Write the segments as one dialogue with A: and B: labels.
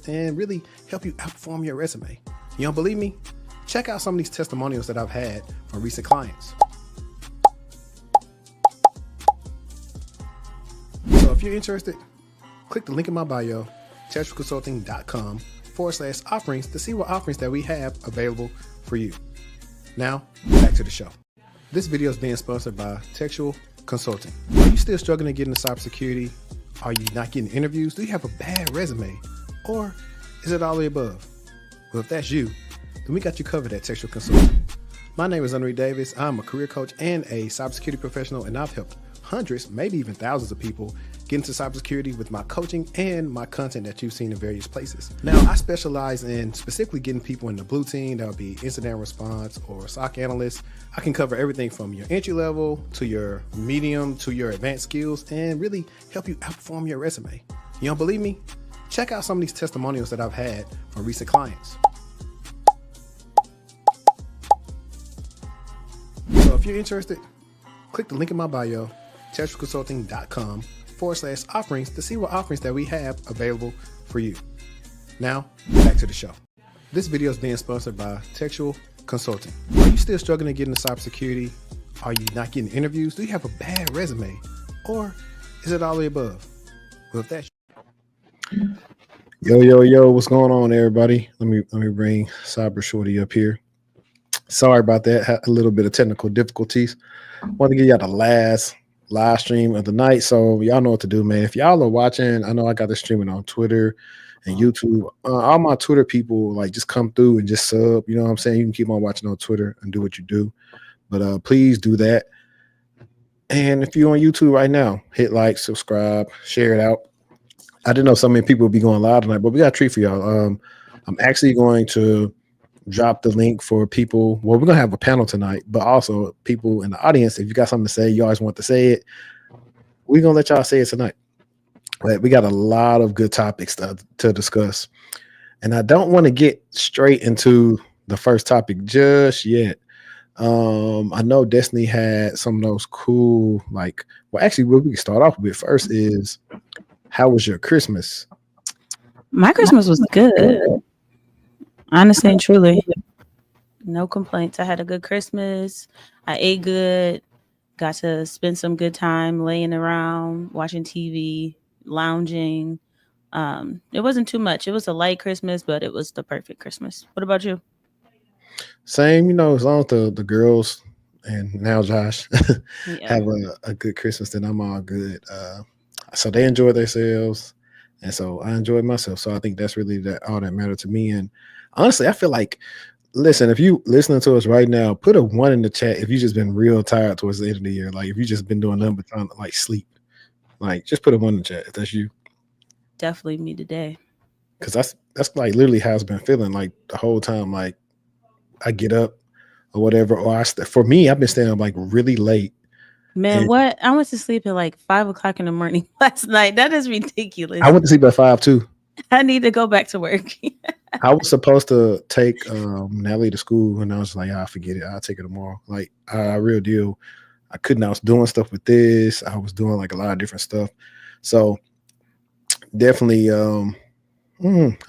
A: and really help you outperform your resume. You don't believe me? Check out some of these testimonials that I've had from recent clients. So if you're interested, click the link in my bio, textualconsulting.com/offerings to see what offerings that we have available for you. Now, back to the show. This video is being sponsored by Textual Consulting. Are you still struggling to get into cybersecurity? Are you not getting interviews? Do you have a bad resume? Or is it all the above? Well, if that's you, then we got you covered at Textual Consulting. My name is Henry Davis. I'm a career coach and a cybersecurity professional, and I've helped hundreds, maybe even thousands of people get into cybersecurity with my coaching and my content that you've seen in various places. Now, I specialize in specifically getting people in the blue team. That would be incident response or SOC analyst. I can cover everything from your entry level to your medium to your advanced skills and really help you outperform your resume. You don't believe me? Check out some of these testimonials that I've had from recent clients. So if you're interested, click the link in my bio, textualconsulting.com/offerings to see what offerings that we have available for you. Now, back to the show. This video is being sponsored by Textual Consulting. Are you still struggling to get into cybersecurity? Are you not getting interviews? Do you have a bad resume? Or is it all the above? Well, if that's Yo, what's going on, everybody? Let me bring Cyber Shorty up here. Sorry about that. Had a little bit of technical difficulties. Want to give y'all the last live stream of the night, so y'all know what to do, man. If y'all are watching, I know I got this streaming on Twitter and YouTube. All my Twitter people, like, just come through and just sub. You know what I'm saying? You can keep on watching on Twitter and do what you do, but please do that. And if you're on YouTube right now, hit like, subscribe, share it out. I didn't know so many people would be going live tonight, but we got a treat for y'all. I'm actually going to drop the link for people. Well, we're gonna have a panel tonight, but also people in the audience. If you got something to say, you always want to say it, we're gonna let y'all say it tonight. But we got a lot of good topics to discuss, and I don't want to get straight into the first topic just yet. I know Destiny had some of those cool, like, well, actually, what we can start off with first is, how was your Christmas?
B: My Christmas was good. Honestly and truly, no complaints. I had a good Christmas. I ate good. Got to spend some good time laying around, watching TV, lounging. It wasn't too much. It was a light Christmas, but it was the perfect Christmas. What about you?
A: Same, as long as the girls and now Josh have a good Christmas, then I'm all good. So they enjoy themselves, and so I enjoyed myself. So I think that's really all that mattered to me. And honestly, I feel like, listen, if you listening to us right now, put a 1 in the chat if you just been real tired towards the end of the year. Like, if you just been doing nothing but trying to, like, sleep, like, just put a 1 in the chat if that's you.
B: Definitely me today.
A: Because that's like literally how it's been feeling, like, the whole time. Like, I get up or whatever, or for me, I've been staying up like really late.
B: Man, what? I went to sleep at like 5 o'clock in the morning last night. That is ridiculous.
A: I went to sleep at 5 too.
B: I need to go back to work.
A: I was supposed to take Natalie to school, and I was like, forget it. I'll take her tomorrow. Like, real deal. I couldn't. I was doing stuff with this. I was doing like a lot of different stuff. So definitely, I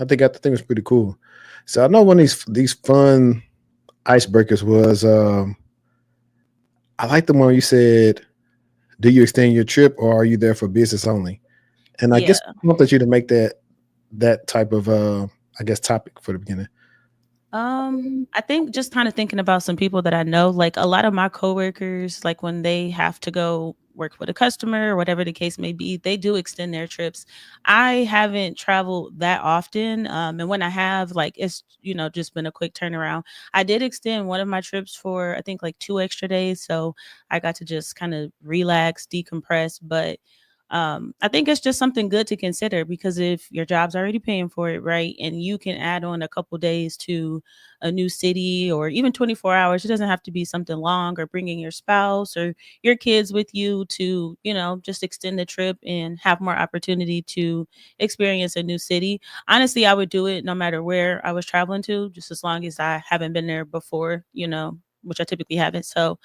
A: think it was pretty cool. So I know one of these fun icebreakers was, I like the one you said, do you extend your trip or are you there for business only? And I guess I wanted you to make that type of I guess topic for the beginning.
B: I think just kind of thinking about some people that I know, like a lot of my coworkers, like when they have to go work with a customer or whatever the case may be, they do extend their trips. I haven't traveled that often. And when I have, like, it's, just been a quick turnaround. I did extend one of my trips for, I think, like 2 extra days. So I got to just kind of relax, decompress. But I think it's just something good to consider, because if your job's already paying for it, right, and you can add on a couple days to a new city, or even 24 hours, it doesn't have to be something long, or bringing your spouse or your kids with you to, just extend the trip and have more opportunity to experience a new city. Honestly, I would do it no matter where I was traveling to, just as long as I haven't been there before, which I typically haven't. So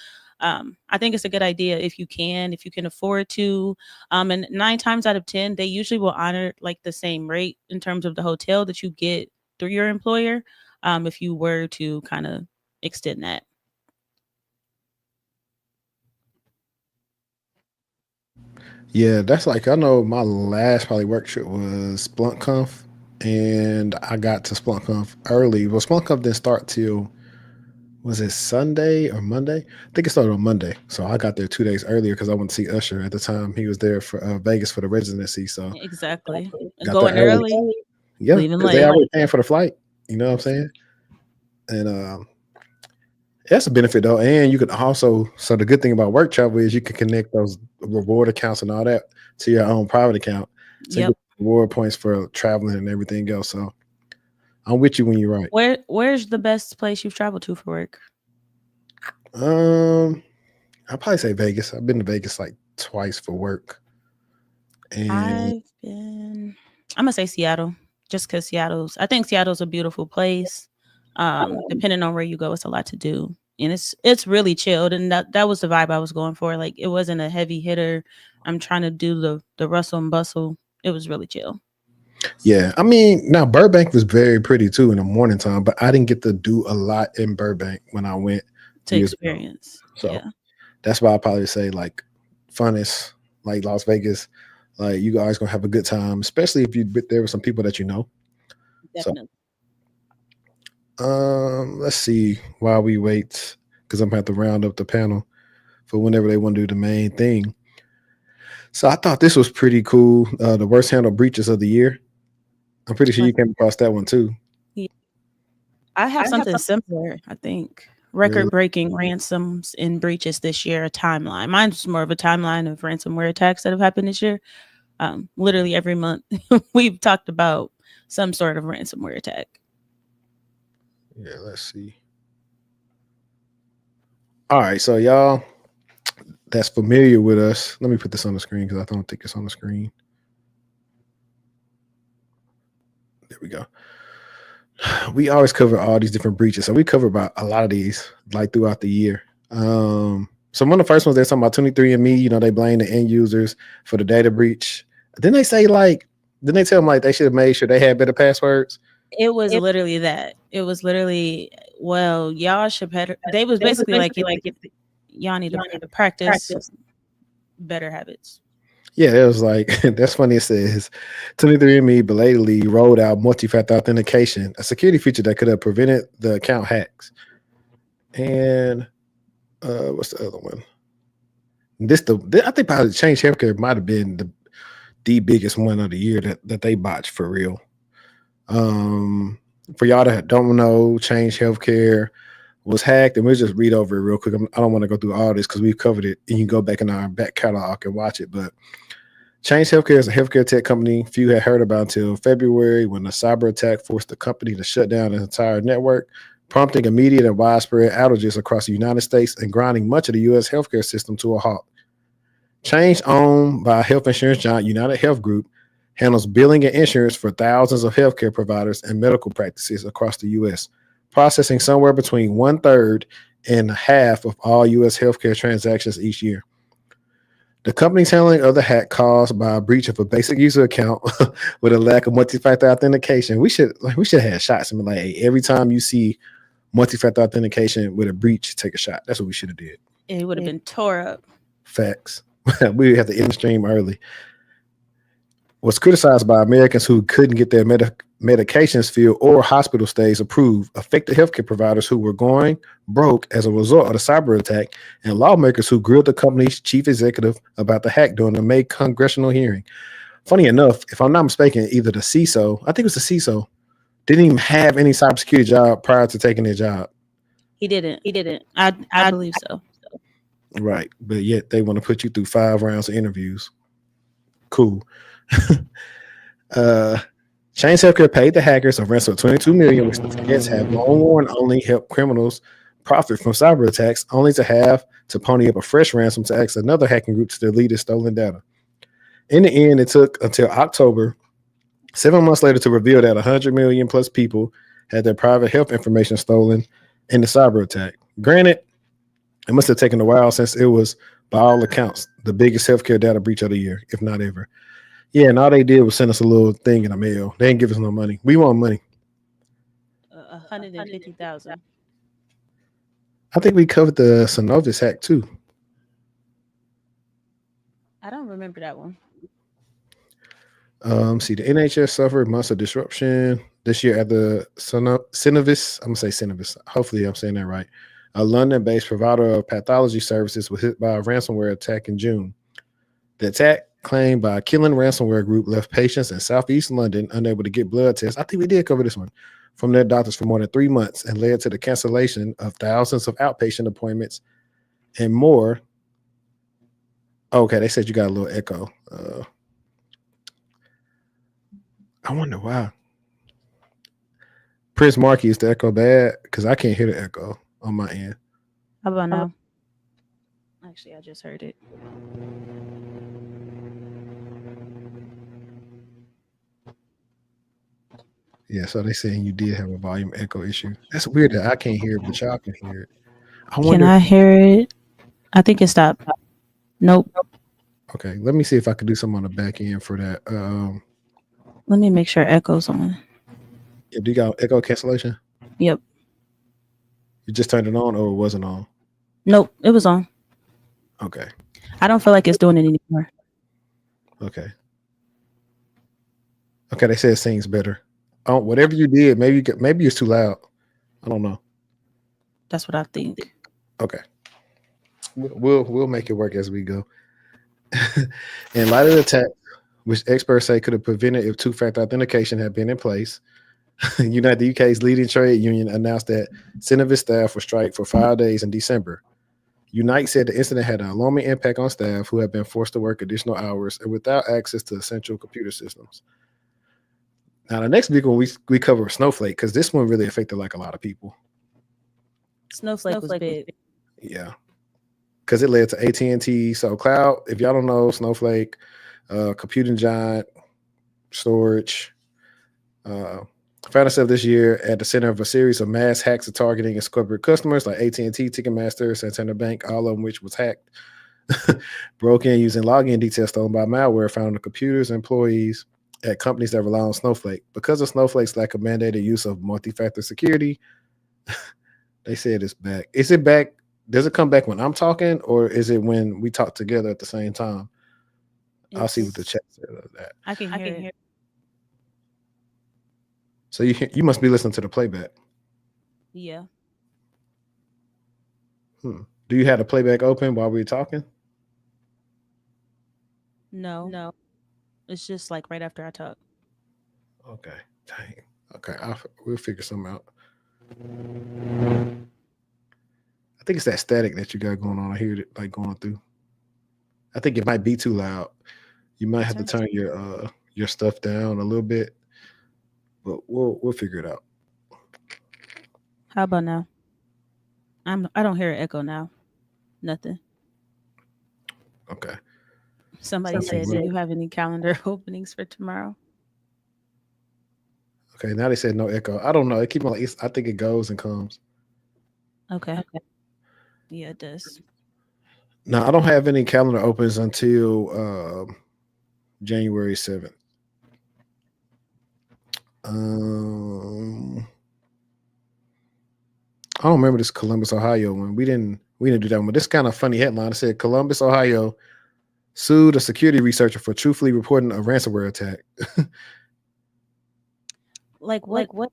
B: I think it's a good idea if you can afford to. And 9 times out of 10, they usually will honor like the same rate in terms of the hotel that you get through your employer. If you were to kind of extend that.
A: Yeah, that's like I know my last probably work trip was SplunkConf, and I got to SplunkConf early. Well, SplunkConf didn't start till was it Sunday or Monday? I think it started on Monday, so I got there 2 days earlier because I went to see Usher at the time. He was there for Vegas for the residency, so
B: Exactly.
A: got there
B: Going
A: early.
B: early,
A: Yeah,
B: leaving
A: because they
B: late.
A: already paying for the flight. You know what I'm saying? And that's a benefit though. And you can also, so the good thing about work travel is you can connect those reward accounts and all that to your own private account. So you
B: Yep.
A: get reward points for traveling and everything else. So I'm with you when you're right.
B: Where's the best place you've traveled to for work?
A: I'll probably say Vegas. I've been to Vegas like twice for work. And
B: I'm gonna say Seattle, just because I think Seattle's a beautiful place. Depending on where you go, it's a lot to do, and it's really chilled, and that was the vibe I was going for. Like it wasn't a heavy hitter. I'm trying to do the rustle and bustle. It was really chill
A: yeah, I mean, now Burbank was very pretty too in the morning time, but I didn't get to do a lot in Burbank when I went
B: to
A: years ago.
B: experience.
A: So
B: Yeah,
A: that's why I probably say like funnest, like Las Vegas, like you guys gonna have a good time, especially if you there with some people that you know. So
B: definitely.
A: let's see while we wait, because I'm gonna have to round up the panel for whenever they want to do the main thing. So I thought this was pretty cool. The worst handled breaches of the year. I'm pretty sure you came across that one too.
B: Yeah. I have something similar. I think
A: Really?
B: record-breaking ransoms and breaches this year. A timeline. Mine's more of a timeline of ransomware attacks that have happened this year. Literally every month we've talked about some sort of ransomware attack.
A: Yeah, let's see. All right, so y'all that's familiar with us. Let me put this on the screen because I don't think it's on the screen. There we go. We always cover all these different breaches. So we cover about a lot of these like throughout the year. So one of the first ones they're talking about 23andMe, you know, they blame the end users for the data breach. Then they say like, then they tell them like they should have made sure they had better passwords.
B: It was literally that. It was literally, well, y'all should better. They was basically like, y'all need to practice better habits.
A: Yeah, it was like that's funny. It says 23andMe belatedly rolled out multi-factor authentication, a security feature that could have prevented the account hacks. And what's the other one? I think probably Change Healthcare might have been the biggest one of the year that they botched for real. For y'all that don't know, Change Healthcare was hacked, and we'll just read over it real quick. I don't want to go through all this because we've covered it, and you can go back in our back catalog and watch it. But Change Healthcare is a healthcare tech company few had heard about until February when a cyber attack forced the company to shut down its entire network, prompting immediate and widespread outages across the United States and grinding much of the U.S. healthcare system to a halt. Change, owned by health insurance giant United Health Group, handles billing and insurance for thousands of healthcare providers and medical practices across the U.S., processing somewhere between 1/3 and half of all U.S. healthcare transactions each year. The company's handling of the hack caused by a breach of a basic user account with a lack of multi-factor authentication. We should have had shots and be like, hey, every time you see multi-factor authentication with a breach, take a shot. That's what we should have did.
B: It would have been tore up.
A: Facts. We have to end the stream early. Was criticized by Americans who couldn't get their medications filled or hospital stays approved, affected healthcare providers who were going broke as a result of the cyber attack, and lawmakers who grilled the company's chief executive about the hack during the May congressional hearing. Funny enough, if I'm not mistaken, either the CISO, I think it was the CISO, didn't even have any cybersecurity job prior to taking their job.
B: He didn't. I believe so.
A: Right. But yet they want to put you through 5 rounds of interviews. Cool. Change Healthcare paid the hackers a ransom of $22 million, which the feds have long warned only help criminals profit from cyber attacks, only to have to pony up a fresh ransom to ask another hacking group to delete its stolen data. In the end, it took until October, 7 months later, to reveal that 100 million plus people had their private health information stolen in the cyber attack. Granted, It must have taken a while since it was, by all accounts, the biggest healthcare data breach of the year, if not ever. Yeah, and all they did was send us a little thing in the mail. They didn't give us no money. We want money.
B: 150,000.
A: I think we covered the Synovus hack too.
B: I don't remember that one.
A: See, the NHS suffered months of disruption this year at the Synovus. I'm gonna say Synovus. Hopefully, I'm saying that right. A London-based provider of pathology services was hit by a ransomware attack in June. The attack, claimed by a killing ransomware group, left patients in Southeast London unable to get blood tests. I think we did cover this one from their doctors for more than 3 months and led to the cancellation of thousands of outpatient appointments and more. Okay, they said you got a little echo. I wonder why. Prince Marky, is the echo bad? Because I can't hear the echo on my end.
B: How about now? Actually, I just heard it.
A: Yeah, so they saying you did have a volume echo issue. That's weird that I can't hear it, but y'all can hear it.
B: Can I hear it? I think it stopped. Nope.
A: Okay, let me see if I can do something on the back end for that.
B: Let me make sure echo's on.
A: Do you got echo cancellation?
B: Yep.
A: You just turned it on or it wasn't on?
B: Nope, it was on.
A: Okay.
B: I don't feel like it's doing it anymore.
A: Okay. Okay, they said it sings better. Oh, whatever you did, maybe it's too loud. I don't know.
B: That's what I think.
A: Okay. We'll make it work as we go. In light of the attack, which experts say could have prevented if two-factor authentication had been in place, the UK's leading trade union announced that Synovus staff were strike for 5 days in December. Unite said the incident had an alarming impact on staff who had been forced to work additional hours and without access to essential computer systems. Now, the next big one we cover Snowflake because this one really affected like a lot of people.
B: Snowflake was big.
A: Yeah, because it led to AT&T. So cloud, if y'all don't know, Snowflake, computing giant, storage, found itself this year at the center of a series of mass hacks targeting its corporate customers like AT&T, Ticketmaster, Santander Bank, all of them which was hacked, broke in using login details stolen by malware found on the computers and employees at companies that rely on Snowflake. Because of Snowflake's lack of mandated use of multi-factor security, they said it's back. Is it back? Does it come back when I'm talking, or is it when we talk together at the same time? I'll see what the chat says of that.
B: I can hear it.
A: So you must be listening to the playback.
B: Yeah.
A: Do you have the playback open while we're talking?
B: No. It's just like right after I talk.
A: Okay. Dang. Okay. We'll figure something out. I think it's that static that you got going on. I hear it like going through. I think it might be too loud. You might have to turn your stuff down a little bit, but we'll figure it out.
B: How about now? I don't hear an echo now. Nothing.
A: Okay.
B: Somebody said, do you have any calendar openings for tomorrow?
A: Okay, now they said no echo. I don't know. It keep on. I think it goes and comes.
B: Okay. Yeah, it does.
A: No, I don't have any calendar opens until January 7th. I don't remember this Columbus, Ohio one. We didn't do that one. But this kind of funny headline. It said Columbus, Ohio sued a security researcher for truthfully reporting a ransomware attack.
B: Like what?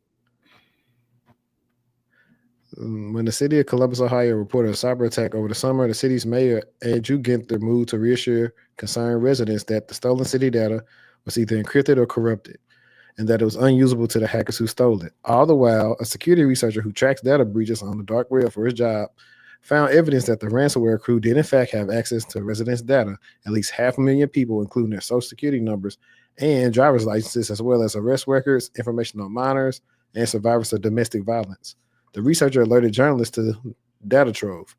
A: When the city of Columbus, Ohio reported a cyber attack over the summer, the city's mayor, Andrew Ginther, moved to reassure concerned residents that the stolen city data was either encrypted or corrupted, and that it was unusable to the hackers who stole it. All the while, a security researcher who tracks data breaches on the dark web for his job found evidence that the ransomware crew did in fact have access to residents' data, at least 500,000 people, including their social security numbers and driver's licenses, as well as arrest records, information on minors, and survivors of domestic violence. The researcher alerted journalists to the data trove.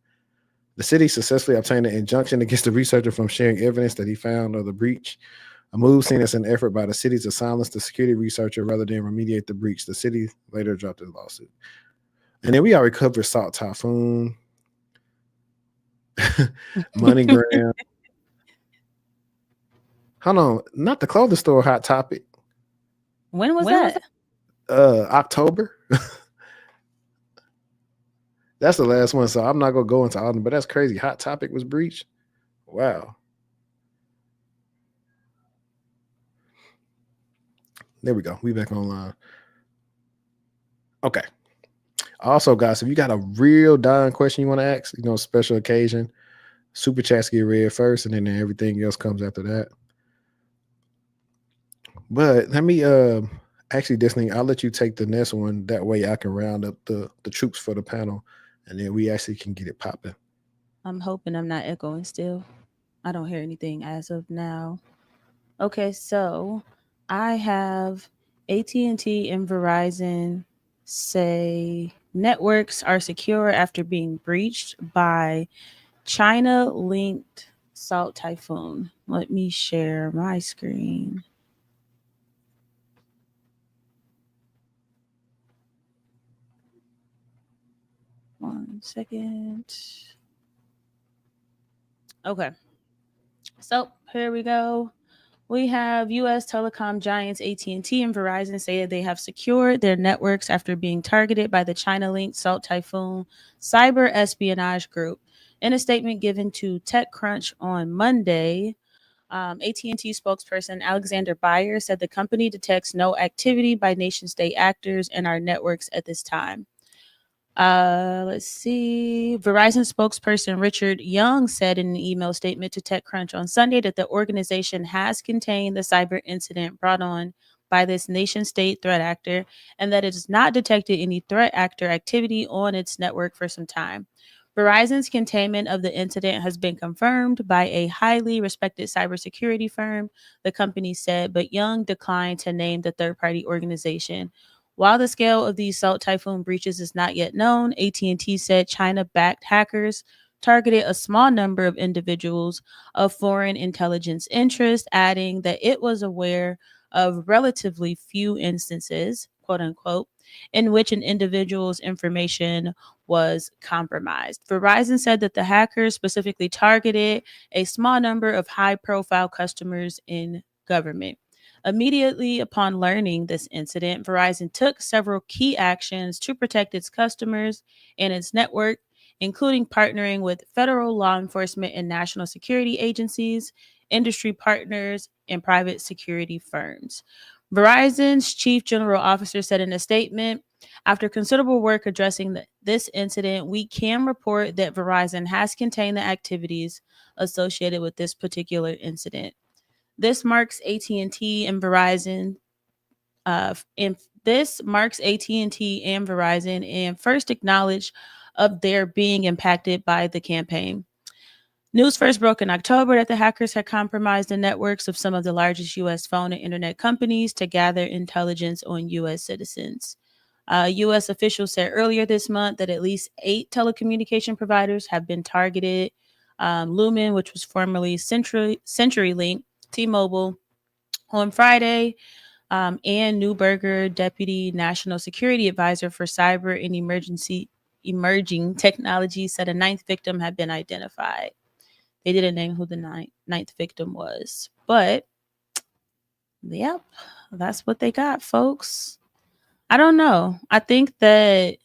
A: The city successfully obtained an injunction against the researcher from sharing evidence that he found of the breach, a move seen as an effort by the city to silence the security researcher rather than remediate the breach. The city later dropped the lawsuit. And then we already covered Salt Typhoon. MoneyGram. Hold on, not the clothing store Hot Topic.
B: When was that?
A: October. That's the last one, so I'm not gonna go into all of them. But that's crazy. Hot Topic was breached. Wow. There we go. We back online. Okay. Also, guys, if you got a real dying question you want to ask, special occasion, super chats get read first, and then everything else comes after that. But let me actually this thing, I'll let you take the next one. That way I can round up the troops for the panel, and then we actually can get it popping.
B: I'm hoping I'm not echoing still. I don't hear anything as of now. Okay, so I have AT&T and Verizon say networks are secure after being breached by China-linked salt typhoon. Let me share my screen. One second. Okay. So here we go. We have U.S. telecom giants AT&T and Verizon say that they have secured their networks after being targeted by the China-linked Salt Typhoon cyber espionage group. In a statement given to TechCrunch on Monday, AT&T spokesperson Alexander Beyer said the company detects no activity by nation-state actors in our networks at this time. Let's see. Verizon spokesperson Richard Young said in an email statement to TechCrunch on Sunday that the organization has contained the cyber incident brought on by this nation state threat actor and that it has not detected any threat actor activity on its network for some time. Verizon's containment of the incident has been confirmed by a highly respected cybersecurity firm, the company said, but Young declined to name the third-party organization. While the scale of these Salt Typhoon breaches is not yet known, AT&T said China-backed hackers targeted a small number of individuals of foreign intelligence interest, adding that it was aware of relatively few instances, quote unquote, in which an individual's information was compromised. Verizon said that the hackers specifically targeted a small number of high-profile customers in government. Immediately upon learning this incident, Verizon took several key actions to protect its customers and its network, including partnering with federal law enforcement and national security agencies, industry partners, and private security firms. Verizon's chief general officer said in a statement, after considerable work addressing this incident, we can report that Verizon has contained the activities associated with this particular incident. This marks AT&T and Verizon. This marks AT&T and Verizon and first acknowledge of their being impacted by the campaign. News first broke in October that the hackers had compromised the networks of some of the largest U.S. phone and internet companies to gather intelligence on U.S. citizens. U.S. officials said earlier this month that at least 8 telecommunication providers have been targeted. Lumen, which was formerly CenturyLink, T-Mobile, on Friday, Ann Neuberger, Deputy National Security Advisor for Cyber and Emerging Technology, said a 9th victim had been identified. They didn't name who the ninth victim was, but yep, that's what they got, folks. I don't know. I think that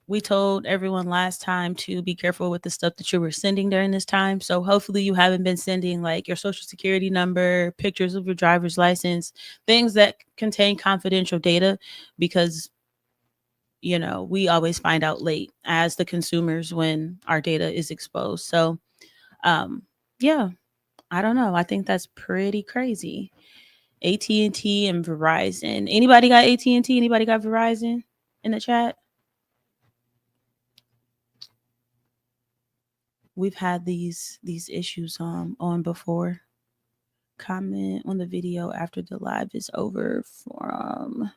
B: we told everyone last time to be careful with the stuff that you were sending during this time. So hopefully you haven't been sending like your social security number, pictures of your driver's license, things that contain confidential data, because we always find out late as the consumers when our data is exposed. So yeah, I don't know. I think that's pretty crazy. AT&T and Verizon. Anybody got AT&T? Anybody got Verizon in the chat? We've had these issues on before. Comment on the video after the live is over from,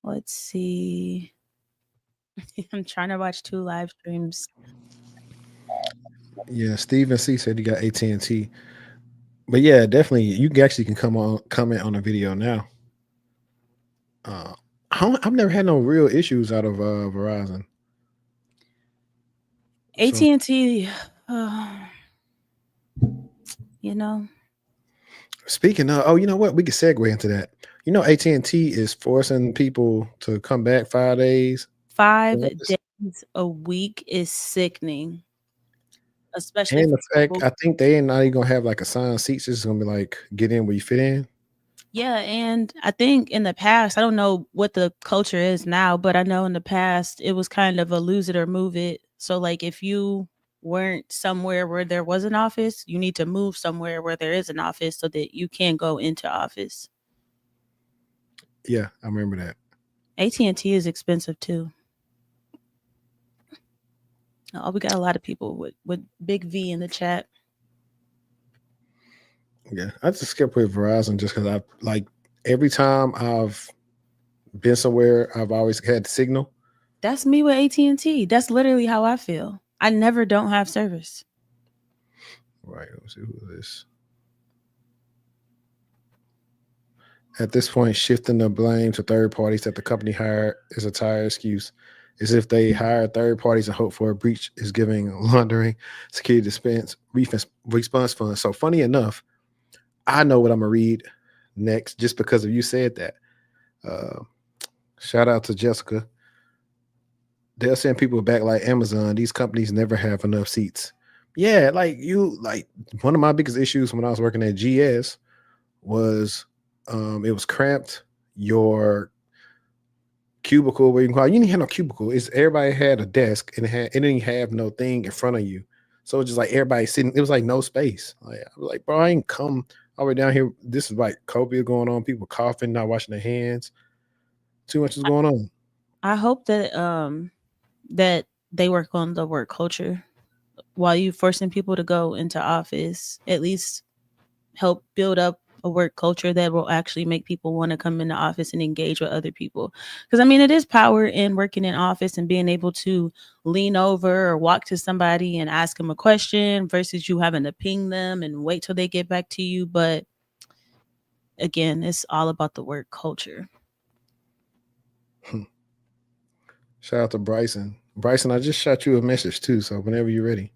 B: let's see. I'm trying to watch 2 live streams.
A: Yeah, Steven C said he got AT&T. But yeah, definitely you actually can comment on the video now. I've never had no real issues out of Verizon. So
B: AT&T, you know,
A: speaking of, oh, you know what? We could segue into that. You know, AT&T is forcing people to come back 5 days.
B: 5
A: to office.
B: days a week is sickening, especially
A: And
B: for
A: the fact,
B: people.
A: I think they ain't not even gonna have like assigned seats. It's gonna be like get in where you fit in.
B: Yeah, and I think in the past, I don't know what the culture is now, but I know in the past it was kind of a lose it or move it. So like if you weren't somewhere where there was an office, you need to move somewhere where there is an office so that you can go into office.
A: Yeah, I remember that.
B: AT&T is expensive too. Oh, we got a lot of people with big V in the chat.
A: Yeah, I just skip with Verizon just because I like every time I've been somewhere, I've always had the signal.
B: That's me with AT&T. That's literally how I feel. I never don't have service.
A: Right. Let's see who is this. At this point, shifting the blame to third parties that the company hired is a tired excuse. As if they hire third parties and hope for a breach is giving laundering, security dispense, response funds. So funny enough, I know what I'm gonna read next just because of you said that. Uh, shout out to Jessica. They'll send people back like Amazon. These companies never have enough seats. Yeah, like one of my biggest issues when I was working at GS was it was cramped. Your cubicle where you can call, you didn't have no cubicle. It's everybody had a desk and it didn't have no thing in front of you. So it's just like everybody sitting, it was like no space. Like I was like, bro, I ain't come all the way down here. This is like COVID going on, people coughing, not washing their hands. Too much is going on.
B: I hope that they work on the work culture while you forcing people to go into office. At least help build up a work culture that will actually make people want to come into office and engage with other people. Because I mean, it is power in working in office and being able to lean over or walk to somebody and ask them a question versus you having to ping them and wait till they get back to you. But again, it's all about the work culture.
A: Shout out to Bryson. Bryson, I just shot you a message too. So whenever you're ready.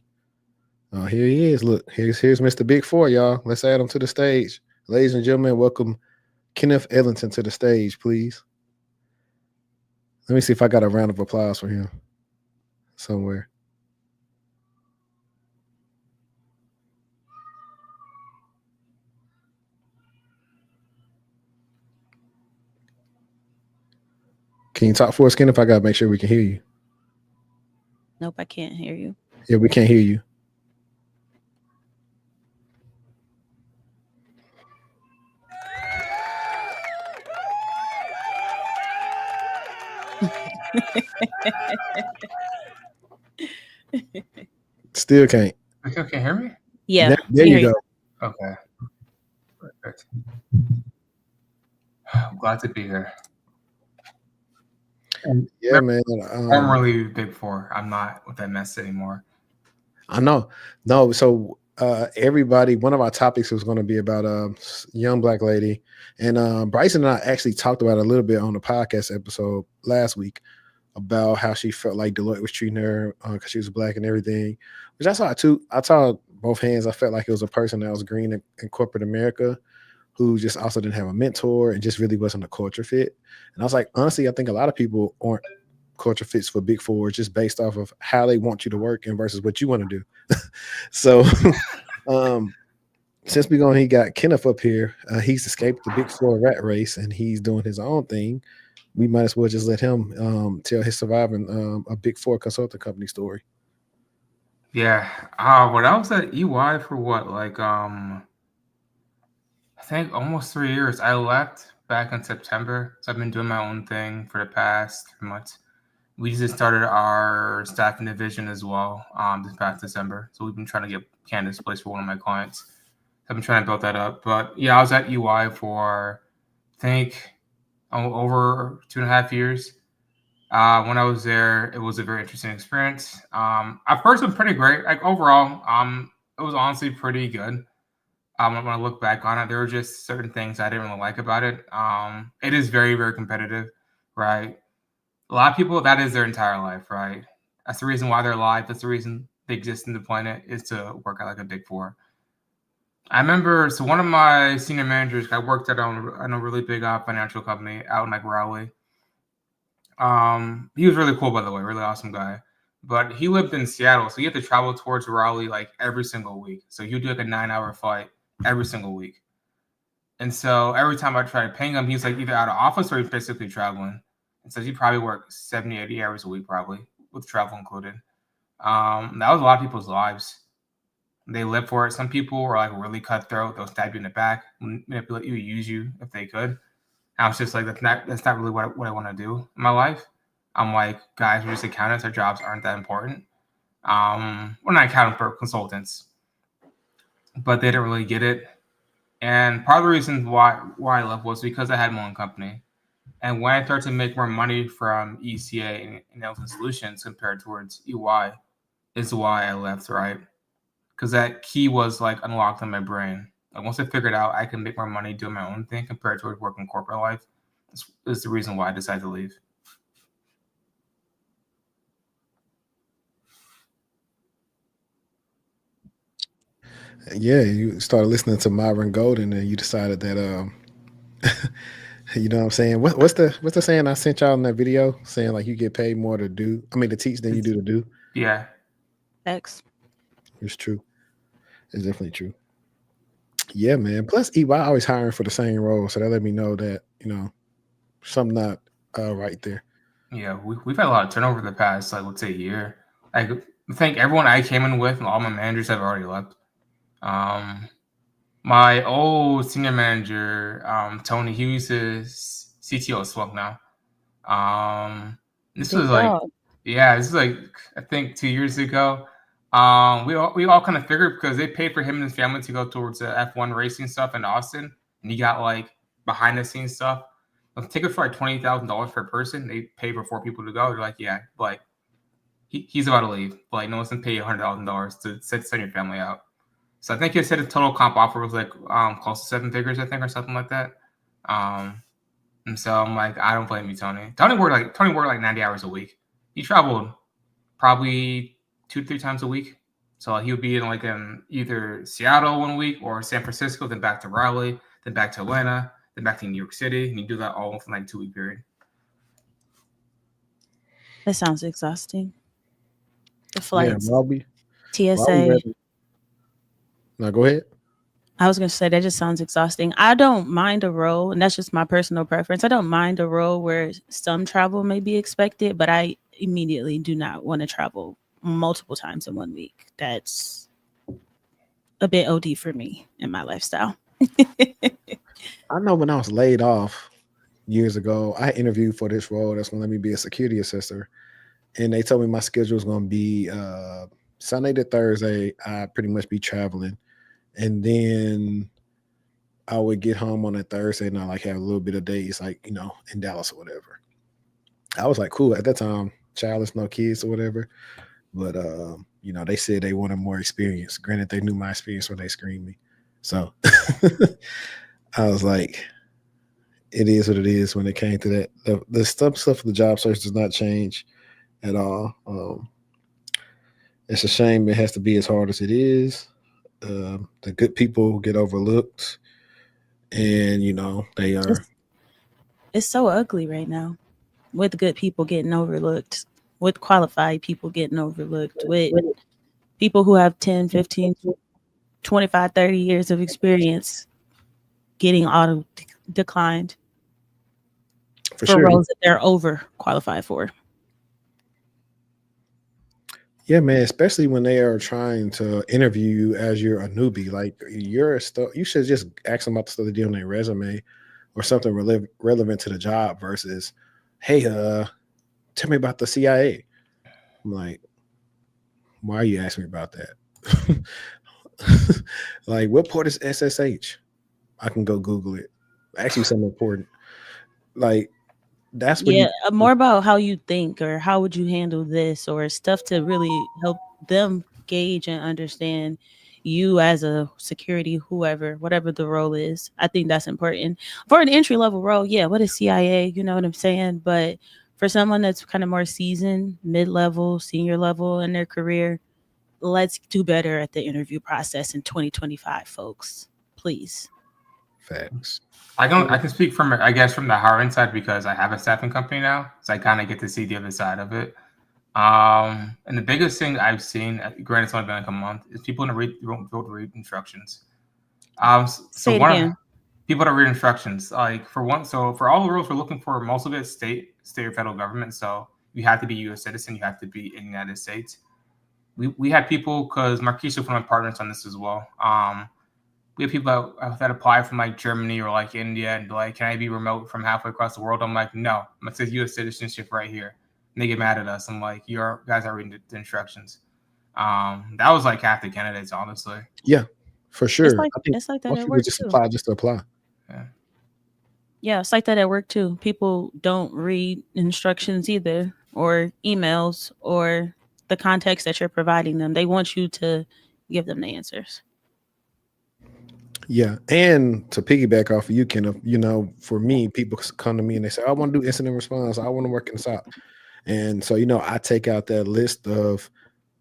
A: Here he is. Look, here's Mr. Big Four, y'all. Let's add him to the stage. Ladies and gentlemen, welcome Kenneth Ellington to the stage, please. Let me see if I got a round of applause for him somewhere. Can you talk for us, Kenneth? I gotta make sure we can hear you.
B: Nope, I can't hear you.
A: Yeah, we can't hear you. Still can't.
C: Okay, can you hear me?
B: Yeah,
A: There
B: we
A: you
B: hear
A: go.
C: Okay. Perfect. I'm glad to be here. And
A: Yeah, man.
C: formerly Big Four. I'm not with that mess anymore.
A: I know. No, so everybody, one of our topics was going to be about a young black lady, and Bryson and I actually talked about it a little bit on the podcast episode last week about how she felt like Deloitte was treating her because she was black and everything. Which I saw too. I saw both hands. I felt like it was a person that was green in corporate America who just also didn't have a mentor and just really wasn't a culture fit. And I was like, honestly, I think a lot of people aren't culture fits for Big Four just based off of how they want you to work and versus what you want to do. So since he got Kenneth up here, he's escaped the Big Four rat race and he's doing his own thing. We might as well just let him tell his surviving a Big Four consulting company story.
C: Yeah. When I was at EY for what, like I think almost 3 years. I left back in September, so I've been doing my own thing for the past 3 months. We just started our staffing division as well this past December. So we've been trying to get candidates placed for one of my clients. I've been trying to build that up. But yeah, I was at EY for I think over 2.5 years. When I was there, it was a very interesting experience. At first, it was pretty great. Like overall, it was honestly pretty good. When I look back on it, there were just certain things I didn't really like about it. It is very, very competitive, right? A lot of people, that is their entire life, right? That's the reason why they're alive. That's the reason they exist in the planet, is to work at like a Big Four. I remember, so one of my senior managers, I worked at on a really big financial company out in like Raleigh. He was really cool, by the way, really awesome guy. But he lived in Seattle, so he had to travel towards Raleigh like every single week. So he would do like a 9-hour flight every single week. And so every time I tried to ping him, he was like either out of office or he's basically traveling. And so he probably worked 70, 80 hours a week, probably, with travel included. That was a lot of people's lives. They live for it. Some people are like really cutthroat. They'll stab you in the back, manipulate you, use you if they could. I was just like, that's not really what I want to do in my life. I'm like, guys, we're just accountants. Our jobs aren't that important. We're not accounting for consultants, but they didn't really get it. And part of the reason why I left was because I had my own company. And when I started to make more money from ECA and Elton Solutions compared towards EY, is why I left, right? Because that key was like unlocked in my brain. Like once I figured out I can make more money doing my own thing compared to working corporate life, is the reason why I decided to leave.
A: Yeah, you started listening to Myron Golden, and you decided that you know what I'm saying? What's the saying I sent y'all in that video, saying like you get paid more to do, I mean to teach than you do to do?
C: Yeah.
B: X.
A: It's true. It's definitely true. Yeah, man. Plus EY always hiring for the same role, so that let me know that, something not right there.
C: Yeah, we've had a lot of turnover the past, like, let's say, year. I think everyone I came in with, and all my managers have already left. My old senior manager, Tony, he was his CTO as well now. This was like, this is like, I think 2 years ago. We all kind of figured, because they paid for him and his family to go towards the F1 racing stuff in Austin, and he got like behind the scenes stuff. The tickets for like $20,000 per person. They pay for 4 people to go. They're like, yeah, like he's about to leave. But like no one's gonna pay $100,000 to send your family out. So I think he said his total comp offer was like close to 7 figures, I think, or something like that. And so I'm like, I don't blame you, Tony. Tony worked like 90 hours a week. He traveled probably 2-3 times a week. So he would be in like either Seattle one week or San Francisco, then back to Raleigh, then back to Atlanta, then back to New York City, and you do that all within like 2-week period.
B: That sounds exhausting. The flights,
A: Yeah,
B: TSA.
A: Now go ahead.
B: I was going to say that just sounds exhausting. I don't mind a role, and that's just my personal preference. I don't mind a role where some travel may be expected, but I immediately do not want to travel multiple times in 1 week. That's a bit OD for me in my lifestyle.
A: I know when I was laid off years ago, I interviewed for this role that's going to let me be a security assessor. And they told me my schedule was going to be Sunday to Thursday. I'd pretty much be traveling. And then I would get home on a Thursday and I like have a little bit of days, like, in Dallas or whatever. I was like, cool. At that time, childless, no kids or whatever. But, they said they wanted more experience. Granted, they knew my experience when they screened me. So I was like, it is what it is when it came to that. The stuff of the job search does not change at all. It's a shame it has to be as hard as it is. The good people get overlooked, and they are.
B: It's so ugly right now, with good people getting overlooked, with qualified people getting overlooked, with people who have 10, 15, 25, 30 years of experience getting auto declined for
A: sure.
B: roles that they're overqualified for.
A: Yeah, man, especially when they are trying to interview you as you're a newbie. Like you should just ask them about the stuff they do on their resume or something relevant to the job versus, hey, tell me about the CIA. I'm like, why are you asking me about that? Like, what port is SSH? I can go Google it. Actually, something important. Like, that's what
B: more about how you think or how would you handle this or stuff to really help them gauge and understand, you as a security, whatever the role is. I think that's important for an entry level role. Yeah, what is CIA? You know what I'm saying? But for someone that's kind of more seasoned, mid level, senior level in their career, let's do better at the interview process in 2025, folks. Please.
A: Facts.
C: I can speak from, I guess, from the hiring side because I have a staffing company now, so I kind of get to see the other side of it. And the biggest thing I've seen, granted it's only been like a month, is people don't read instructions.
B: Say it again.
C: People don't read instructions. Like for all the rules we're looking for, most of it is state or federal government. So you have to be a U.S. citizen, you have to be in the United States. We had people, because Marquise was one of my partners on this as well. We have people that apply from like Germany or like India and be like, can I be remote from halfway across the world? I'm like, no, it says U.S. citizenship right here. And they get mad at us. I'm like, you guys are reading the instructions. That was like half the candidates, honestly.
A: Yeah, for sure.
B: It's like that
A: most
B: at
A: people
B: work
A: just
B: too.
A: apply just to apply.
B: Yeah, it's like that at work too. People don't read instructions either, or emails, or the context that you're providing them. They want you to give them the answers.
A: Yeah, and to piggyback off of you, Kenneth, for me, people come to me and they say, I want to do incident response. I want to work in the SOC. And so, I take out that list of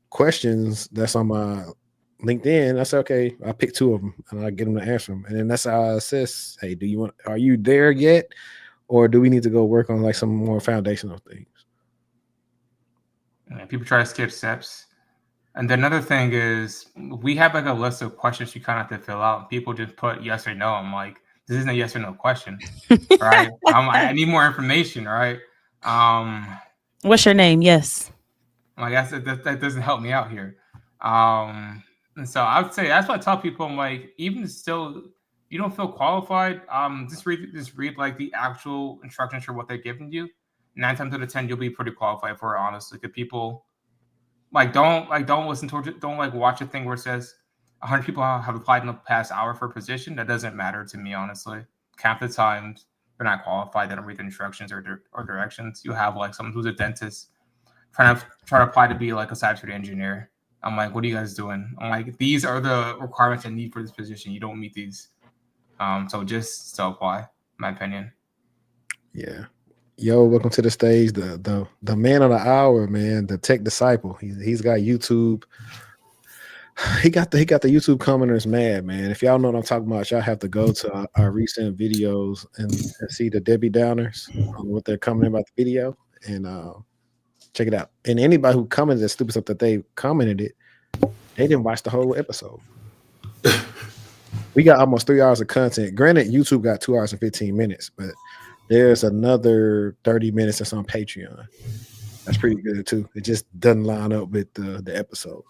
A: questions that's on my LinkedIn. I say, okay, I pick 2 of them and I get them to answer them. And then that's how I assess, hey, are you there yet? Or do we need to go work on like some more foundational things?
C: And people try to skip steps. And then another thing is, we have like a list of questions you kind of have to fill out. People just put yes or no. I'm like, this isn't a yes or no question, right? I need more information, right?
B: What's your name? Yes.
C: I'm like, that doesn't help me out here. And so I would say that's what I tell people. I'm like, even still, you don't feel qualified. Just read like the actual instructions for what they're giving you. 9 times out of 10, you'll be pretty qualified for it, honestly. Because people don't listen to it. Don't like watch a thing where it says 100 people have applied in the past hour for a position. That doesn't matter to me, honestly. Half the times they're not qualified. They don't read the instructions or directions. You have like someone who's a dentist trying to apply to be like a cybersecurity engineer. I'm like, what are you guys doing? I'm like, these are the requirements I need for this position. You don't meet these. So just still apply, in my opinion.
A: Yeah. Yo, welcome to the stage. The man of the hour, man, the tech disciple. He's got YouTube. He got the YouTube commenters mad, man. If y'all know what I'm talking about, y'all have to go to our recent videos and see the Debbie Downers on what they're commenting about the video and check it out. And anybody who commented that stupid stuff that they commented it, they didn't watch the whole episode. We got almost 3 hours of content. Granted, YouTube got 2 hours and 15 minutes, but there's another 30 minutes that's on Patreon. That's pretty good too. It just doesn't line up with the episode.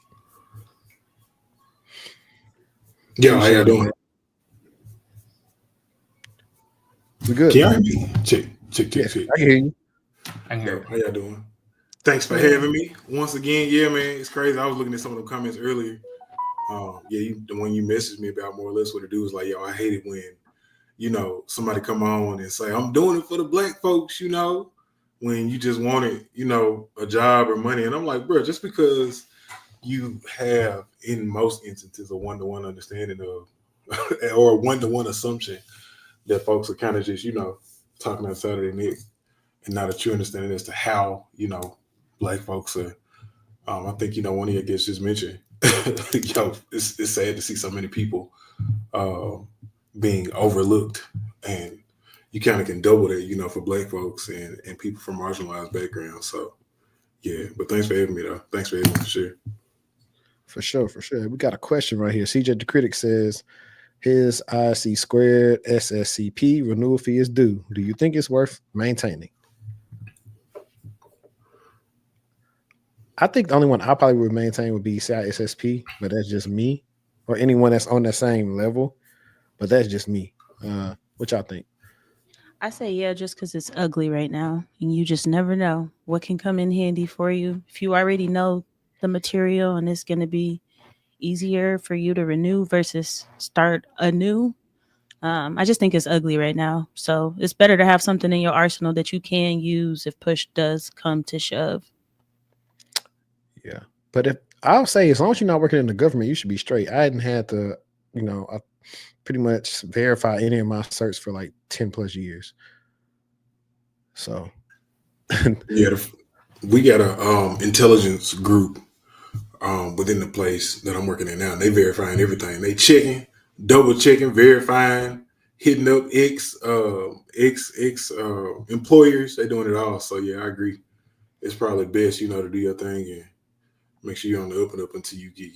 D: Yeah, how y'all doing?
A: We good.
D: Can y'all hear me? Check.
A: I can hear you.
D: How y'all doing? Thanks for having me once again. Yeah, man, it's crazy. I was looking at some of the comments earlier. The one you messaged me about, more or less what it do is like, yo, I hate it when somebody come on and say, I'm doing it for the black folks, when you just wanted, a job or money. And I'm like, bro, just because you have, in most instances, a one-to-one understanding of, or a one-to-one assumption that folks are kind of just, talking outside of their neck and not a true understanding as to how, black folks are. I think, one of your guests just mentioned, it's sad to see so many people being overlooked, and you kind of can double that, for black folks and people from marginalized backgrounds. So, yeah, but thanks for having me, though. Thanks for having me, for sure.
A: For sure. We got a question right here. CJ the Critic says, his IC squared SSCP renewal fee is due. Do you think it's worth maintaining? I think the only one I probably would maintain would be CISSP, but that's just me, or anyone that's on that same level. But that's just me. What y'all think?
B: I say yeah, just because it's ugly right now, and you just never know what can come in handy for you. If you already know the material and it's going to be easier for you to renew versus start anew, I just think it's ugly right now. So it's better to have something in your arsenal that you can use if push does come to shove.
A: Yeah, but I'll say as long as you're not working in the government, you should be straight. I hadn't had to, I pretty much verify any of my certs for like 10 plus years. So
D: Yeah, we got a intelligence group within the place that I'm working at now. They verifying everything. They checking, double checking, verifying, hitting up ex employers. They doing it all. So yeah, I agree. It's probably best, to do your thing and make sure you're on the up and up until you get,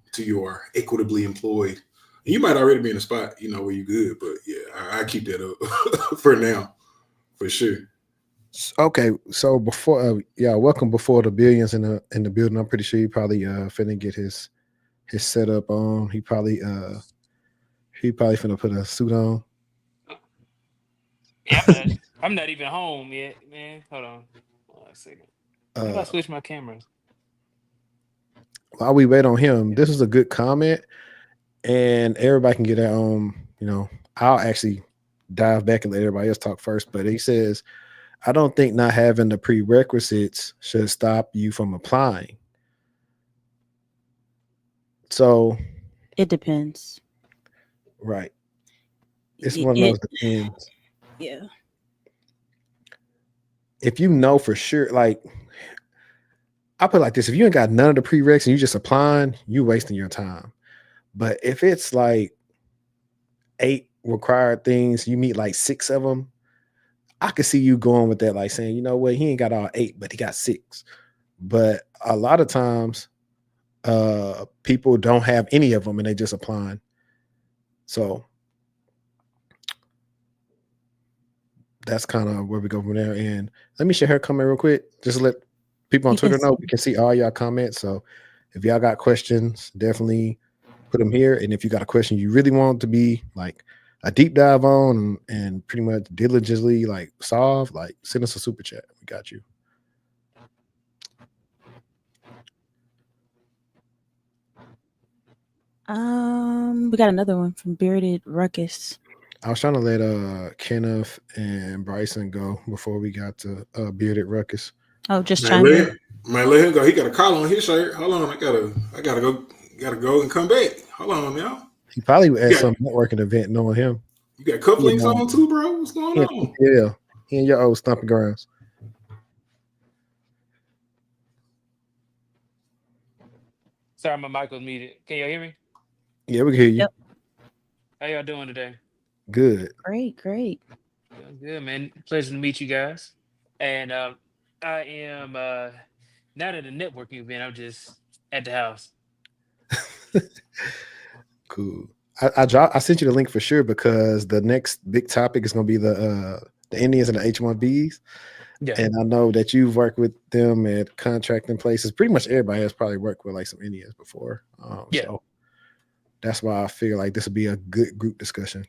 D: until you are equitably employed. And you might already be in a spot, where you're good, but yeah, I keep that up for now, for sure.
A: okay, so before welcome before the billions in the building. I'm pretty sure he probably finna get his setup on. He probably finna put a suit on.
E: Yeah, I'm not even home yet, man. Hold on. 1 second. How do I switch my cameras?
A: While we wait on him, this is a good comment, and everybody can get that I'll actually dive back and let everybody else talk first, but he says, I don't think not having the prerequisites should stop you from applying. So
B: It depends.
A: Right. It's one of those depends.
B: Yeah.
A: If you know for sure, like I put it like this, if you ain't got none of the prereqs and you just applying, you wasting your time. But if it's like 8 required things, you meet like 6 of them, I could see you going with that, like saying, you know what, he ain't got all 8, but he got 6. But a lot of times, people don't have any of them and they just applying. So that's kind of where we go from there. And let me share her comment real quick. Just let people on Twitter know we can see all y'all comments. So if y'all got questions, definitely put them here. And if you got a question you really want to be like a deep dive on and pretty much diligently like solve, like send us a super chat. We got you.
B: We got another one from Bearded Ruckus.
A: I was trying to let Kenneth and Bryson go before we got to Bearded Ruckus.
B: Oh, just trying to
D: let him go. He got a collar on his shirt. Hold on, I gotta go and come back. Hold on, y'all.
A: He probably at some networking event, knowing him.
D: You got cufflinks on too, bro? What's going on?
A: Yeah, he and your old stomping grounds.
E: Sorry, my mic was muted. Can y'all hear me?
A: Yeah, we can hear you.
B: Yep.
E: How y'all doing today?
A: Good.
B: Great.
E: Good, man. Pleasure to meet you guys. And I am not at a networking event. I'm just at the house.
A: Cool. I sent you the link for sure because the next big topic is going to be the Indians and the H-1Bs. Yeah. And I know that you've worked with them at contracting places. Pretty much everybody has probably worked with like some Indians before.
E: Yeah.
A: So that's why I feel like this would be a good group discussion.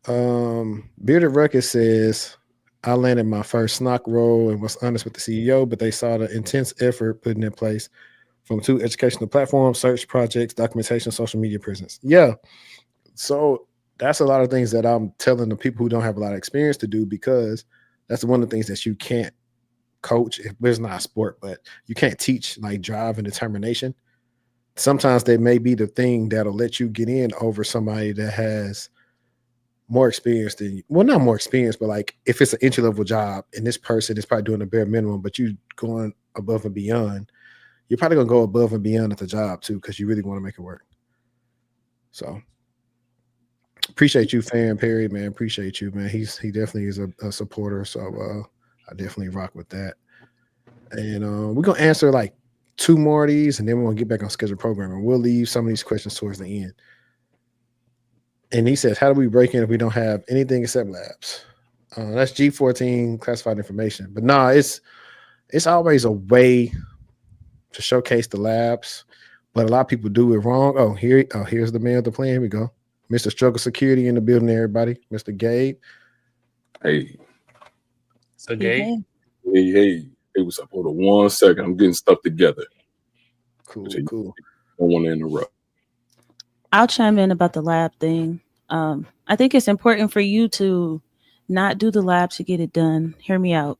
A: Bearded Ruckus says, I landed my first SNOC role and was honest with the CEO, but they saw the intense effort putting in place from 2 educational platforms, search projects, documentation, social media presence. Yeah. So that's a lot of things that I'm telling the people who don't have a lot of experience to do, because that's one of the things that you can't coach. It's not a sport, but you can't teach like drive and determination. Sometimes that may be the thing that'll let you get in over somebody that has more experience than you. Well, not more experience, but like if it's an entry-level job and this person is probably doing the bare minimum, but you going above and beyond, you're probably gonna go above and beyond at the job too, because you really want to make it work. So appreciate you, Fan Perry, man. Appreciate you, man. He definitely is a supporter. So I definitely rock with that. And we're gonna answer like 2 more of these, and then we're gonna get back on scheduled programming. We'll leave some of these questions towards the end. And he says, how do we break in if we don't have anything except labs? That's G14 classified information. But no, it's always a way to showcase the labs. But a lot of people do it wrong. Here's the man of the plan. Here we go. Mr. Struggle Security in the building, everybody. Mr. Gabe.
F: Hey.
E: So Gabe?
F: Hey, what's up? Hold on 1 second. I'm getting stuff together.
A: Cool.
F: Don't want to interrupt.
B: I'll chime in about the lab thing. I think it's important for you to not do the lab to get it done. Hear me out.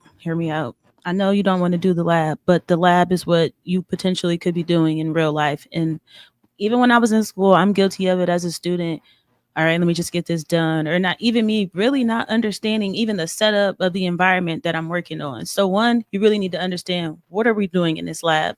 B: I know you don't want to do the lab, but the lab is what you potentially could be doing in real life. And even when I was in school, I'm guilty of it as a student. All right, let me just get this done. Or not even me really not understanding even the setup of the environment that I'm working on. So one, you really need to understand, what are we doing in this lab?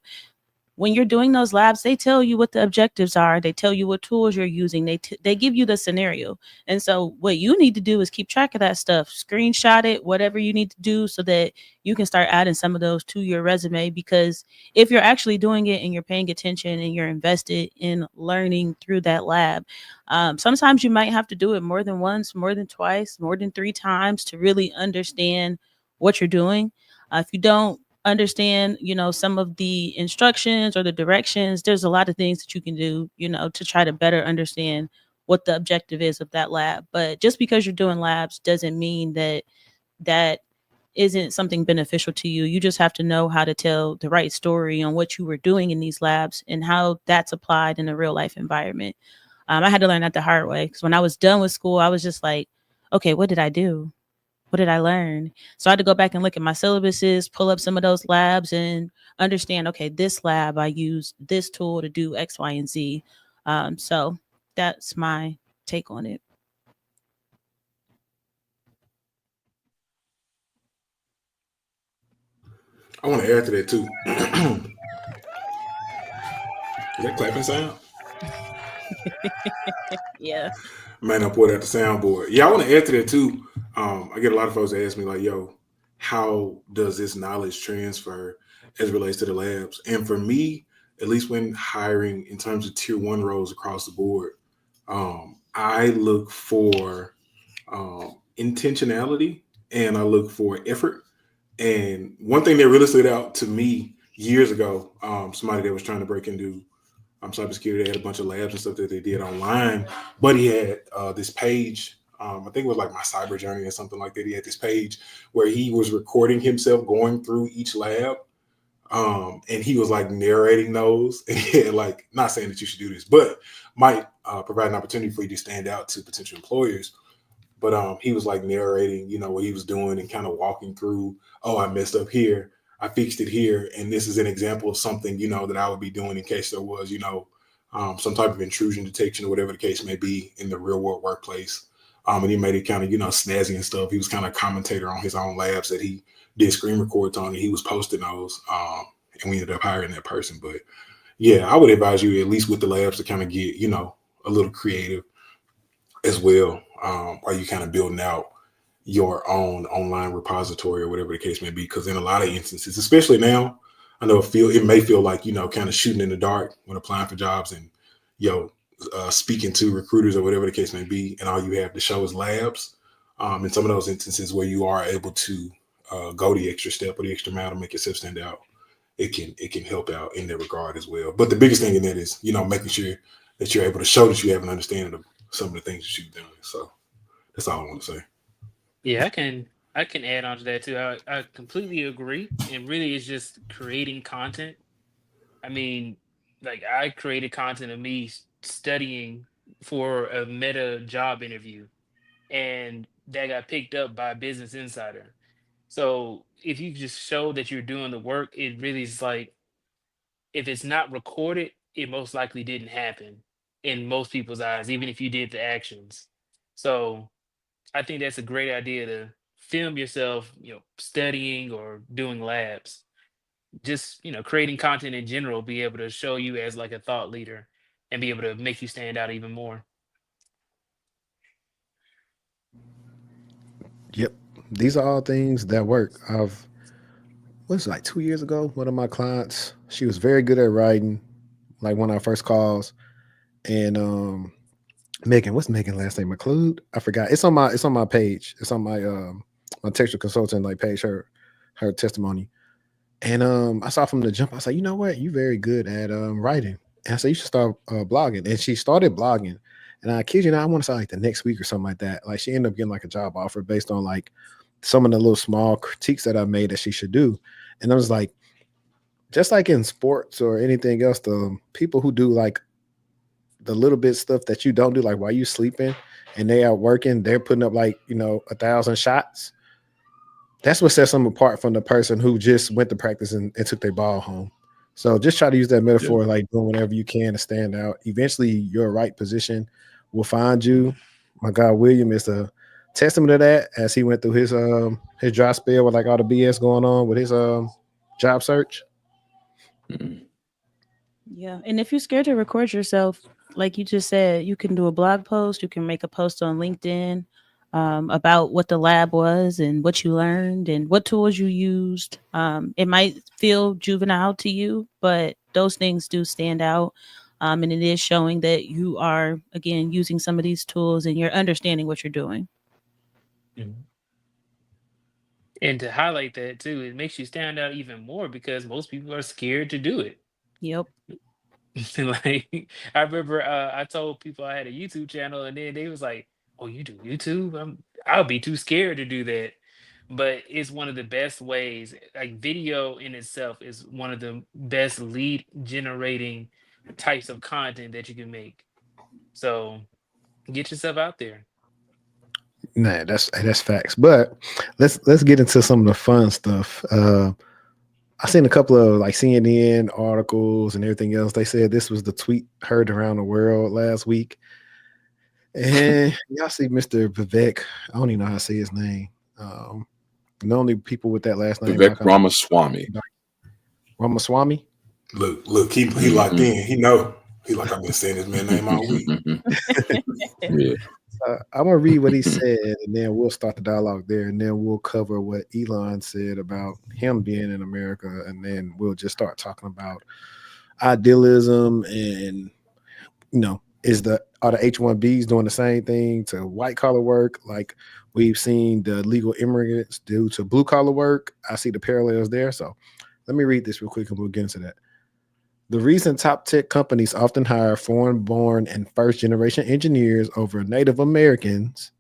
B: When you're doing those labs, they tell you what the objectives are. They tell you what tools you're using. They give you the scenario. And so what you need to do is keep track of that stuff, screenshot it, whatever you need to do so that you can start adding some of those to your resume. Because if you're actually doing it and you're paying attention and you're invested in learning through that lab, sometimes you might have to do it more than once, more than twice, more than 3 times to really understand what you're doing. If you don't understand, some of the instructions or the directions, there's a lot of things that you can do, to try to better understand what the objective is of that lab. But just because you're doing labs doesn't mean that that isn't something beneficial to you. You just have to know how to tell the right story on what you were doing in these labs and how that's applied in a real life environment. I had to learn that the hard way, because when I was done with school, I was just like, okay, what did I do? What did I learn? So I had to go back and look at my syllabuses, pull up some of those labs and understand, okay, this lab, I use this tool to do X, Y, and Z. So that's my take on it.
D: I want to add to that too. Is that clapping sound?
B: Yeah.
D: Man, I pulled out the soundboard. Yeah, I want to add to that too. I get a lot of folks that ask me like, "Yo, how does this knowledge transfer as it relates to the labs?" And for me, at least when hiring in terms of tier one roles across the board, I look for intentionality and I look for effort. And one thing that really stood out to me years ago, somebody that was trying to break into cybersecurity, they had a bunch of labs and stuff that they did online, but he had this page. I think it was like My Cyber Journey or something like that. He had this page where he was recording himself going through each lab, and he was like narrating those. And like, not saying that you should do this, but might provide an opportunity for you to stand out to potential employers. But he was like narrating, what he was doing and kind of walking through, oh, I messed up here. I fixed it here. And this is an example of something, that I would be doing in case there was, some type of intrusion detection or whatever the case may be in the real world workplace. And he made it kind of, snazzy and stuff. He was kind of a commentator on his own labs that he did screen records on, and he was posting those. And we ended up hiring that person. But yeah, I would advise you, at least with the labs, to kind of get, a little creative as well, while you kind of building out your own online repository or whatever the case may be. Because in a lot of instances, especially now, I know it may feel like, kind of shooting in the dark when applying for jobs and, speaking to recruiters or whatever the case may be, and all you have to show is labs. In some of those instances where you are able to go the extra step or the extra mile to make yourself stand out, it can help out in that regard as well. But the biggest thing in that is, making sure that you're able to show that you have an understanding of some of the things that you've done. So that's all I want to say.
E: Yeah, I can add on to that too. I completely agree. And really it's just creating content. I mean, like I created content of me studying for a meta job interview, and that got picked up by Business Insider. So if you just show that you're doing the work, it really is like, if it's not recorded, it most likely didn't happen in most people's eyes, even if you did the actions. So I think that's a great idea to film yourself, studying or doing labs. Just, creating content in general, be able to show you as like a thought leader and be able to make you stand out even more.
A: Yep. These are all things that work. Was it like 2 years ago? One of my clients, she was very good at writing, like one of our first calls. And Megan, what's Megan's last name? McLeod? I forgot. It's on my page. It's on my textual consultant like page, her testimony. And I saw from the jump, I was like, you know what? You're very good at writing. And I said, you should start blogging. And she started blogging. And I kid you not, I want to say like the next week or something like that. Like she ended up getting like a job offer based on like some of the little small critiques that I made that she should do. And I was like, just like in sports or anything else, the people who do like the little bit stuff that you don't do, like while you sleeping and they are working, they're putting up like, 1,000 shots. That's what sets them apart from the person who just went to practice and took their ball home. So just try to use that metaphor, like doing whatever you can to stand out. Eventually, your right position will find you. My God, William is a testament to that as he went through his dry spell with like all the BS going on with his job search.
B: Yeah. And if you're scared to record yourself, like you just said, you can do a blog post, you can make a post on LinkedIn about what the lab was and what you learned and what tools you used. It might feel juvenile to you, but those things do stand out. And it is showing that you are, again, using some of these tools and you're understanding what you're doing.
E: And to highlight that too, it makes you stand out even more because most people are scared to do it.
B: Yep.
E: Like I remember I told people I had a YouTube channel and then they was like, "Oh, you do YouTube? I'll be too scared to do that." But it's one of the best ways. Like video in itself is one of the best lead generating types of content that you can make. So get yourself out there.
A: Nah, that's facts. But let's get into some of the fun stuff. I seen a couple of like CNN articles and everything else. They said this was the tweet heard around the world last week. And y'all see Mr. Vivek. I don't even know how to say his name. The only people with that last name.
F: Vivek Ramaswamy.
A: Ramaswamy.
D: Look, he locked in. He know. He like, I've been saying this man's name all week.
F: Yeah.
A: I'm gonna read what he said, and then we'll start the dialogue there, and then we'll cover what Elon said about him being in America, and then we'll just start talking about idealism and are the H-1Bs doing the same thing to white collar work like we've seen the legal immigrants do to blue collar work? I see the parallels there. So let me read this real quick and we'll get into that. The reason top tech companies often hire foreign-born and first-generation engineers over Native Americans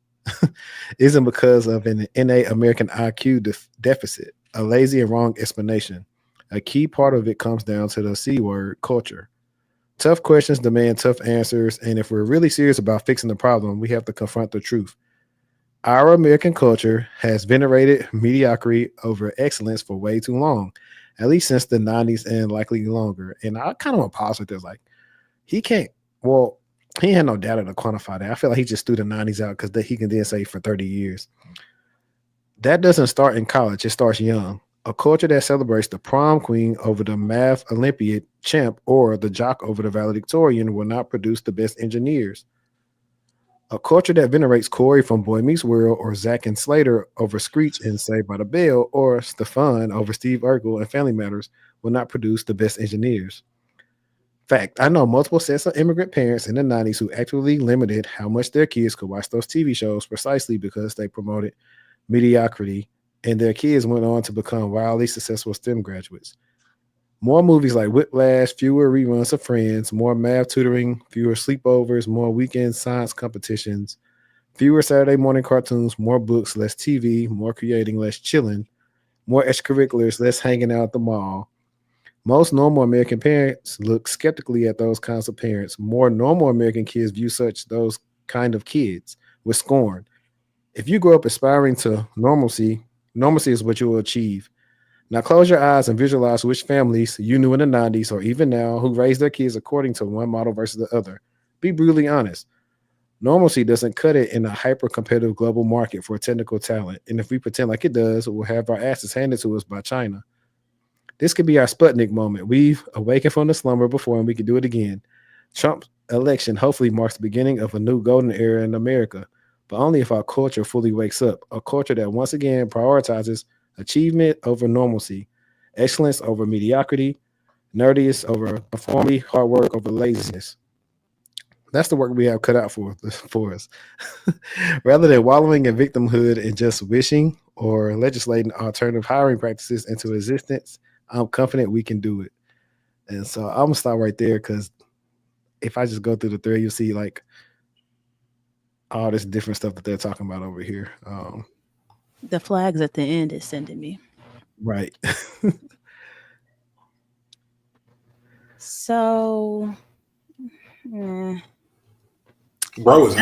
A: isn't because of an innate American IQ deficit, a lazy and wrong explanation. A key part of it comes down to the C word, culture. Tough questions demand tough answers, and if we're really serious about fixing the problem, we have to confront the truth. Our American culture has venerated mediocrity over excellence for way too long, at least since the 90s and likely longer. And I kind of want to pause with this. Like, he had no data to quantify that. I feel like he just threw the 90s out because he can then say for 30 years. That doesn't start in college. It starts young. A culture that celebrates the prom queen over the math Olympiad champ or the jock over the valedictorian will not produce the best engineers. A culture that venerates Corey from Boy Meets World or Zach and Slater over Screech in Saved by the Bell or Stefan over Steve Urkel and Family Matters will not produce the best engineers. Fact, I know multiple sets of immigrant parents in the 90s who actively limited how much their kids could watch those TV shows precisely because they promoted mediocrity, and their kids went on to become wildly successful STEM graduates. More movies like Whiplash, fewer reruns of Friends, more math tutoring, fewer sleepovers, more weekend science competitions, fewer Saturday morning cartoons, more books, less TV, more creating, less chilling, more extracurriculars, less hanging out at the mall. Most normal American parents look skeptically at those kinds of parents. More normal American kids view those kind of kids with scorn. If you grow up aspiring to normalcy is what you will achieve. Now close your eyes and visualize which families you knew in the 90s or even now who raised their kids according to one model versus the other. Be brutally honest. Normalcy doesn't cut it in a hyper-competitive global market for technical talent. And if we pretend like it does, we'll have our asses handed to us by China. This could be our Sputnik moment. We've awakened from the slumber before and we can do it again. Trump's election hopefully marks the beginning of a new golden era in America, but only if our culture fully wakes up. A culture that once again prioritizes achievement over normalcy, excellence over mediocrity, nerdiest over conformity, hard work over laziness. That's the work we have cut out for us. Rather than wallowing in victimhood and just wishing or legislating alternative hiring practices into existence, I'm confident we can do it. And so I'm gonna stop right there because if I just go through the thread, you'll see like all this different stuff that they're talking about over here.
B: The flags at the end is sending me.
A: Right.
B: So,
D: bro, was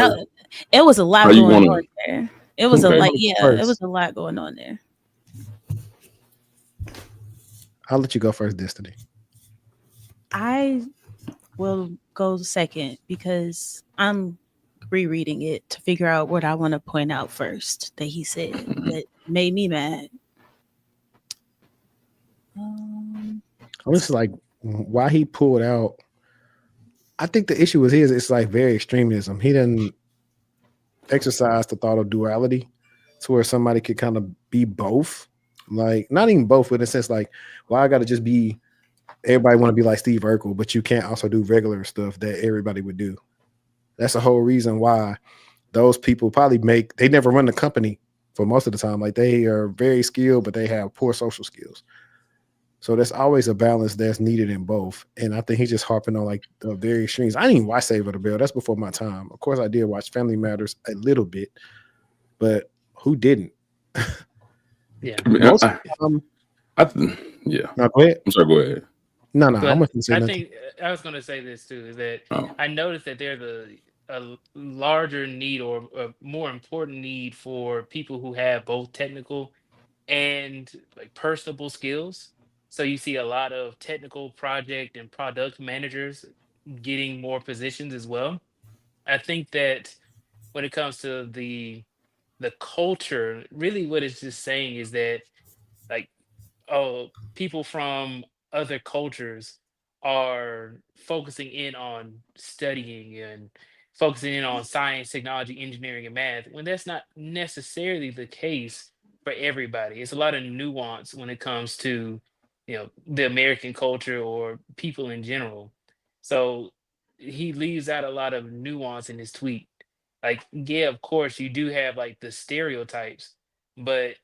B: it was a lot going on there. It was
A: Okay.
B: it was a lot going on there.
A: I'll let you go first, Destiny.
B: I will go second because I'm rereading it to figure out what I want to point out first that he said that made me mad.
A: I'm just like, why he pulled out. I think the issue with his, it's like very extremism. He didn't exercise the thought of duality to where somebody could kind of be both. Like, not even both, but in a sense, like, why I got to just be, everybody want to be like Steve Urkel, but you can't also do regular stuff that everybody would do. That's the whole reason why those people probably they never run the company for most of the time. Like, they are very skilled, but they have poor social skills. So there's always a balance that's needed in both. And I think he's just harping on like the very extremes. I didn't even watch Save the Bell. That's before my time. Of course, I did watch Family Matters a little bit, but who didn't?
E: Yeah.
F: I mean,
A: Most
F: I, yeah.
A: No, go ahead.
F: I'm sorry. Go ahead.
A: No,
E: But
A: I'm going to say
E: I
A: nothing.
E: think I was going to say this too, is that
F: Oh.
E: I noticed that there's a larger need or a more important need for people who have both technical and like personable skills. So you see a lot of technical project and product managers getting more positions as well. I think that when it comes to the culture, really what it's just saying is that like, oh, people from other cultures are focusing in on studying and focusing in on science, technology, engineering, and math, when that's not necessarily the case for everybody. It's a lot of nuance when it comes to, the American culture or people in general. So he leaves out a lot of nuance in his tweet. Like, yeah, of course, you do have like the stereotypes, but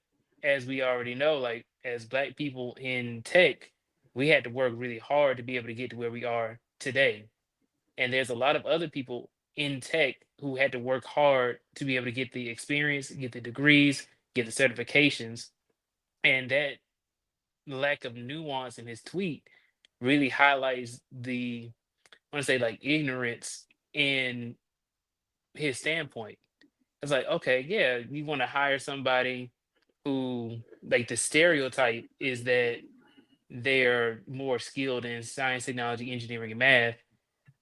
E: as we already know, like as Black people in tech, we had to work really hard to be able to get to where we are today. And there's a lot of other people in tech who had to work hard to be able to get the experience, get the degrees, get the certifications. And that lack of nuance in his tweet really highlights I want to say like ignorance in his standpoint. It's like, okay, yeah, you want to hire somebody who, like, the stereotype is that they're more skilled in science, technology, engineering, and math,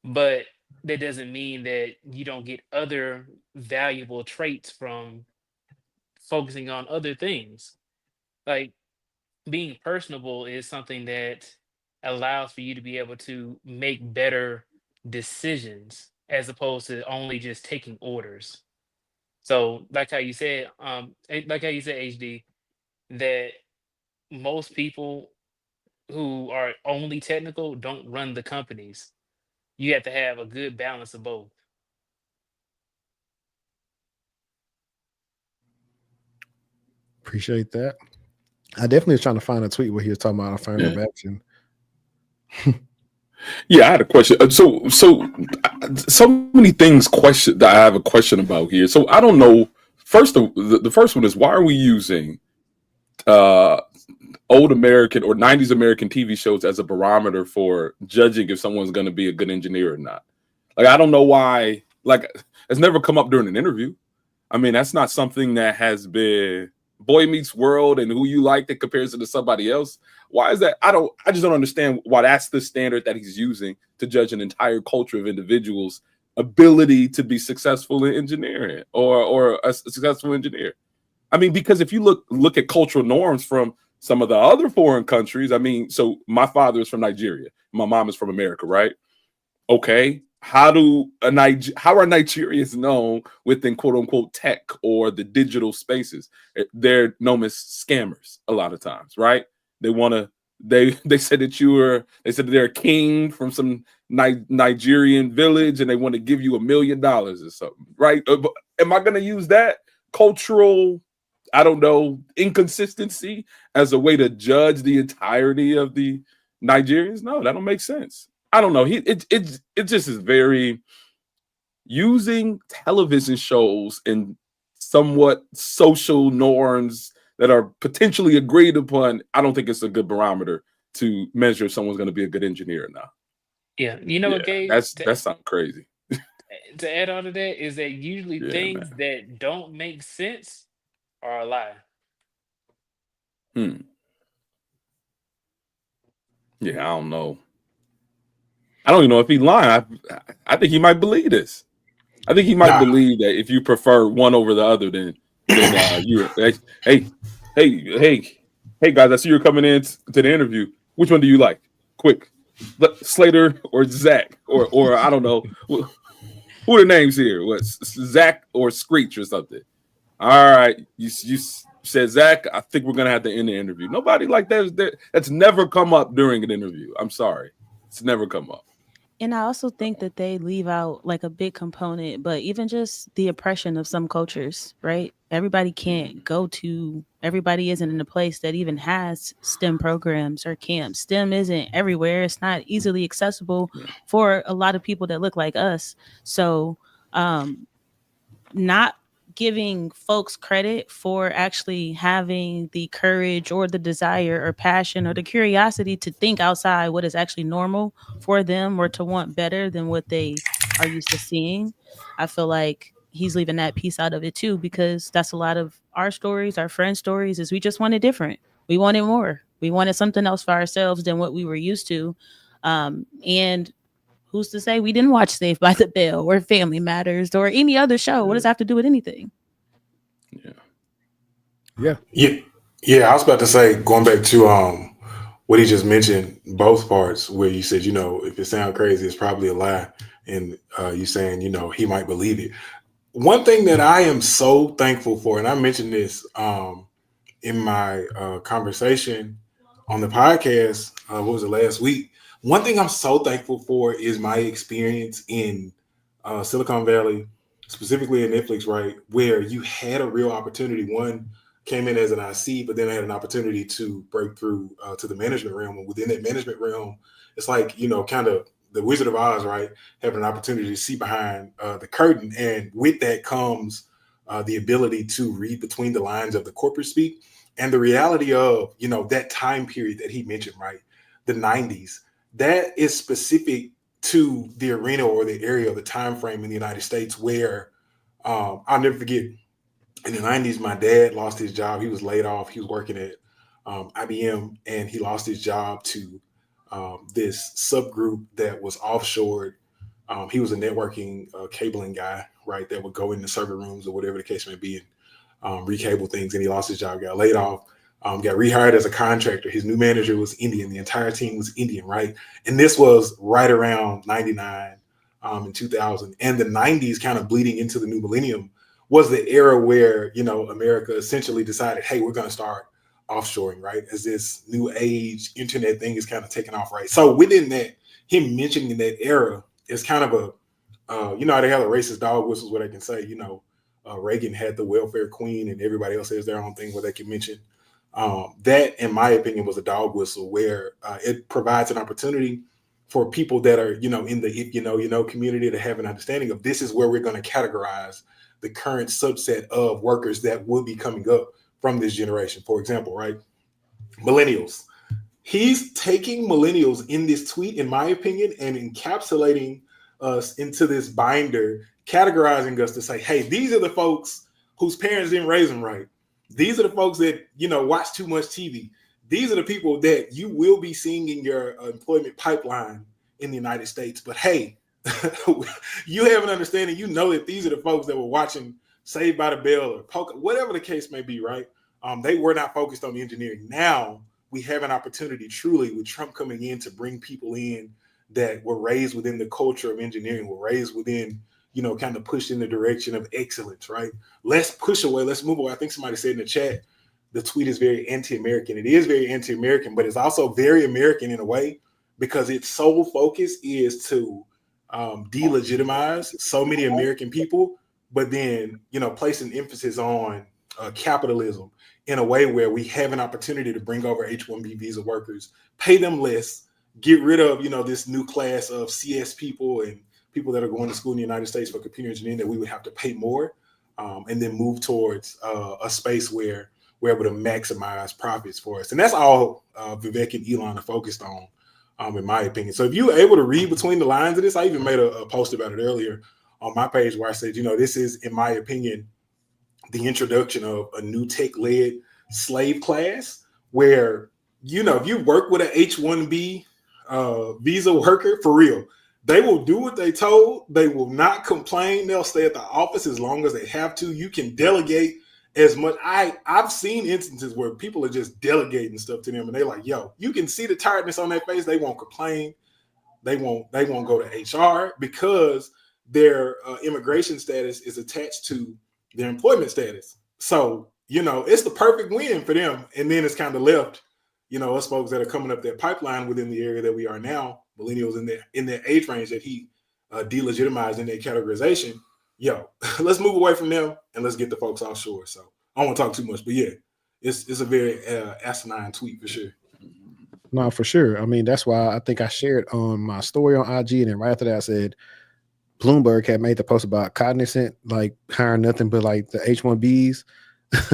E: but that doesn't mean that you don't get other valuable traits from focusing on other things. Like, being personable is something that allows for you to be able to make better decisions as opposed to only just taking orders. So, like how you said, HD, that most people who are only technical don't run the companies. You have to have a good balance of both.
A: Appreciate that. I definitely was trying to find a tweet where he was talking about affirmative action.
F: Yeah, I had a question. So many things that I have a question about here. So I don't know. The first one is, why are we using old American or 90s American TV shows as a barometer for judging if someone's going to be a good engineer or not? Like, I don't know why. Like, it's never come up during an interview. I mean, that's not something that has been Boy Meets World and who you like that compares it to somebody else. Why is that? I just don't understand why that's the standard that he's using to judge an entire culture of individuals' ability to be successful in engineering or a successful engineer. I mean, because if you look at cultural norms from some of the other foreign countries, I mean, so my father is from Nigeria, my mom is from America, right? Okay, how are Nigerians known within quote unquote tech or the digital spaces? They're known as scammers a lot of times, right? They said that they're a king from some Nigerian village and they want to give you $1 million or something, right? Am I going to use that cultural, I don't know, inconsistency as a way to judge the entirety of the Nigerians? No, that don't make sense. I don't know. It just is very using television shows and somewhat social norms that are potentially agreed upon. I don't think it's a good barometer to measure if someone's going to be a good engineer or not.
E: Yeah, you know what, Gabe?
F: That sounds crazy.
E: To add on to that is that usually things that don't make sense are a lie.
F: Yeah, I don't know. I don't even know if he's lying. I think he might believe this. I think he might believe that if you prefer one over the other, then you. Hey, guys! I see you're coming in to the interview. Which one do you like? Quick, Slater or Zach or I don't know who are the names here. What's Zach or Screech or something? All right, you said Zach. I think we're gonna have to end the interview. Nobody like that's never come up during an interview. I'm sorry, it's never come up.
B: And I also think that they leave out like a big component, but even just the oppression of some cultures, right? Everybody isn't in a place that even has STEM programs or camps. STEM isn't everywhere. It's not easily accessible for a lot of people that look like us. So, not giving folks credit for actually having the courage or the desire or passion or the curiosity to think outside what is actually normal for them or to want better than what they are used to seeing. I feel like he's leaving that piece out of it too, because that's a lot of our stories, our friends' stories, is we just wanted different. We wanted more. We wanted something else for ourselves than what we were used to. And who's to say we didn't watch Saved by the Bell or Family Matters or any other show? What does that have to do with anything?
D: Yeah. I was about to say, going back to what he just mentioned, both parts where you said, if it sounds crazy, it's probably a lie, and you saying, he might believe it. One thing that I am so thankful for, and I mentioned this in my conversation on the podcast, what was it, last week? One thing I'm so thankful for is my experience in Silicon Valley, specifically at Netflix, right, where you had a real opportunity. One, came in as an IC, but then I had an opportunity to break through to the management realm. And within that management realm, it's like, kind of the Wizard of Oz, right? Having an opportunity to see behind the curtain. And with that comes the ability to read between the lines of the corporate speak and the reality of, that time period that he mentioned, right? The 90s. That is specific to the arena or the area, the time frame in the United States where I'll never forget, in the 90s, my dad lost his job. He was laid off. He was working at IBM, and he lost his job to this subgroup that was offshored. He was a networking cabling guy, right, that would go into server rooms or whatever the case may be and recable things. And he lost his job, got laid off, got rehired as a contractor. His new manager was Indian. The entire team was Indian, right? And this was right around 99 and 2000. And the 90s kind of bleeding into the new millennium was the era where, America essentially decided, hey, we're going to start offshoring, right? As this new age internet thing is kind of taking off, right? So within that, him mentioning that era is kind of a, they have the racist dog whistles where they can say, Reagan had the welfare queen and everybody else has their own thing where they can mention. That, in my opinion, was a dog whistle where it provides an opportunity for people that are, in the if you know community to have an understanding of this is where we're going to categorize the current subset of workers that will be coming up from this generation. For example, right? Millennials. He's taking millennials in this tweet, in my opinion, and encapsulating us into this binder, categorizing us to say, hey, these are the folks whose parents didn't raise them right. These are the folks that, watch too much TV. These are the people that you will be seeing in your employment pipeline in the United States. But hey, you have an understanding, that these are the folks that were watching Saved by the Bell or Poker, whatever the case may be, right? They were not focused on engineering. Now we have an opportunity truly with Trump coming in to bring people in that were raised within the culture of engineering, were raised within, kind of pushed in the direction of excellence, right? Let's push away, let's move away. I think somebody said in the chat, the tweet is very anti-American. It is very anti-American, but it's also very American in a way because its sole focus is to delegitimize so many American people, but then, placing emphasis on capitalism in a way where we have an opportunity to bring over H-1B visa workers, pay them less, get rid of, this new class of CS people and people that are going to school in the United States for computer engineering that we would have to pay more, and then move towards a space where we're able to maximize profits for us. And that's all Vivek and Elon are focused on. In my opinion. So if you're able to read between the lines of this, I even made a post about it earlier on my page where I said, this is, in my opinion, the introduction of a new tech-led slave class where, if you work with an H-1B visa worker, for real, they will do what they told. They will not complain. They'll stay at the office as long as they have to. You can delegate as much. I've seen instances where people are just delegating stuff to them, and they're like, "Yo," you can see the tiredness on their face. They won't complain. They won't go to HR because their immigration status is attached to their employment status. So it's the perfect win for them. And then it's kind of left, us folks that are coming up that pipeline within the area that we are now, millennials in their age range that he delegitimized in their categorization. Let's move away from them and let's get the folks offshore. So I don't want to talk too much, but yeah, it's a very asinine tweet for sure.
A: No, for sure. I mean, that's why I think I shared on my story on IG, and then right after that I said Bloomberg had made the post about Cognizant like hiring nothing but like the H-1Bs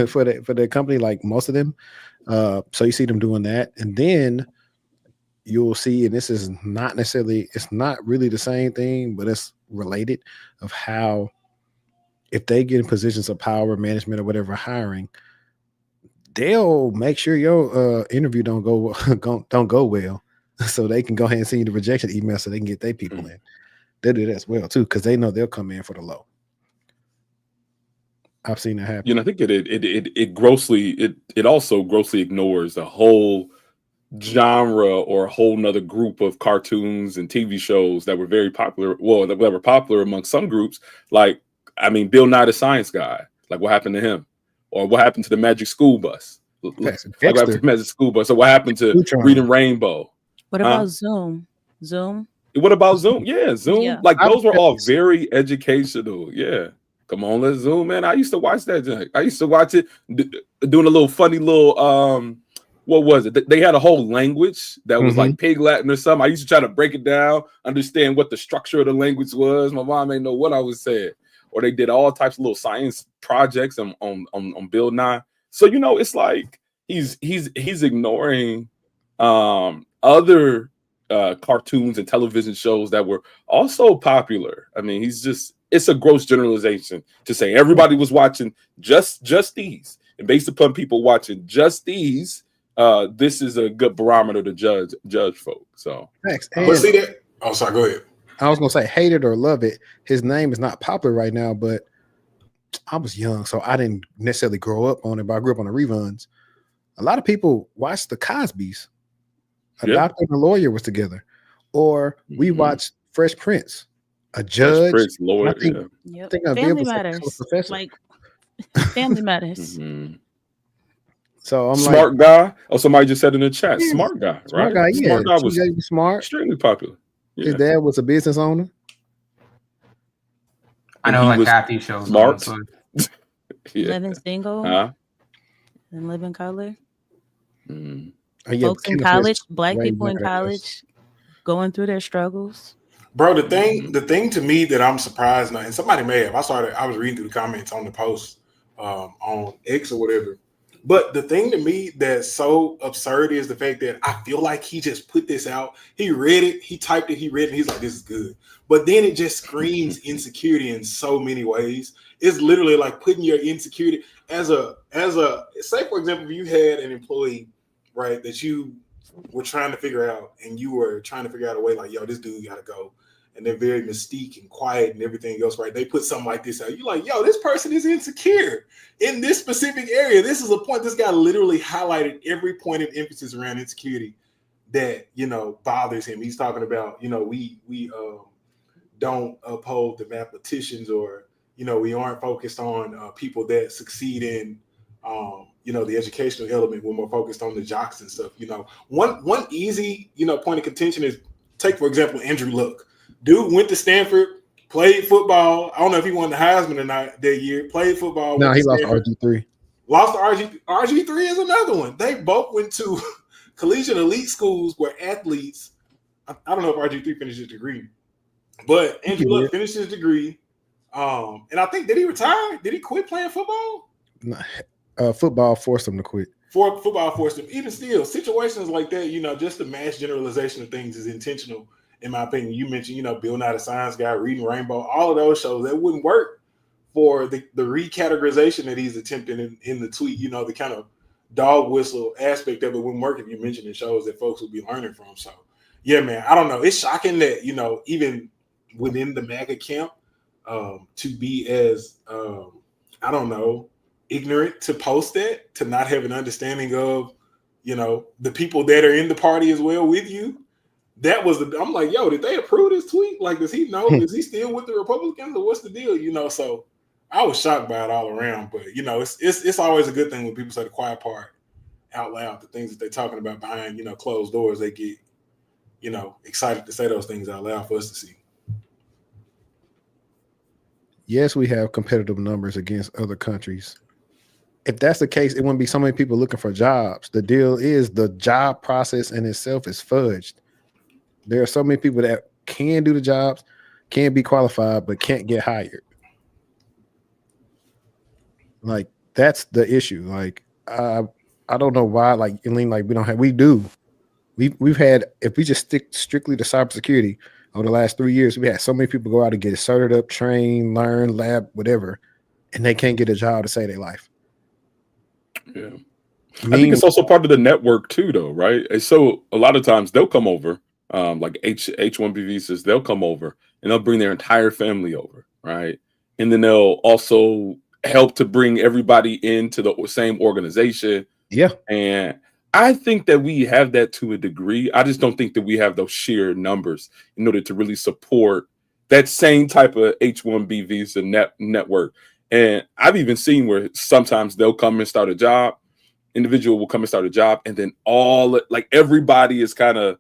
A: for the company, like most of them. So you see them doing that, and then you'll see, and this is not necessarily, it's not really the same thing, but it's related, of how if they get in positions of power, management, or whatever, hiring, they'll make sure your interview don't go well, so they can go ahead and send you the rejection email so they can get their people in. They do that as well too, because they know they'll come in for the low. I've seen that happen.
F: I think it also grossly ignores the whole genre or a whole nother group of cartoons and TV shows that were very popular. Well, that were popular among some groups. Like, I mean, Bill Nye the Science Guy. Like, what happened to him? Or what happened to the Magic School Bus? Like, what happened to the Magic School Bus? Or what happened to Reading Rainbow?
B: What about Zoom?
F: What about Zoom? Yeah, Zoom. Yeah. Like, those were all very educational. Yeah. Come on, let's Zoom, man. I used to watch that. I used to watch it doing a little funny little, what was it? They had a whole language that was like Pig Latin or something. I used to try to break it down, understand what the structure of the language was. My mom ain't know what I was saying. Or they did all types of little science projects on Bill Nye. So, it's like he's ignoring other cartoons and television shows that were also popular. I mean, it's a gross generalization to say everybody was watching just these. And based upon people watching just these, this is a good barometer to judge folk. So
A: thanks.
D: But see that? Oh, sorry, go ahead.
A: I was gonna say, hate it or love it, his name is not popular right now, but I was young, so I didn't necessarily grow up on it, but I grew up on the reruns. A lot of people watched the Cosbys. A doctor and a lawyer was together. Or we watched Fresh Prince, a judge.
F: Fresh Prince, lawyer,
A: I think
B: Family Matters. Like Family Matters.
A: So I'm
F: smart guy. Oh, somebody just said in the chat, smart guy, right?
A: Smart guy, yeah.
F: Smart guy was
A: smart.
F: Extremely popular. Yeah.
A: His dad was a business owner.
C: I know, like half these shows.
F: Smart.
B: Living single and living color. Folks in college, Black people in college, going through their struggles.
D: Bro, the thing to me that I'm surprised now, and somebody may have, I was reading through the comments on the post on X or whatever. But the thing to me that's so absurd is the fact that I feel like he just put this out. He read it, he typed it, he read it, and he's like, this is good. But then it just screams insecurity in so many ways. It's literally like putting your insecurity as a say, for example, if you had an employee, right, that you were trying to figure out, and you were trying to figure out a way like, yo, this dude gotta go. And they're very mystique and quiet and everything else, right? They put something like this out. You're like, yo, this person is insecure in this specific area. This is a point. This guy literally highlighted every point of emphasis around insecurity that, bothers him. He's talking about, we don't uphold the mathematicians, or, we aren't focused on people that succeed in, the educational element. We're more focused on the jocks and stuff. One easy, point of contention is, take, for example, Andrew Luck. Dude went to Stanford, played football. I don't know if he won the Heisman or not that year. Played football.
A: No, he lost to RG3.
D: Lost to RG3 is another one. They both went to collegiate elite schools where athletes. I don't know if RG3 finished his degree, but Andrew Luck finished his degree. And I think, did he retire? Did he quit playing football?
A: No, football forced him to quit.
D: Football forced him. Even still, situations like that, just the mass generalization of things is intentional. In my opinion, you mentioned, Bill Nye the Science Guy, Reading Rainbow, all of those shows that wouldn't work for the recategorization that he's attempting in the tweet, the kind of dog whistle aspect of it when working, you mentioned it shows that folks will be learning from. So yeah, man, I don't know. It's shocking that, you know, even within the MAGA camp, to be as I don't know, ignorant to post that, to not have an understanding of, you know, the people that are in the party as well with you. That was I'm like, yo, did they approve this tweet? Like, does he know? Is he still with the Republicans, or what's the deal? You know, so I was shocked by it all around. But you know, it's always a good thing when people say the quiet part out loud, the things that they're talking about behind, you know, closed doors. They get, you know, excited to say those things out loud for us to see.
A: Yes, we have competitive numbers against other countries. If that's the case, it wouldn't be so many people looking for jobs. The deal is the job process in itself is fudged. There are so many people that can do the jobs, can be qualified, but can't get hired. Like, that's the issue. Like, I don't know why. Like, Eileen, like we've had, if we just stick strictly to cybersecurity over the last 3 years, we had so many people go out and get started up, train, learn, lab, whatever, and they can't get a job to save their life.
F: Yeah. I think it's also part of the network too, though, right? And so a lot of times they'll come over, like H-1B visas, they'll come over and they'll bring their entire family over, right? And then they'll also help to bring everybody into the same organization.
A: Yeah.
F: And I think that we have that to a degree. I just don't think that we have those sheer numbers in order to really support that same type of H-1B visa network. And I've even seen where sometimes they'll come and start a job. Individual will come and start a job, and then everybody is kind of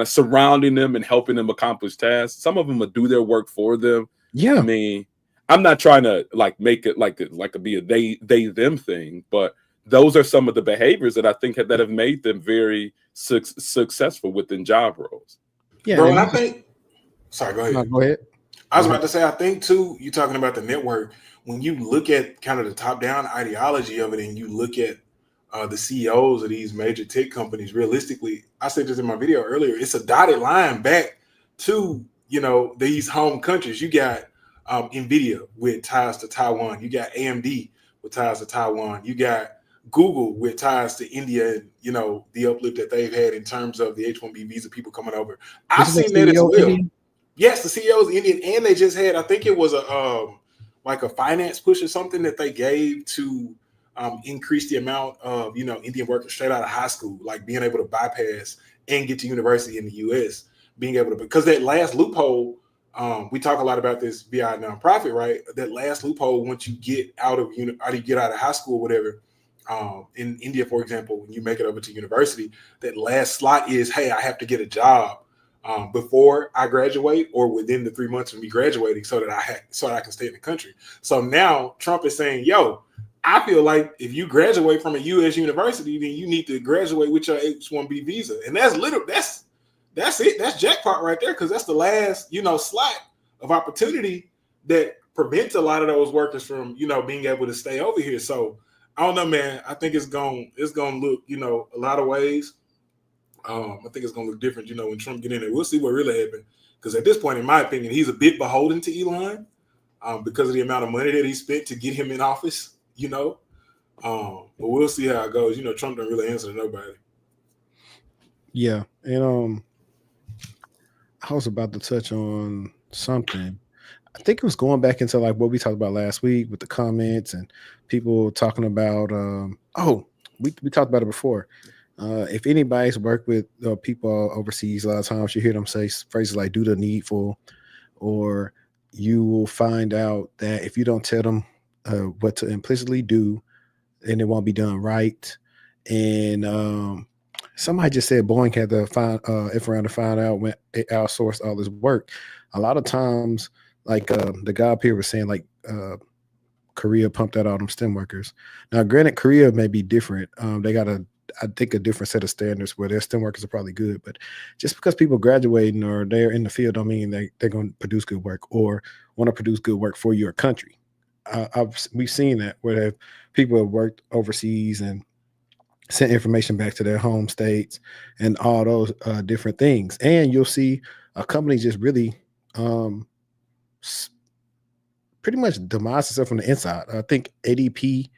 F: surrounding them and helping them accomplish tasks. Some of them will do their work for them.
A: Yeah.
F: I mean, I'm not trying to like make it like be a they them thing, but those are some of the behaviors that I think that have made them very successful within job roles.
D: Yeah, bro. And I think, sorry, go ahead.
A: No, go ahead.
D: I was about to say, I think too, you're talking about the network. When you look at kind of the top-down ideology of it, and you look at the CEOs of these major tech companies, realistically, I said this in my video earlier, it's a dotted line back to, you know, these home countries. You got NVIDIA with ties to Taiwan. You got AMD with ties to Taiwan. You got Google with ties to India, and, you know, the uplift that they've had in terms of the H-1B visa people coming over. I've seen that as well. Indian? Yes, the CEO is Indian, and they just had, I think it was a finance push or something that they gave to increase the amount of, you know, Indian workers straight out of high school, like being able to bypass and get to university in the U.S., being able to, because that last loophole, we talk a lot about this via nonprofit, right? That last loophole, once you get out of high school, whatever, in India, for example, when you make it over to university, that last slot is, hey, I have to get a job before I graduate or within the 3 months of me graduating, so that I can stay in the country. So now Trump is saying, yo, I feel like if you graduate from a U.S. university, then you need to graduate with your H-1B visa, and that's it. That's jackpot right there, because that's the last, you know, slot of opportunity that prevents a lot of those workers from, you know, being able to stay over here. So I don't know, man. I think it's gonna look, you know, a lot of ways. I think it's gonna look different, you know, when Trump get in there. We'll see what really happened, because at this point, in my opinion, he's a bit beholden to Elon because of the amount of money that he spent to get him in office, you know. But we'll see how it goes. You know, Trump don't really answer to nobody.
A: Yeah, and I was about to touch on something. I think it was going back into like what we talked about last week with the comments and people talking about. We talked about it before. If anybody's worked with people overseas, a lot of times you hear them say phrases like "do the needful," or you will find out that if you don't tell them what to implicitly do, then it won't be done right. And somebody just said Boeing had to find around to find out when it outsourced all this work. A lot of times, like the guy up here was saying, like Korea pumped out all them STEM workers. Now, granted, Korea may be different. They got I think a different set of standards where their STEM workers are probably good. But just because people graduating or they're in the field don't mean they're going to produce good work or want to produce good work for your country. We've seen that where people have worked overseas and sent information back to their home states and all those different things. And you'll see a company just really pretty much demise itself from the inside. I think ADP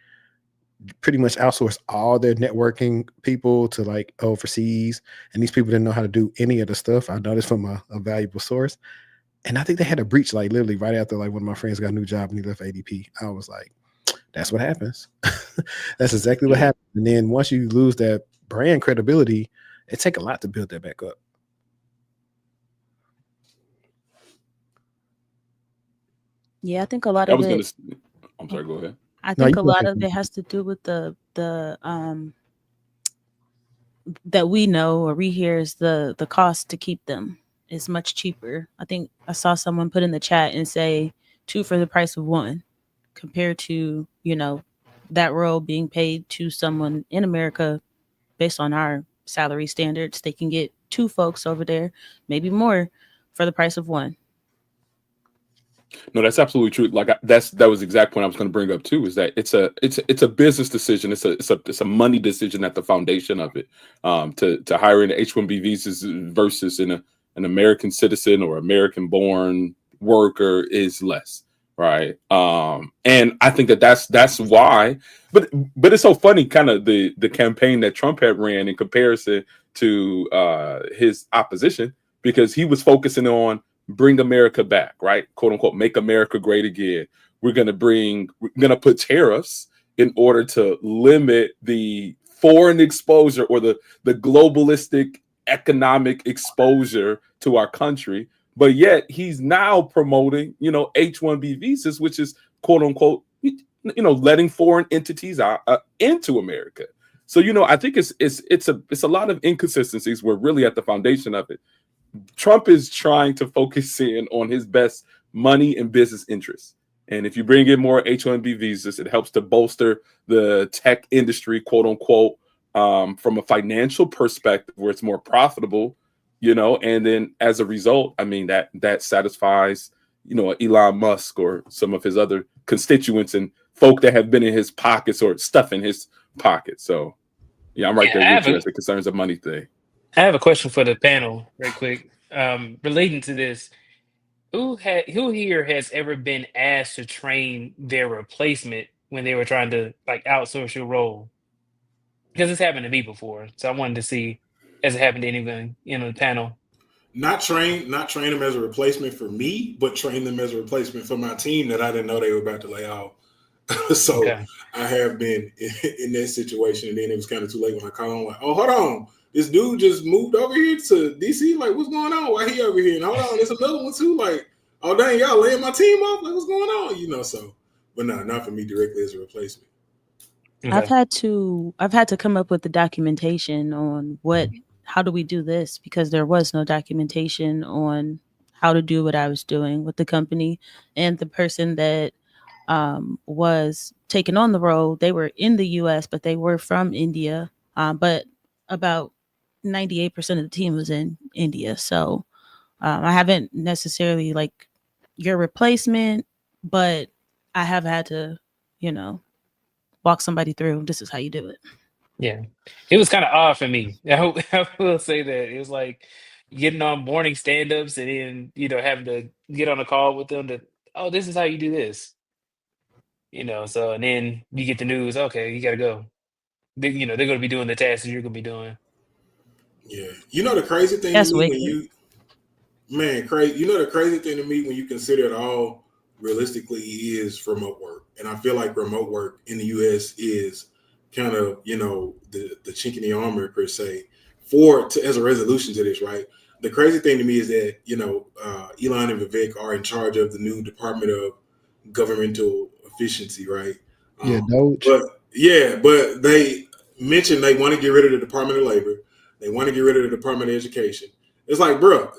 A: pretty much outsourced all their networking people to like overseas, and these people didn't know how to do any of the stuff. I know this from a valuable source, and I think they had a breach like literally right after like one of my friends got a new job and he left ADP. I was like, that's what happens. That's exactly what happens. And then once you lose that brand credibility, it takes a lot to build that back up.
B: Yeah, I think a lot of it.
F: I'm sorry, go ahead.
B: I think a lot of it has to do with the that we know or we hear is the cost to keep them is much cheaper. I think I saw someone put in the chat and say 2 for the price of 1, compared to, you know, that role being paid to someone in America based on our salary standards. They can get 2 folks over there, maybe more, for the price of 1.
F: No, that's absolutely true. Like that was the exact point I was going to bring up too. Is that it's a business decision. It's a money decision at the foundation of it. To hire an H-1B visas versus an American citizen or American-born worker is less, right? And I think that's why. But it's so funny, kind of the campaign that Trump had ran in comparison to his opposition, because he was focusing on bring America back, right? Quote unquote, make America great again. We're going to put tariffs in order to limit the foreign exposure or the globalistic economic exposure to our country. But yet he's now promoting, H-1B visas, which is quote unquote, letting foreign entities out into America. So, I think it's a lot of inconsistencies. We're really at the foundation of it. Trump is trying to focus in on his best money and business interests. And if you bring in more H-1B visas, it helps to bolster the tech industry, quote unquote, from a financial perspective where it's more profitable, and then as a result, I mean, that satisfies, Elon Musk or some of his other constituents and folk that have been in his pockets or stuff in his pockets. So, yeah, I'm right there with you as it concerns a money thing.
E: I have a question for the panel, right quick, relating to this. Who here has ever been asked to train their replacement when they were trying to like outsource your role? Because it's happened to me before, so I wanted to see, has it happened to anyone in the panel?
D: Not train them as a replacement for me, but train them as a replacement for my team that I didn't know they were about to lay off. So okay. I have been in that situation, and then it was kind of too late when I called on, like, oh, hold on. This dude just moved over here to DC. Like, what's going on? Why he over here? And hold on, there's another one too. Like, oh dang, y'all laying my team off. Like, what's going on? So, but no, not for me directly as a replacement.
B: Okay. I've had to come up with the documentation on how do we do this, because there was no documentation on how to do what I was doing with the company. And the person that was taking on the role, they were in the US, but they were from India. But about 98% of the team was in India. So I haven't necessarily like your replacement, but I have had to, walk somebody through. This is how you do it.
E: Yeah. It was kind of odd for me. I will say that. It was like getting on morning stand-ups and then, having to get on a call with them oh, this is how you do this. So, and then you get the news, okay, you got to go. They're going to be doing the tasks you're going to be doing.
D: Yeah. The crazy thing to me the crazy thing to me when you consider it all realistically is remote work. And I feel like remote work in the US is kind of, the chink in the armor per se as a resolution to this, right? The crazy thing to me is that, Elon and Vivek are in charge of the new Department of Governmental Efficiency, right? But they mentioned they want to get rid of the Department of Labor. They want to get rid of the Department of Education. It's like, bro,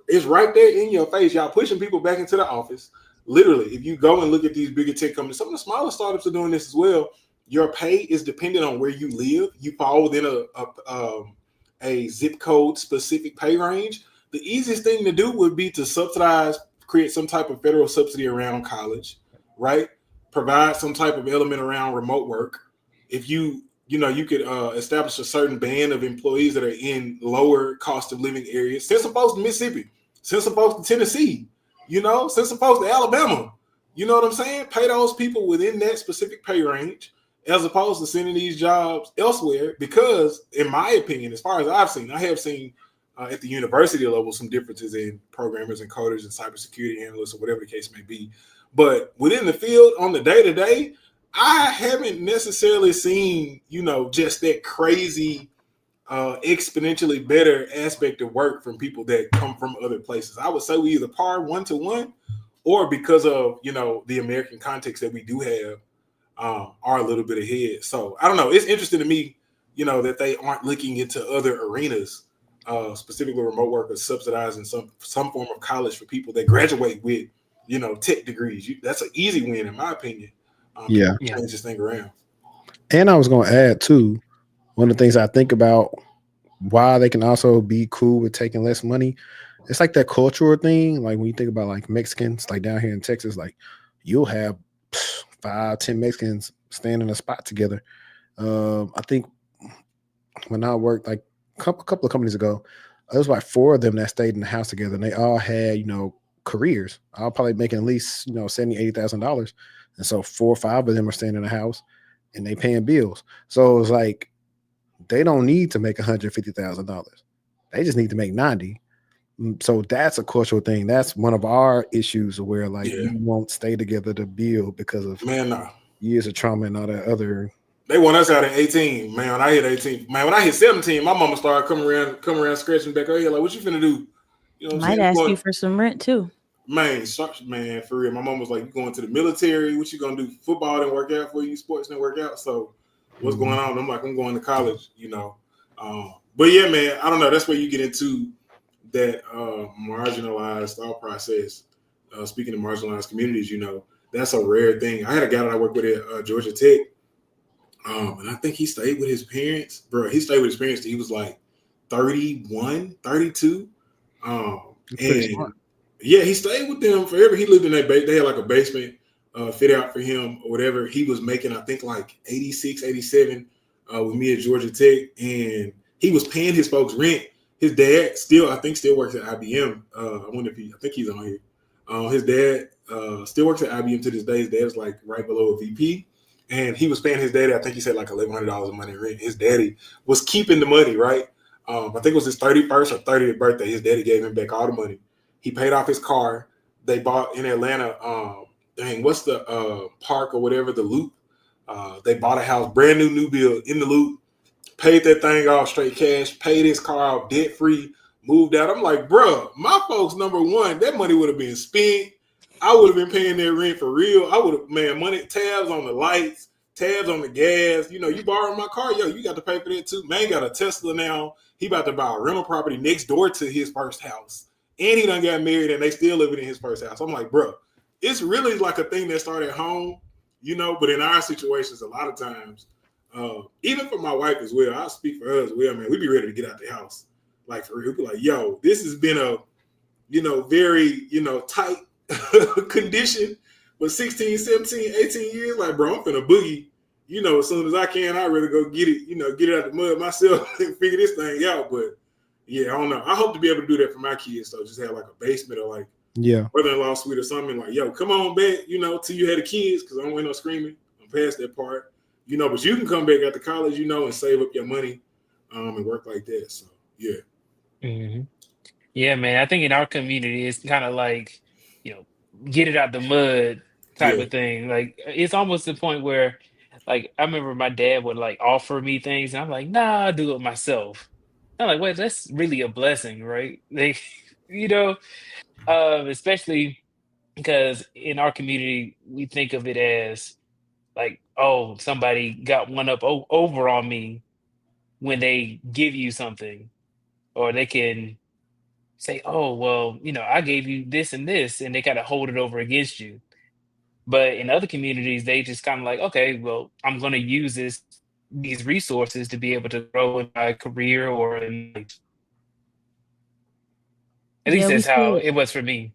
D: it's right there in your face. Y'all pushing people back into the office. Literally, if you go and look at these bigger tech companies, some of the smaller startups are doing this as well. Your pay is dependent on where you live. You fall within a zip code specific pay range. The easiest thing to do would be to create some type of federal subsidy around college, right? Provide some type of element around remote work. If you could establish a certain band of employees that are in lower cost of living areas. Send some folks to Mississippi. Send some folks to Tennessee. Send some folks to Alabama. You know what I'm saying? Pay those people within that specific pay range. as opposed to sending these jobs elsewhere. Because, in my opinion, as far as I have seen at the university level some differences in programmers and coders and cybersecurity analysts or whatever the case may be. But within the field on the day-to-day, I haven't necessarily seen, just that crazy exponentially better aspect of work from people that come from other places. I would say we either par 1-to-1, or because of the American context that we do have, are a little bit ahead. So I don't know. It's interesting to me, that they aren't looking into other arenas, specifically remote work, or subsidizing some form of college for people that graduate with tech degrees. That's an easy win in my opinion.
A: Yeah.
D: Change this thing around.
A: And I was going to add too, one of the things I think about why they can also be cool with taking less money, it's like that cultural thing. Like when you think about like Mexicans, like down here in Texas, like you'll have 5-10 Mexicans stand in a spot together. I think when I worked like a couple of companies ago, there was like 4 of them that stayed in the house together, and they all had careers. I was probably making at least $70,000-$80,000, and so 4 or 5 of them are staying in the house and they paying bills. So it's like they don't need to make $150,000. They just need to make 90. So that's a cultural thing. That's one of our issues where we won't stay together to build because of years of trauma and all that other.
D: They want us out at 18, man. When I hit 18, man, when I hit 17, my mama started coming around scratching back her head like, what you finna do?
B: Might ask you for some rent too.
D: Man, for real. My mom was like, you going to the military? What you gonna do? Football didn't work out for you. Sports didn't work out. So what's going on? I'm like, I'm going to college, But yeah, man, I don't know. That's where you get into that marginalized thought process. Speaking of marginalized communities, that's a rare thing. I had a guy that I worked with at Georgia Tech. And I think he stayed with his parents. Bro, he stayed with his parents till he was like 31, 32. And yeah, he stayed with them forever. He lived in that they had like a basement fit out for him or whatever. He was making, I think, like 86, 87 with me at Georgia Tech. And he was paying his folks rent. His dad still works at IBM. I think he's on here. His dad still works at IBM to this day. His dad's like right below a VP. And he was paying his daddy, I think he said like $1,100 a month in rent. His daddy was keeping the money, right? I think it was his 31st or 30th birthday. His daddy gave him back all the money. He paid off his car. They bought in Atlanta, what's the park or whatever, the Loop. They bought a house, brand new build in the Loop, paid that thing off straight cash, paid his car off debt free, moved out. I'm like, bro, my folks, number one, that money would have been spent. I would have been paying their rent for real. I would have, money, tabs on the lights, tabs on the gas. You borrowed my car, you got to pay for that too. Man got a Tesla now. He about to buy a rental property next door to his first house. And he done got married and they still living in his first house. I'm like, bro, it's really like a thing that started at home, but in our situations, a lot of times, even for my wife as well, I speak for her as well, man, we be ready to get out the house. Like for real, we be like, yo, this has been a, very, tight condition, but 16, 17, 18 years, like, bro, I'm finna boogie, as soon as I can. I'd rather go get it, get it out the mud myself and figure this thing out. But yeah, I don't know. I hope to be able to do that for my kids. So just have like a basement or like brother-in-law suite or something. Like, yo, come on back, till you had the kids, because I don't want no screaming. I'm past that part, but you can come back after college, and save up your money and work like that. So yeah.
E: Mm-hmm. Yeah, man. I think in our community, it's kind of like, get it out the mud type of thing. Like it's almost the point where, like, I remember my dad would like offer me things, and I'm like, nah, I'll do it myself. I'm like, wait, that's really a blessing, right? Like, especially because in our community, we think of it as like, oh, somebody got one up over on me when they give you something, or they can say, oh, well, I gave you this and this, and they kind of hold it over against you. But in other communities, they just kind of like, okay, well, I'm going to use these resources to be able to grow in my career or in life. At least that's how it was for me.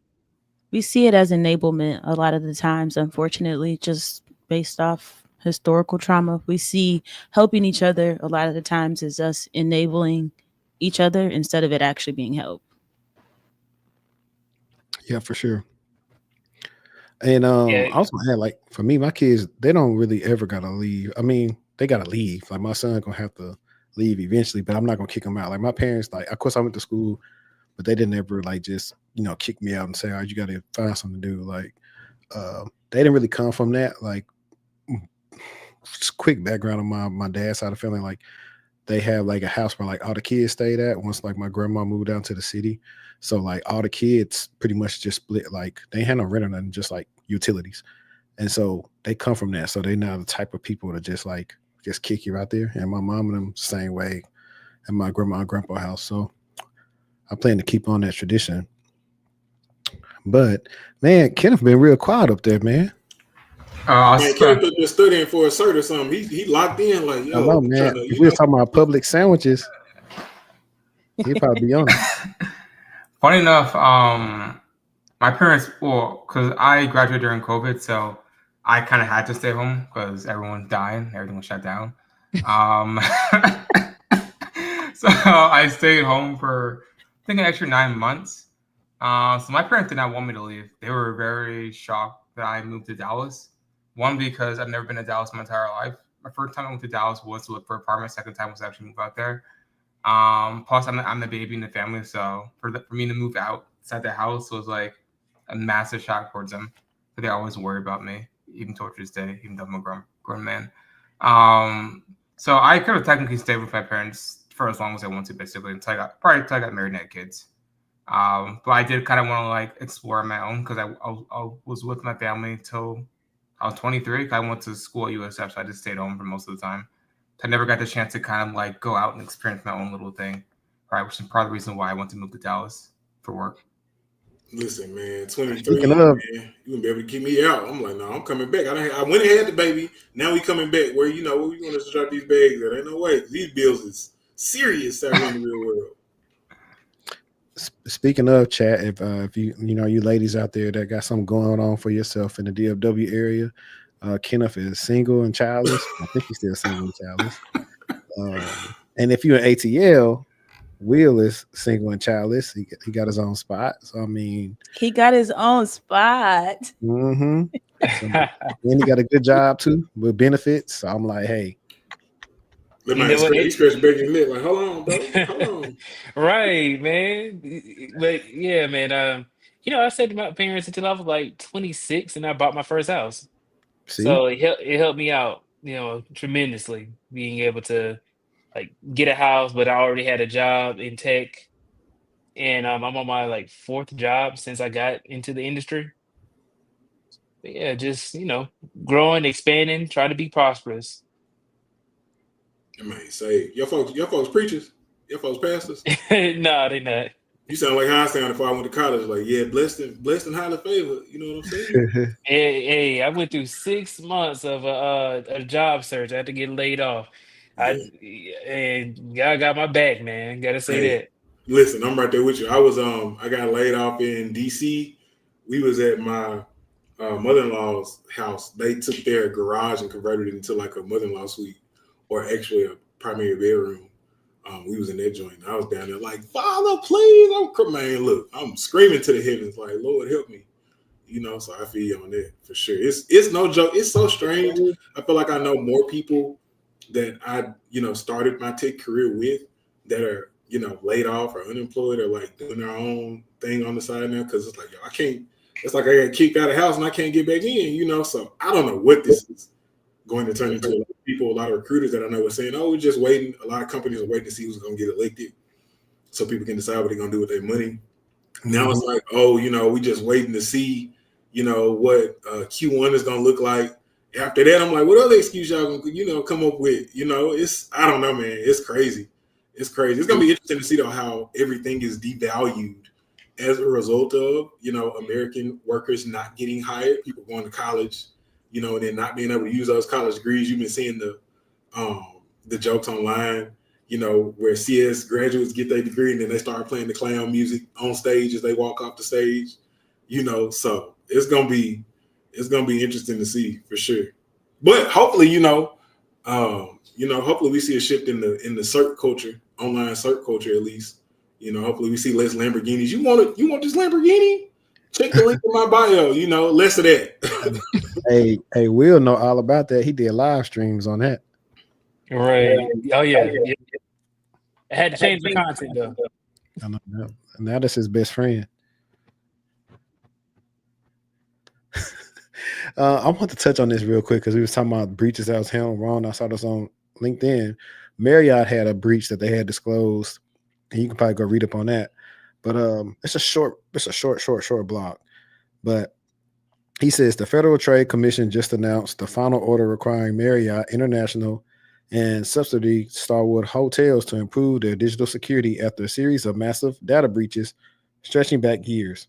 B: We see it as enablement a lot of the times, unfortunately, just based off historical trauma. We see helping each other a lot of the times as us enabling each other instead of it actually being help.
A: Yeah, for sure. And
E: Yeah.
A: I was gonna add, like, for me, my kids, they don't really ever gotta leave. I mean, they gotta leave. Like, my son gonna have to leave eventually, but I'm not gonna kick him out. Like, my parents, like, of course I went to school, but they didn't ever like just, kick me out and say, "Oh, you gotta find something to do." Like, they didn't really come from that. Like, just quick background on my dad's side of the family, like, they have like a house where like all the kids stayed at once like my grandma moved down to the city. So like all the kids pretty much just split, like they had no rent or nothing, just like utilities. And so they come from that. So they now the type of people to just kick you out there. And my mom and them same way, and my grandma and grandpa house. So I plan to keep on that tradition. But man, Kenneth been real quiet up there, man.
D: Man, Kenneth been studying for a cert or something. He locked in like, yo.
A: I know, man. If we were talking about public sandwiches, he'd probably be on it.
C: Funny enough, my parents, because I graduated during COVID, so I kind of had to stay home because everyone's dying, everything was shut down. So I stayed home for, I think, an extra 9 months. So my parents did not want me to leave. They were very shocked that I moved to Dallas. One, because I've never been to Dallas my entire life. My first time I went to Dallas was to look for an apartment. Second time was to actually move out there. Plus, I'm the baby in the family, so for me to move outside the house was like a massive shock towards them. But they always worry about me, even to this day, even though I'm a grown man. So I could have technically stayed with my parents for as long as I wanted to, basically, until I got married and had kids. But I did kind of want to like explore on my own because I was with my family until I was 23. I went to school at USF, so I just stayed home for most of the time. I never got the chance to kind of like go out and experience my own little thing, right? Which is part of the reason why I want to move to Dallas for work.
D: Listen, man, 23, man, you wouldn't be able to keep me out. I'm like, no, I'm coming back. I went and had the baby. Now we coming back. Where we want us to drop these bags at? Ain't no way. These bills is serious out here in the real world.
A: Speaking of, chat, if you you ladies out there that got something going on for yourself in the DFW area, Kenneth is single and childless. I think he's still single and childless. And if you're an ATL, Will is single and childless. He got his own spot. So I mean,
B: he got his own spot.
A: Mm-hmm. So, and he got a good job too with benefits. So I'm like, hey.
D: He scratched back his lip like, hold on, bro. Hold on.
E: Right, man. But yeah, man. I stayed with my parents until I was like 26, and I bought my first house.
A: See?
E: So it helped me out, tremendously, being able to like get a house, but I already had a job in tech, and I'm on my like 4th job since I got into the industry. But yeah, just growing, expanding, trying to be prosperous.
D: Man, say your folks preachers, your folks pastors.
E: No, they not.
D: You sound like how I sounded before I went to college. Like, yeah, blessed and highly favored. You know what I'm saying?
E: Hey, I went through 6 months of a job search. I had to get laid off.
D: Yeah.
E: And God got my back, man. Gotta say that.
D: Listen, I'm right there with you. I got laid off in DC. We was at my mother-in-law's house. They took their garage and converted it into like a mother-in-law suite, or actually a primary bedroom. We was in that joint. I was down there like, Father, please. I'm screaming to the heavens like, Lord, help me. So I feel you on that for sure. It's no joke. It's so strange. I feel like I know more people that I, started my tech career with that are, laid off or unemployed or like doing their own thing on the side now. Cause it's like, I can't, it's like I got kicked out of the house and I can't get back in, so I don't know what this is going to turn into. A lot of recruiters that I know are saying, oh, we're just waiting. A lot of companies are waiting to see who's going to get elected so people can decide what they're going to do with their money. Now it's like, we just waiting to see, what Q1 is going to look like. After that, I'm like, what other excuse y'all going to, come up with? I don't know, man. It's crazy. It's crazy. It's going to be interesting to see, though, how everything is devalued as a result of, American workers not getting hired, people going to college, and then not being able to use those college degrees. You've been seeing the jokes online, where CS graduates get their degree and then they start playing the clown music on stage as they walk off the stage, so it's gonna be interesting to see for sure. But hopefully, hopefully we see a shift in the cert culture, online cert culture at least. Hopefully we see less Lamborghinis. You want this Lamborghini? Check the link in my bio. You know, less of that.
A: Hey, Will know all about that. He did live streams on that.
E: Right. Oh yeah. I had to change the content though.
A: I know that. Now that's his best friend. I want to touch on this real quick because we was talking about breaches that was handled wrong. I saw this on LinkedIn. Marriott had a breach that they had disclosed, and you can probably go read up on that. But it's a short blog. But he says the Federal Trade Commission just announced the final order requiring Marriott International and subsidy Starwood hotels to improve their digital security after a series of massive data breaches stretching back years.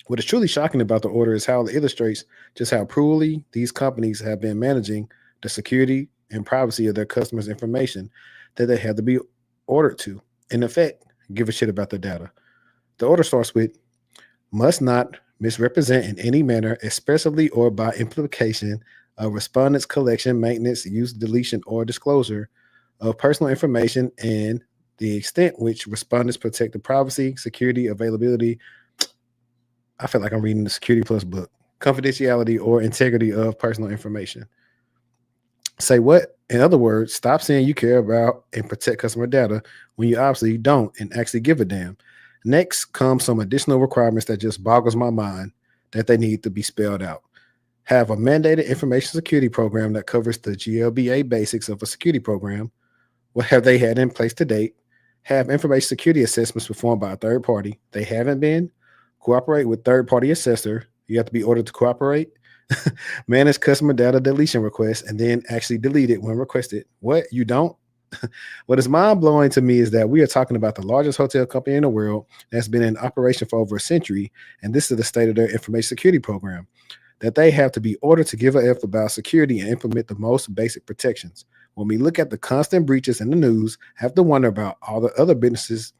A: What is truly shocking about the order is how it illustrates just how poorly these companies have been managing the security and privacy of their customers' information that they had to be ordered to. In effect, give a shit about the data. The order starts with, must not misrepresent in any manner, expressively or by implication, a respondent's collection, maintenance, use, deletion, or disclosure of personal information and the extent which respondents protect the privacy, security, availability, I feel like I'm reading the Security Plus book, confidentiality or integrity of personal information. Say what? In other words, stop saying you care about and protect customer data when you obviously don't and actually give a damn. Next comes some additional requirements that just boggles my mind that they need to be spelled out. Have a mandated information security program that covers the GLBA basics of a security program. What have they had in place to date? Have information security assessments performed by a third party. They haven't been. Cooperate with third-party assessor. You have to be ordered to cooperate. Manage customer data deletion requests and then actually delete it when requested. What? You don't? What is mind-blowing to me is that we are talking about the largest hotel company in the world that's been in operation for over a century, and this is the state of their information security program, that they have to be ordered to give a F about security and implement the most basic protections. When we look at the constant breaches in the news, have to wonder about all the other businesses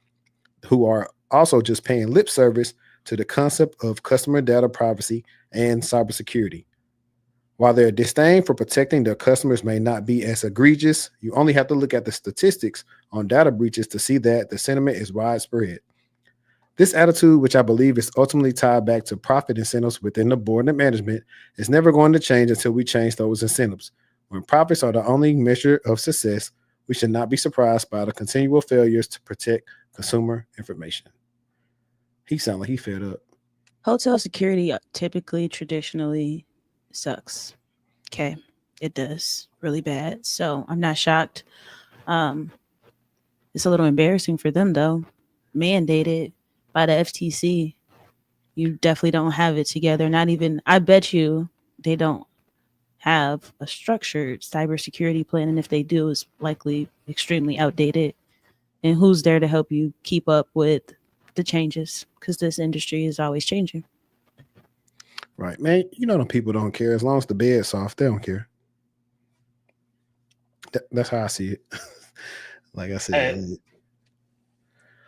A: who are also just paying lip service to the concept of customer data privacy and cybersecurity. While their disdain for protecting their customers may not be as egregious, you only have to look at the statistics on data breaches to see that the sentiment is widespread. This attitude, which I believe is ultimately tied back to profit incentives within the board and management, is never going to change until we change those incentives. When profits are the only measure of success, we should not be surprised by the continual failures to protect consumer information. He sounds like he fed up.
B: Hotel security typically, traditionally sucks. Okay, it does really bad. So I'm not shocked. It's a little embarrassing for them though. Mandated by the FTC. You definitely don't have it together. Not even, I bet you they don't have a structured cybersecurity plan. And if they do, it's likely extremely outdated. And who's there to help you keep up with the changes? Because this industry is always changing.
A: Right, man. You know them people don't care. As long as the bed's soft, they don't care. That's how I see it. Like I said.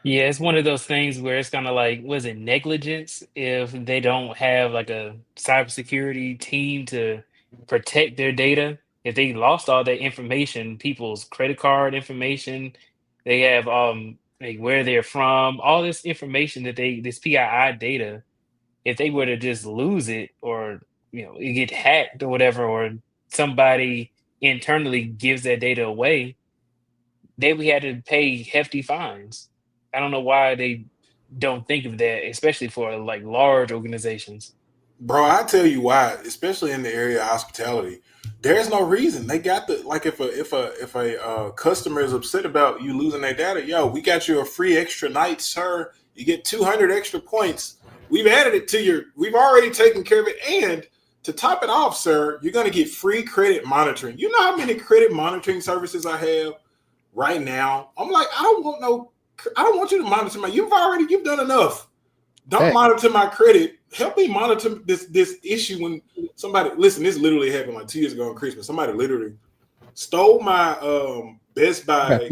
E: Yeah, it's one of those things where it's kind of like, was it negligence if they don't have like a cybersecurity team to protect their data? If they lost all their information, people's credit card information, they have like where they're from, all this information that this PII data, if they were to just lose it or it get hacked or whatever, or somebody internally gives that data away, they would have to pay hefty fines. I don't know why they don't think of that, especially for like large organizations.
D: Bro, I tell you why, especially in the area of hospitality, there's no reason. They got the like if a customer is upset about you losing their data, yo, we got you a free extra night, sir. You get 200 extra points. We've added it to your. We've already taken care of it, and to top it off, sir, you're gonna get free credit monitoring. You know how many credit monitoring services I have right now? I'm like, I don't want you to monitor my. You've done enough. Don't monitor my credit. Help me monitor this issue when somebody listen. This literally happened like 2 years ago on Christmas. Somebody literally stole my Best Buy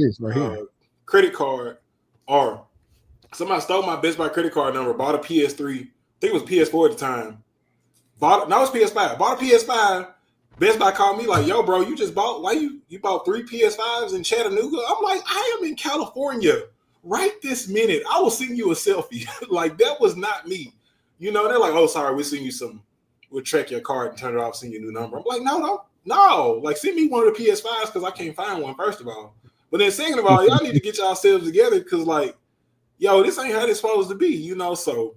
D: credit card, or somebody stole my Best Buy credit card number. Bought a PS3. I think it was PS4 at the time. It's PS5. Bought a PS5. Best Buy called me like, "Yo, bro, you just bought? Why you bought 3 PS5s in Chattanooga?" I'm like, "I am in California right this minute. I will send you a selfie." Like, that was not me. You know, they're like, oh, sorry, we'll check your card and turn it off, send you a new number. I'm like, no. Like, send me one of the PS5s because I can't find one, first of all. But then second of all, y'all need to get yourselves together because, like, yo, this ain't how it's supposed to be, you know. So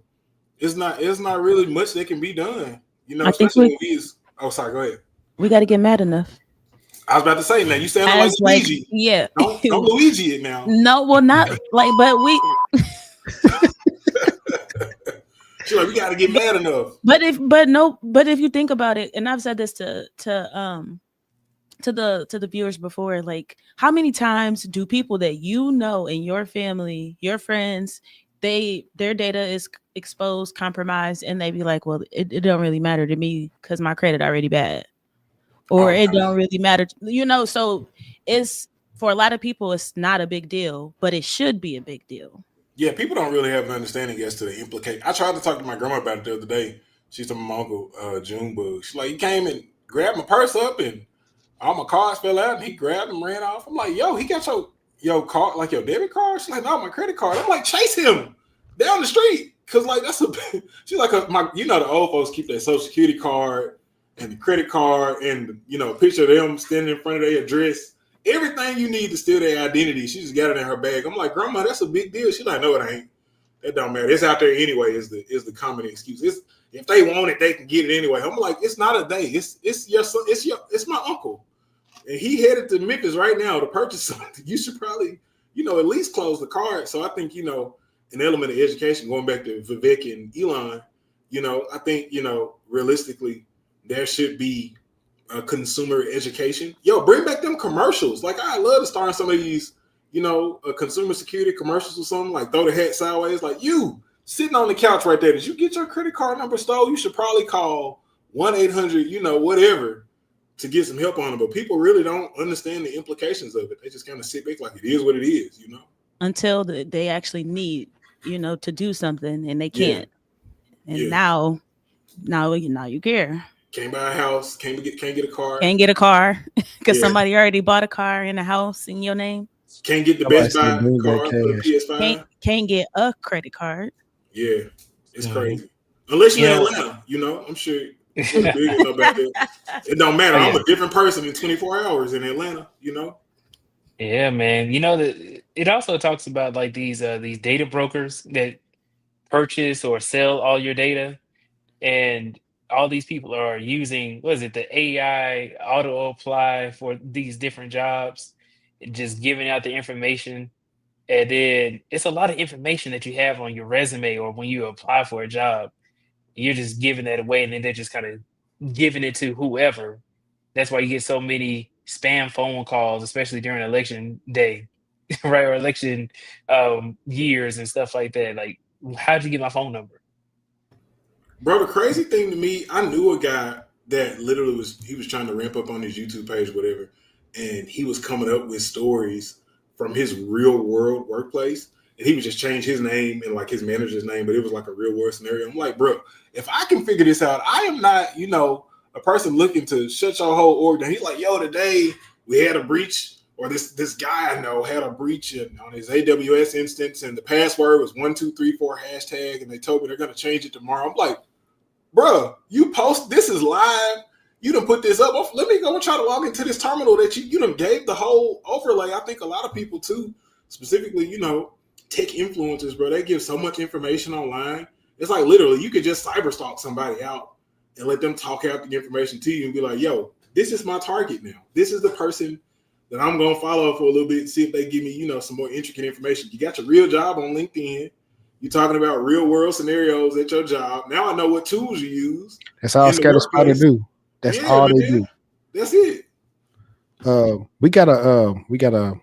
D: it's not really much that can be done, you know, especially when we oh, sorry, go ahead.
B: We got to get mad enough.
D: I was about to say, man, you sound like Luigi.
B: Yeah.
D: Don't Luigi it now.
B: No, well, not like, but we.
D: She's like, we got to get mad enough.
B: But if you think about it, and I've said this to the viewers before, like, how many times do people that you know in your family, your friends, their data is exposed, compromised, and they be like, well, it don't really matter to me because my credit already bad. Or it don't really matter, you know. So it's, for a lot of people, it's not a big deal, but it should be a big deal.
D: Yeah, people don't really have an understanding as to the implication. I tried to talk to my grandma about it the other day. She's talking to my uncle Junebug. She's like, he came and grabbed my purse up and all my cards fell out and he grabbed them, ran off. I'm like, yo, he got your card, like your debit card? She's like, no, my credit card. I'm like, chase him down the street. Cause like she's like you know, the old folks keep their social security card and the credit card and, you know, a picture of them standing in front of their address. Everything you need to steal their identity. She just got it in her bag. I'm like, grandma, that's a big deal. She's like, no, it ain't. That don't matter. It's out there anyway, is the common excuse. If they want it, they can get it anyway. I'm like, it's not a day. It's your son, it's my uncle. And he headed to Memphis right now to purchase something. You should probably, you know, at least close the card. So I think, you know, an element of education, going back to Vivek and Elon, you know, I think, you know, realistically, there should be a consumer education. Yo, bring back them commercials. Like, I love to start some of these, you know, consumer security commercials or something, like throw the hat sideways. Like, you sitting on the couch right there, did you get your credit card number stolen? You should probably call 1-800, you know, whatever, to get some help on it. But people really don't understand the implications of it. They just kind of sit back like it is what it is, you know? Until
B: they actually need, you know, to do something and they can't. Yeah. And now you care.
D: Can't buy a house. Can't get a car.
B: Can't get a car because somebody already bought a car in a house in your name.
D: Can't get the Best Buy car for the PS5.
B: Can't get a credit card.
D: Yeah, it's crazy. Unless you're in Atlanta, you know, I'm sure about that. It don't matter. I'm a different person in 24 hours in Atlanta, you know?
E: Yeah, man. You know, it also talks about like these data brokers that purchase or sell all your data, and all these people are using, what is it, the AI auto apply for these different jobs, just giving out the information. And then it's a lot of information that you have on your resume or when you apply for a job. You're just giving that away, and then they're just kind of giving it to whoever. That's why you get so many spam phone calls, especially during election day, right? Or election years and stuff like that. Like, how'd you get my phone number?
D: Bro, the crazy thing to me, I knew a guy that literally was trying to ramp up on his YouTube page, whatever, and he was coming up with stories from his real world workplace, and he would just change his name and like his manager's name, but it was like a real world scenario. I'm like, bro, if I can figure this out, I am not, you know, a person looking to shut your whole org down. He's like, yo, today we had a breach, or this guy I know had a breach on his AWS instance, and the password was 1234 hashtag, and they told me they're gonna change it tomorrow. I'm like, bro, you post this is live. You done put this up. Let me go and try to log into this terminal that you done gave the whole overlay. I think a lot of people too, specifically, you know, tech influencers, bro, they give so much information online. It's like literally you could just cyber stalk somebody out and let them talk out the information to you and be like, yo, this is my target now. This is the person that I'm going to follow for a little bit, see if they give me, you know, some more intricate information. You got your real job on LinkedIn. You're talking about real world scenarios at your job. Now I know what tools you use.
A: That's all Scatter Spider do. That's all they do.
D: That's it.
A: We got a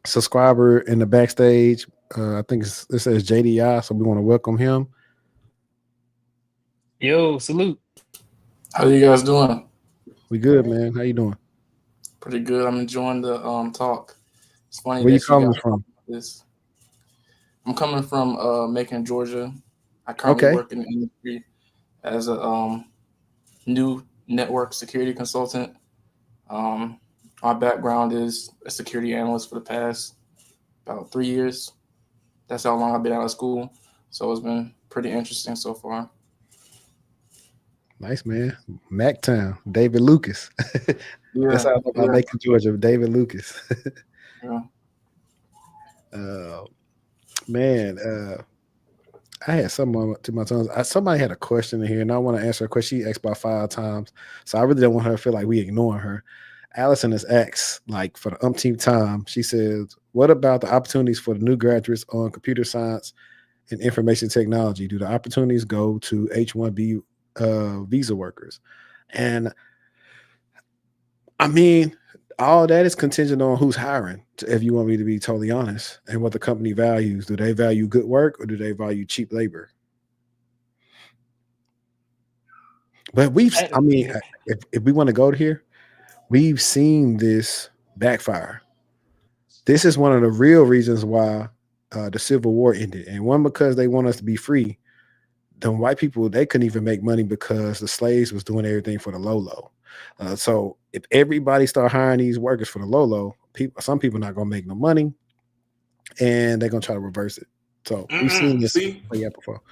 A: subscriber in the backstage. I think it says JDI, so we want to welcome him.
E: Yo, salute.
G: How you guys doing?
A: We good, man. How you doing?
G: Pretty good. I'm enjoying the talk. It's funny.
A: Where you coming from?
G: I'm coming from Macon, Georgia. I currently work in the industry as a new network security consultant. My background is a security analyst for the past about 3 years. That's how long I've been out of school. So it's been pretty interesting so far.
A: Nice, man. Mactown, David Lucas.
G: Yeah,
A: That's how I know about Macon, Georgia. David Lucas.
G: yeah.
A: Man, I had someone to my tongue. Somebody had a question in here, and I want to answer a question. She asked about 5 times, so I really don't want her to feel like we ignoring her. Allison has asked, like, for the umpteenth time. She says, "What about the opportunities for the new graduates on computer science and information technology? Do the opportunities go to H-1B visa workers?" And I mean, all that is contingent on who's hiring, if you want me to be totally honest, and what the company values. Do they value good work or do they value cheap labor? But if we want to go to here, we've seen this backfire. This is one of the real reasons why the Civil War ended. And one, because they want us to be free. The white people, they couldn't even make money because the slaves was doing everything for the low. So if everybody start hiring these workers for the low, some people not gonna make no money, and they're gonna try to reverse it. So we've seen this play out before.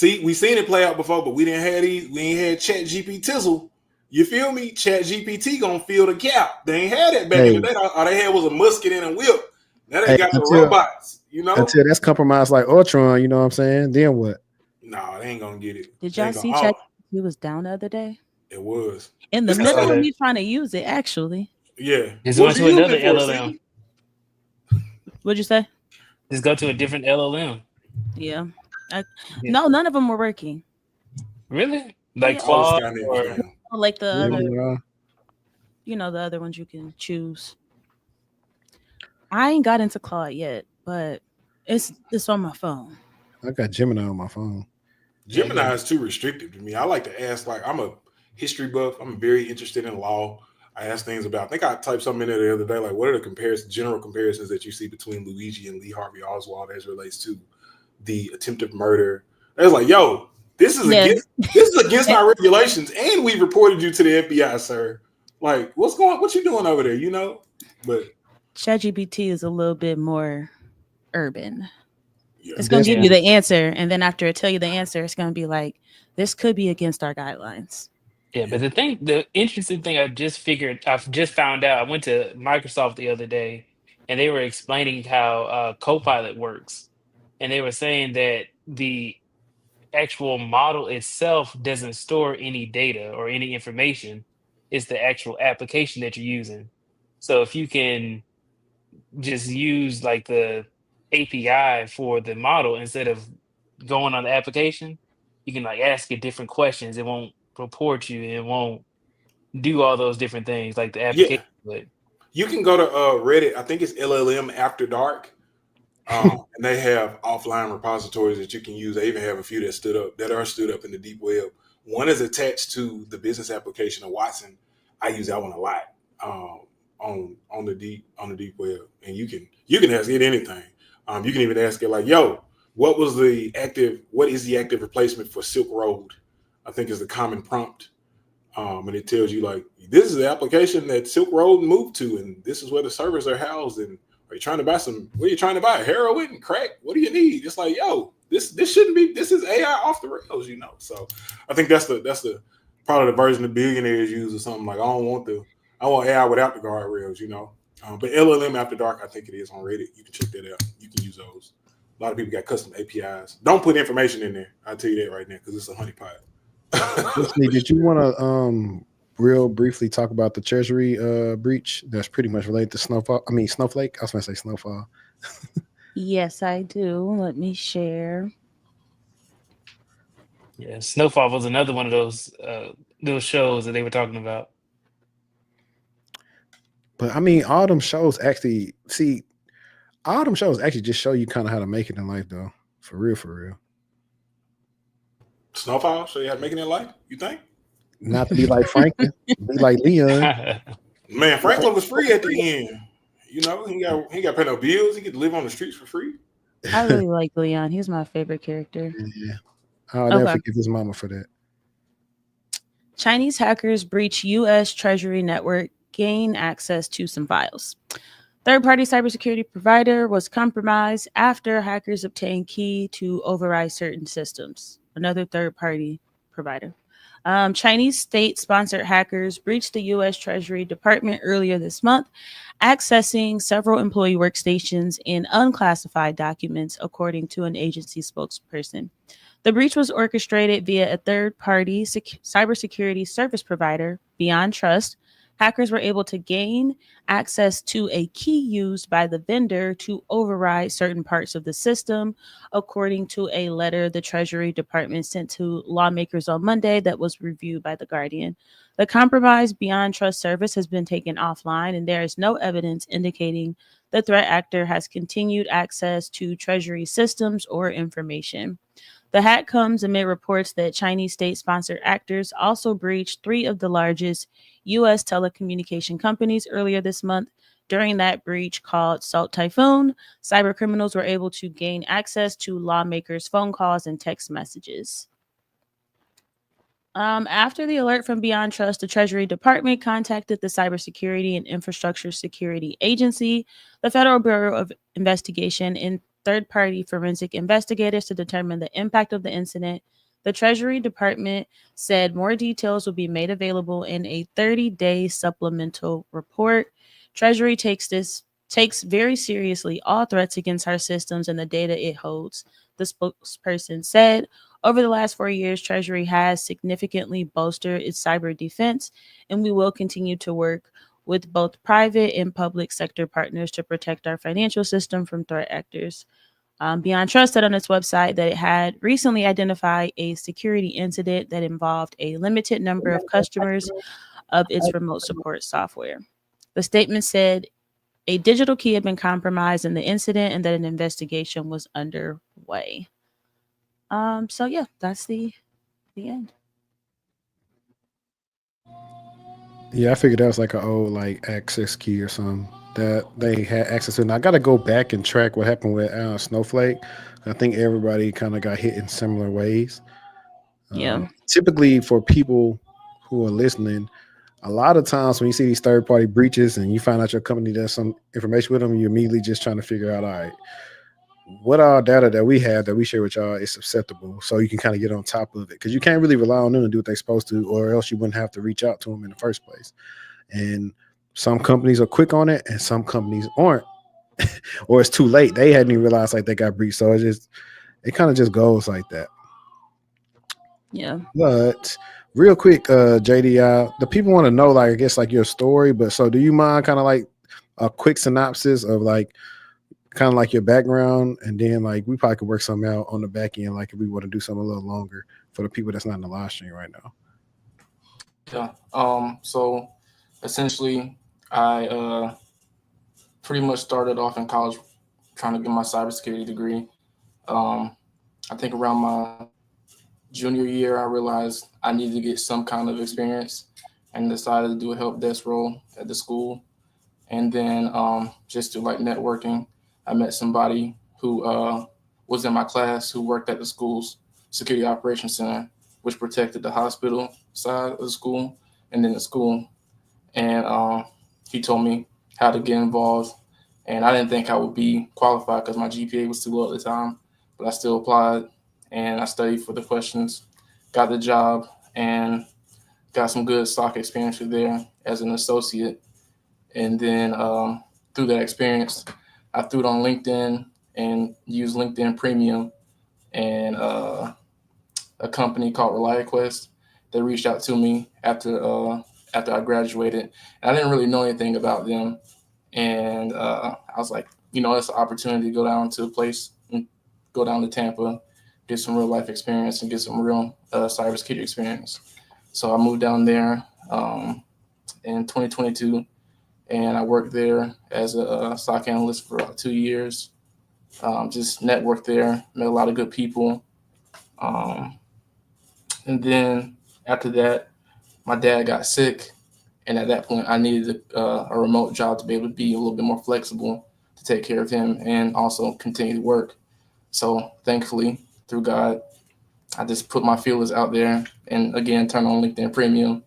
D: We seen it play out before, but we didn't have these. We ain't had Chat GPT tizzle. You feel me? Chat GPT gonna fill the gap. They ain't had that back in the day. All they had was a musket and a whip. Now they got the robots. You know,
A: until that's compromised like Ultron. You know what I'm saying? Then what?
D: No, they ain't gonna get it.
B: Did y'all see Chat? He was down the other day.
D: It was
B: in the middle of me trying to use it. Actually,
D: yeah.
E: Just go to another LLM.
B: What'd you say?
E: Just go to a different LLM.
B: Yeah. No, none of them were working.
E: Really? Like Claude or
B: like the other, the other ones you can choose. I ain't got into Claude yet, but it's on my phone.
A: I got Gemini on my phone.
D: Gemini is too restrictive to me. I like to ask, like, I'm a history buff. I'm very interested in law. I ask things about, I think I typed something in there the other day, like, what are the general comparisons that you see between Luigi and Lee Harvey Oswald as relates to the attempted murder? I was like, yo, this is against our regulations, and we reported you to the FBI, sir. Like, what you doing over there, But
B: ChatGPT is a little bit more urban. Yeah. It's going to give you the answer, and then after it tell you the answer, it's going to be like, this could be against our guidelines.
E: Yeah, but the interesting thing I've just found out, I went to Microsoft the other day, and they were explaining how Copilot works. And they were saying that the actual model itself doesn't store any data or any information. It's the actual application that you're using. So if you can just use like the API for the model instead of going on the application, you can like ask it different questions. It won't report you. It won't do all those different things like the application.
D: Yeah. You can go to Reddit. I think it's LLM After Dark. And they have offline repositories that you can use. They even have a few that are stood up in the deep web. One is attached to the business application of Watson. I use that one a lot on the deep web, and you can ask it anything. You can even ask it like, "Yo, what is the active replacement for Silk Road?" I think is the common prompt, and it tells you like, "This is the application that Silk Road moved to, and this is where the servers are housed." And are you trying to buy what are you trying to buy? Heroin, crack? What do you need? It's like, yo, this shouldn't be. This is AI off the rails, So I think that's the probably the version the billionaires use or something like. I want AI without the guardrails, But LLM After Dark, I think it is on Reddit. You can check that out. You can use those. A lot of people got custom APIs. Don't put information in there. I'll tell you that right now because it's a honeypot.
A: Did you want to real briefly talk about the Treasury breach that's pretty much related to Snowflake? I was going to say Snowfall.
B: Yes, I do. Let me share.
E: Yeah, Snowfall was another one of those shows that they were talking about.
A: But all them shows actually just show you kind of how to make it in life, though. For real.
D: Snowfall show you how to make it in life, you think?
A: Not to be like Franklin, be like Leon.
D: Man, Franklin was free at the end. He got to pay no bills. He could live on the streets for free.
B: I really like Leon. He's my favorite character.
A: Yeah. I'll never forgive his mama for that.
B: Chinese hackers breach U.S. Treasury network, gain access to some files. Third-party cybersecurity provider was compromised after hackers obtained key to override certain systems. Another third-party provider. Chinese state-sponsored hackers breached the U.S. Treasury Department earlier this month, accessing several employee workstations and unclassified documents, according to an agency spokesperson. The breach was orchestrated via a third-party cybersecurity service provider, Beyond Trust. Hackers were able to gain access to a key used by the vendor to override certain parts of the system, according to a letter the Treasury Department sent to lawmakers on Monday that was reviewed by The Guardian. The compromised Beyond Trust service has been taken offline, and there is no evidence indicating the threat actor has continued access to Treasury systems or information. The hack comes amid reports that Chinese state-sponsored actors also breached 3 of the largest U.S. telecommunication companies earlier this month. During that breach, called Salt Typhoon, cybercriminals were able to gain access to lawmakers' phone calls and text messages. After the alert from Beyond Trust, the Treasury Department contacted the Cybersecurity and Infrastructure Security Agency, the Federal Bureau of Investigation, and third-party forensic investigators to determine the impact of the incident. The Treasury Department said more details will be made available in a 30-day supplemental report. Treasury takes very seriously all threats against our systems and the data it holds, the spokesperson said. Over the last 4 years, Treasury has significantly bolstered its cyber defense, and we will continue to work with both private and public sector partners to protect our financial system from threat actors. Beyond Trust said on its website that it had recently identified a security incident that involved a limited number of customers of its remote support software. The statement said a digital key had been compromised in the incident and that an investigation was underway. So yeah, that's the end.
A: Yeah, I figured that was like an old like access key or something that they had access to. And I got to go back and track what happened with Snowflake. I think everybody kind of got hit in similar ways.
B: Yeah.
A: Typically, for people who are listening, a lot of times when you see these third-party breaches and you find out your company does some information with them, you're immediately just trying to figure out, all right, what our data that we have that we share with y'all is susceptible, so you can kind of get on top of it, because you can't really rely on them to do what they're supposed to, or else you wouldn't have to reach out to them in the first place. And some companies are quick on it and some companies aren't, or it's too late. They hadn't even realized like they got breached. So it kind of just goes like that.
B: Yeah.
A: But real quick, JD, the people want to know, like, I guess like your story, but so do you mind kind of like a quick synopsis of like kind of like your background, and then like we probably could work something out on the back end, like if we want to do something a little longer for the people that's not in the live stream right now.
G: Yeah. So essentially, I pretty much started off in college trying to get my cybersecurity degree. I think around my junior year, I realized I needed to get some kind of experience and decided to do a help desk role at the school. And then just through like networking, I met somebody who was in my class who worked at the school's security operations center, which protected the hospital side of the school and then the school. And he told me how to get involved. And I didn't think I would be qualified because my GPA was too low at the time, but I still applied and I studied for the questions, got the job, and got some good stock experience there as an associate. And then through that experience, I threw it on LinkedIn and used LinkedIn Premium, and a company called ReliaQuest that reached out to me after I graduated. And I didn't really know anything about them. And I was like, it's an opportunity to go down to a place, and go down to Tampa, get some real life experience and get some real cybersecurity experience. So I moved down there in 2022. And I worked there as a SOC analyst for about 2 years. Just networked there, met a lot of good people. And then after that, my dad got sick. And at that point, I needed a remote job to be able to be a little bit more flexible to take care of him and also continue to work. So thankfully, through God, I just put my feelers out there and again, turned on LinkedIn Premium,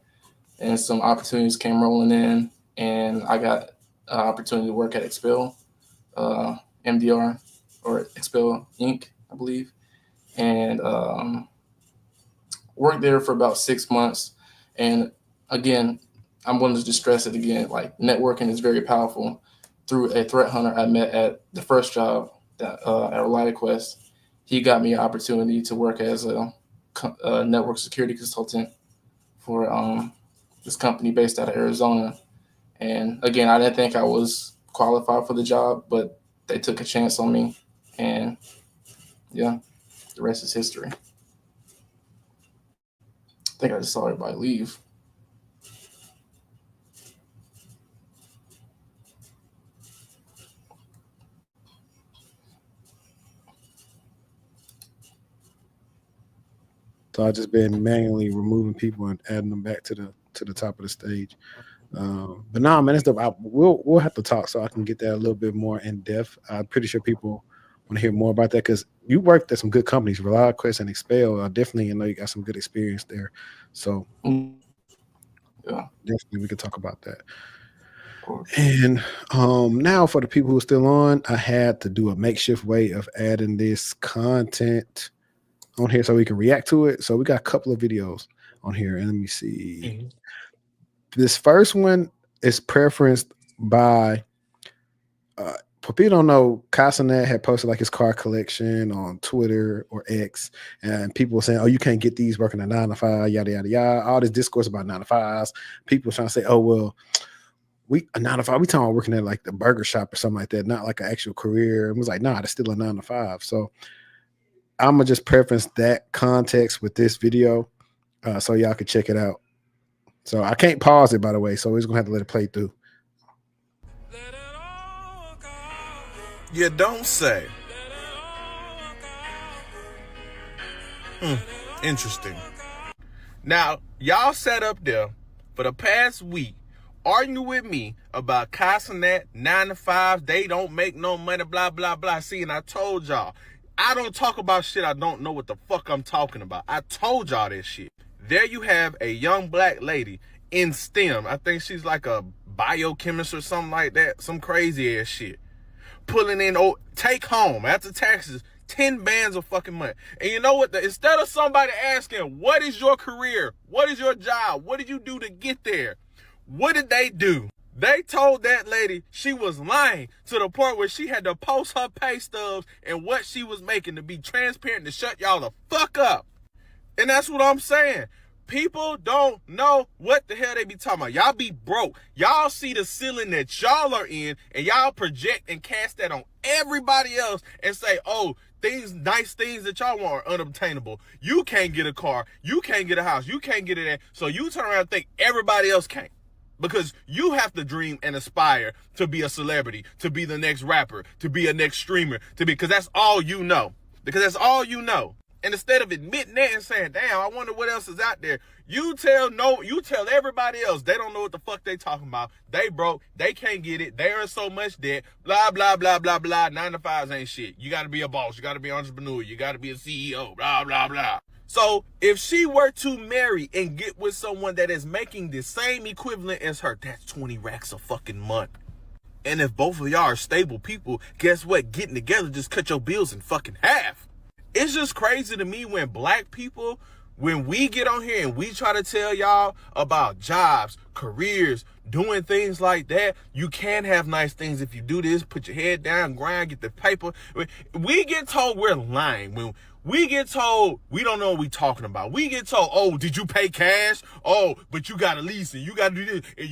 G: and some opportunities came rolling in. And I got opportunity to work at Expel, MDR, or Expel Inc., I believe, and worked there for about 6 months. And again, I'm going to just stress it again, like networking is very powerful. Through a threat hunter I met at the first job that, at ReliaQuest, he got me an opportunity to work as a network security consultant for this company based out of Arizona. And again, I didn't think I was qualified for the job, but they took a chance on me. And yeah, the rest is history. I think I just saw everybody leave.
A: So I've just been manually removing people and adding them back to the top of the stage. But nah, man, it's dope. We'll have to talk so I can get that a little bit more in depth. I'm pretty sure people want to hear more about that because you worked at some good companies, ReliaQuest and Expel. Definitely, you got some good experience there. So yeah, definitely we could talk about that. And now for the people who are still on, I had to do a makeshift way of adding this content on here so we can react to it. So we got a couple of videos on here, and let me see. This first one is preferenced by for people don't know, Casanet had posted like his car collection on Twitter or X, and people were saying, oh, you can't get these working at 9 to 5, yada yada yada. All this discourse about 9 to 5s. People trying to say, oh well, we a 9 to 5, we talking about working at like the burger shop or something like that, not like an actual career. It was like, nah, it's still a 9 to 5. So I'm gonna just preference that context with this video, so y'all can check it out. So I can't pause it, by the way, so we're just gonna have to let it play through.
H: You don't say. Interesting. Now, y'all sat up there for the past week arguing with me about Casanet, 9 to 5, they don't make no money, blah, blah, blah. See, and I told y'all, I don't talk about shit I don't know what the fuck I'm talking about. I told y'all this shit. There you have a young black lady in STEM. I think she's like a biochemist or something like that. Some crazy ass shit. Pulling in, take home after taxes, 10 bands of fucking money. And you know what? Instead of somebody asking, what is your career? What is your job? What did you do to get there? What did they do? They told that lady she was lying to the point where she had to post her pay stubs and what she was making to be transparent to shut y'all the fuck up. And that's what I'm saying. People don't know what the hell they be talking about. Y'all be broke. Y'all see the ceiling that y'all are in and y'all project and cast that on everybody else and say, oh, these nice things that y'all want are unobtainable. You can't get a car. You can't get a house. You can't get it. So you turn around and think everybody else can't. Because you have to dream and aspire to be a celebrity, to be the next rapper, to be a next streamer, because that's all you know. Because that's all you know. And instead of admitting that and saying, damn, I wonder what else is out there, you tell everybody else they don't know what the fuck they talking about. They broke, they can't get it, they earn so much debt, blah, blah, blah, blah, blah. 9 to 5s ain't shit. You gotta be a boss, you gotta be an entrepreneur, you gotta be a CEO, blah, blah, blah. So if she were to marry and get with someone that is making the same equivalent as her, that's 20 racks a fucking month. And if both of y'all are stable people, guess what? Getting together just cut your bills in fucking half. It's just crazy to me when black people, when we get on here and we try to tell y'all about jobs, careers, doing things like that. You can have nice things if you do this, put your head down, grind, get the paper. We get told we're lying. When we get told we don't know what we're talking about. We get told, oh, did you pay cash? Oh, but you got to lease and you got to do this and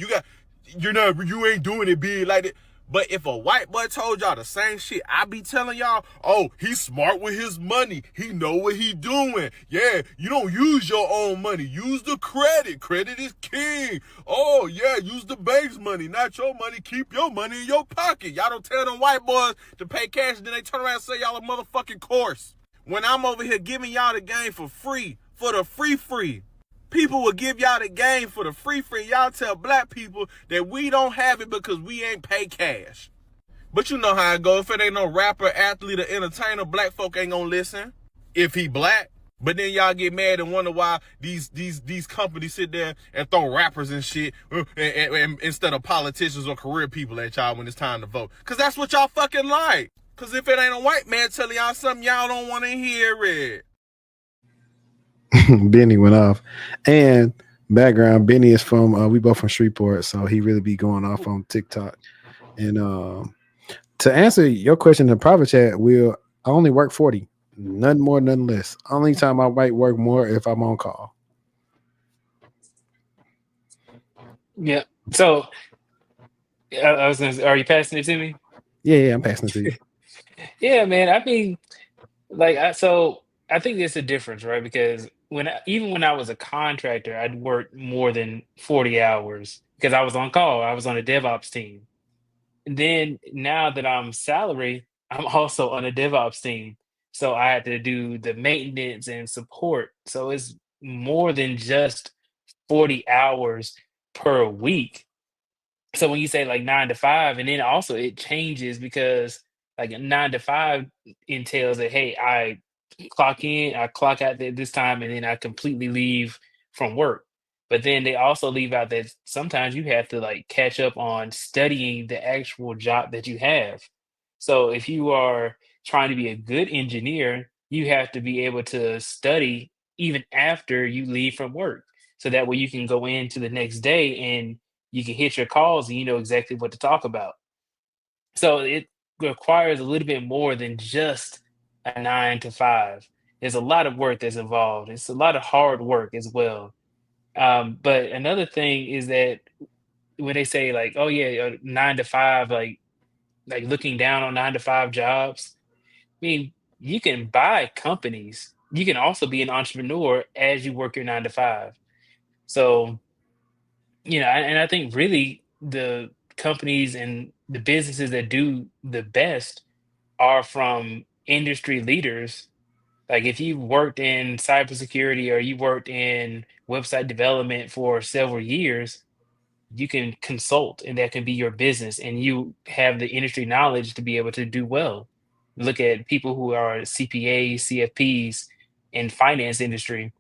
H: you ain't doing it big like that. But if a white boy told y'all the same shit, I be telling y'all, oh, he's smart with his money. He know what he doing. Yeah, you don't use your own money. Use the credit. Credit is king. Oh, yeah, use the bank's money, not your money. Keep your money in your pocket. Y'all don't tell them white boys to pay cash, and then they turn around and say y'all a motherfucking course. When I'm over here giving y'all the game for free, for the free. People will give y'all the game for the free. Y'all tell black people that we don't have it because we ain't pay cash. But you know how it goes. If it ain't no rapper, athlete, or entertainer, black folk ain't gonna listen if he black. But then y'all get mad and wonder why these companies sit there and throw rappers and shit and instead of politicians or career people at y'all when it's time to vote. Because that's what y'all fucking like. Because if it ain't a white man telling y'all something, y'all don't want to hear it.
A: Benny went off. And background, Benny is from, we both from Shreveport, so he really be going off on TikTok. And to answer your question in the private chat, I only work 40. Nothing more, nothing less. Only time I might work more if I'm on call.
E: Yeah. So I was gonna say, are you passing it to me?
A: Yeah, I'm passing it to you.
E: Yeah, man. I mean, like, I think there's a difference, right? Because even when I was a contractor, I'd work more than 40 hours because I was on call. I was on a DevOps team. And then now that I'm salary, I'm also on a DevOps team. So I had to do the maintenance and support. So it's more than just 40 hours per week. So when you say like 9 to 5, and then also it changes because like a 9 to 5 entails that, hey, I clock in, I clock out at this time, and then I completely leave from work. But then they also leave out that sometimes you have to like catch up on studying the actual job that you have. So if you are trying to be a good engineer, you have to be able to study even after you leave from work. So that way you can go into the next day and you can hit your calls and you know exactly what to talk about. So it requires a little bit more than just a 9 to 5. There's a lot of work that's involved. It's a lot of hard work as well. But another thing is that when they say like, "Oh yeah, 9 to 5," like looking down on 9 to 5 jobs. I mean, you can buy companies. You can also be an entrepreneur as you work your 9 to 5. So and I think really the companies and the businesses that do the best are from industry leaders. Like if you worked in cybersecurity or you worked in website development for several years, you can consult and that can be your business and you have the industry knowledge to be able to do well. Look at people who are CPAs, CFPs in finance industry.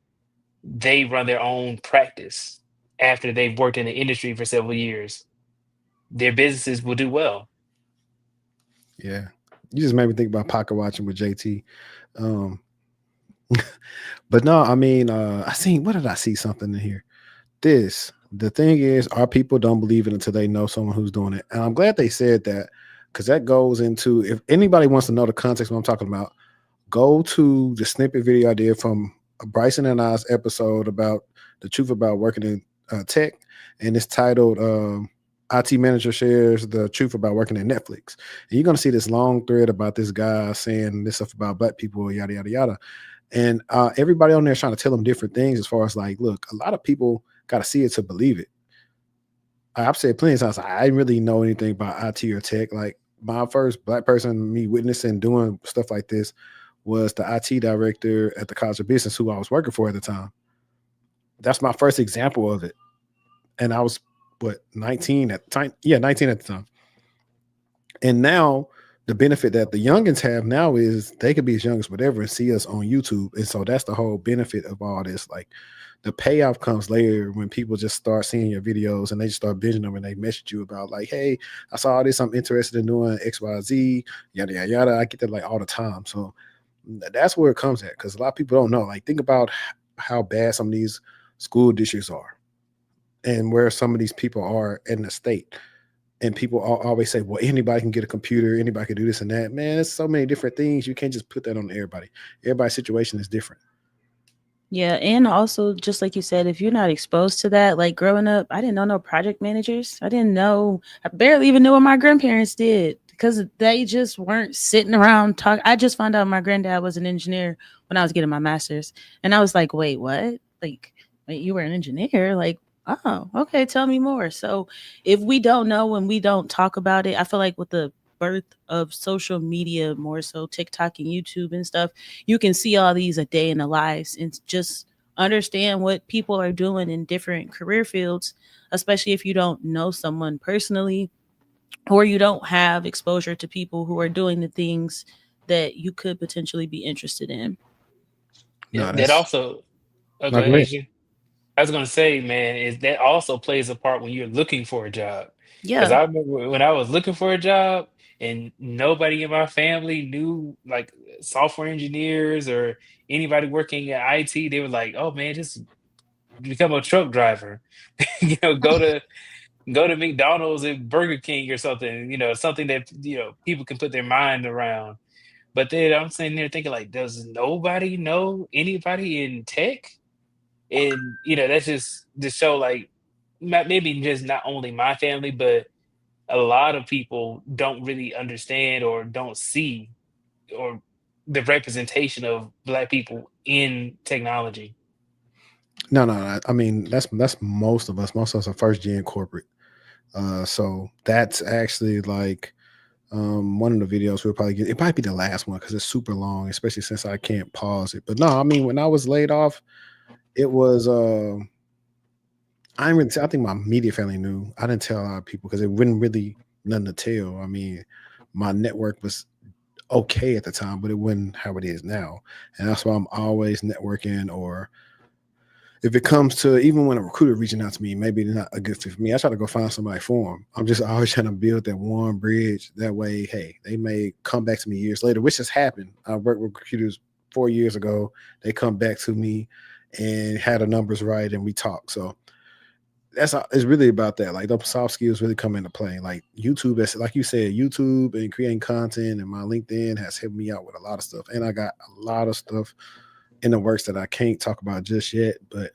E: They run their own practice after they've worked in the industry for several years. Their businesses will do well.
A: Yeah. You just made me think about pocket watching with JT. But no, I mean, what did I see something in here? The thing is, our people don't believe it until they know someone who's doing it. And I'm glad they said that because that goes into, if anybody wants to know the context of what I'm talking about, go to the snippet video I did from Bryson and I's episode about the truth about working in tech. And it's titled IT Manager Shares the Truth About Working at Netflix. And you're going to see this long thread about this guy saying this stuff about black people, yada, yada, yada. And everybody on there is trying to tell them different things as far as like, look, a lot of people got to see it to believe it. I've said plenty of times, I didn't really know anything about IT or tech. Like my first black person, me witnessing doing stuff like this was the IT director at the College of Business who I was working for at the time. That's my first example of it. And I was, 19 at the time? Yeah, 19 at the time. And now the benefit that the youngins have now is they could be as young as whatever and see us on YouTube. And so that's the whole benefit of all this. Like the payoff comes later when people just start seeing your videos and they just start binging them and they message you about like, hey, I saw this, I'm interested in doing XYZ, yada, yada, yada. I get that like all the time. So that's where it comes at because a lot of people don't know. Like think about how bad some of these school districts are and where some of these people are in the state. And people always say, well, anybody can get a computer, anybody can do this and that. Man, there's so many different things. You can't just put that on everybody. Everybody's situation is different.
B: Yeah, and also, just like you said, if you're not exposed to that, like growing up, I didn't know no project managers. I barely even knew what my grandparents did because they just weren't sitting around talking. I just found out my granddad was an engineer when I was getting my master's. And I was like, wait, what? Like, wait, you were an engineer? Like, oh, okay, tell me more. So if we don't know and we don't talk about it, I feel like with the birth of social media, more so TikTok and YouTube and stuff, you can see all these a day in the lives and just understand what people are doing in different career fields, especially if you don't know someone personally or you don't have exposure to people who are doing the things that you could potentially be interested in.
A: No,
E: That also. Oh, go
A: not
E: ahead,
A: great.
E: Adrian. I was gonna say, man, is that also plays a part when you're looking for a job. Because
B: Yeah.
E: I remember when I was looking for a job and nobody in my family knew like software engineers or anybody working at IT, they were like, "Oh man, just become a truck driver." Go to McDonald's and Burger King or something, something that people can put their mind around. But then I'm sitting there thinking like, does nobody know anybody in tech? And that's just to show like maybe just not only my family, but a lot of people don't really understand or don't see or the representation of Black people in technology.
A: No. I mean, that's most of us. Most of us are first gen corporate. So that's actually like one of the videos we'll probably get. It might be the last one because it's super long, especially since I can't pause it. But no, I mean, when I was laid off, it was I didn't really. I think my media family knew. I didn't tell a lot of people because it wasn't really nothing to tell. I mean, my network was okay at the time, but it wasn't how it is now, and that's why I'm always networking. Or if it comes to even when a recruiter reaching out to me, maybe they're not a good fit for me, I try to go find somebody for them. I'm just always trying to build that warm bridge. That way, hey, they may come back to me years later, which has happened. I worked with recruiters 4 years ago. They come back to me and had the numbers right, and we talk. So it's really about that. Like the soft skills really come into play. Like YouTube, like you said, YouTube and creating content, and my LinkedIn has helped me out with a lot of stuff. And I got a lot of stuff in the works that I can't talk about just yet, but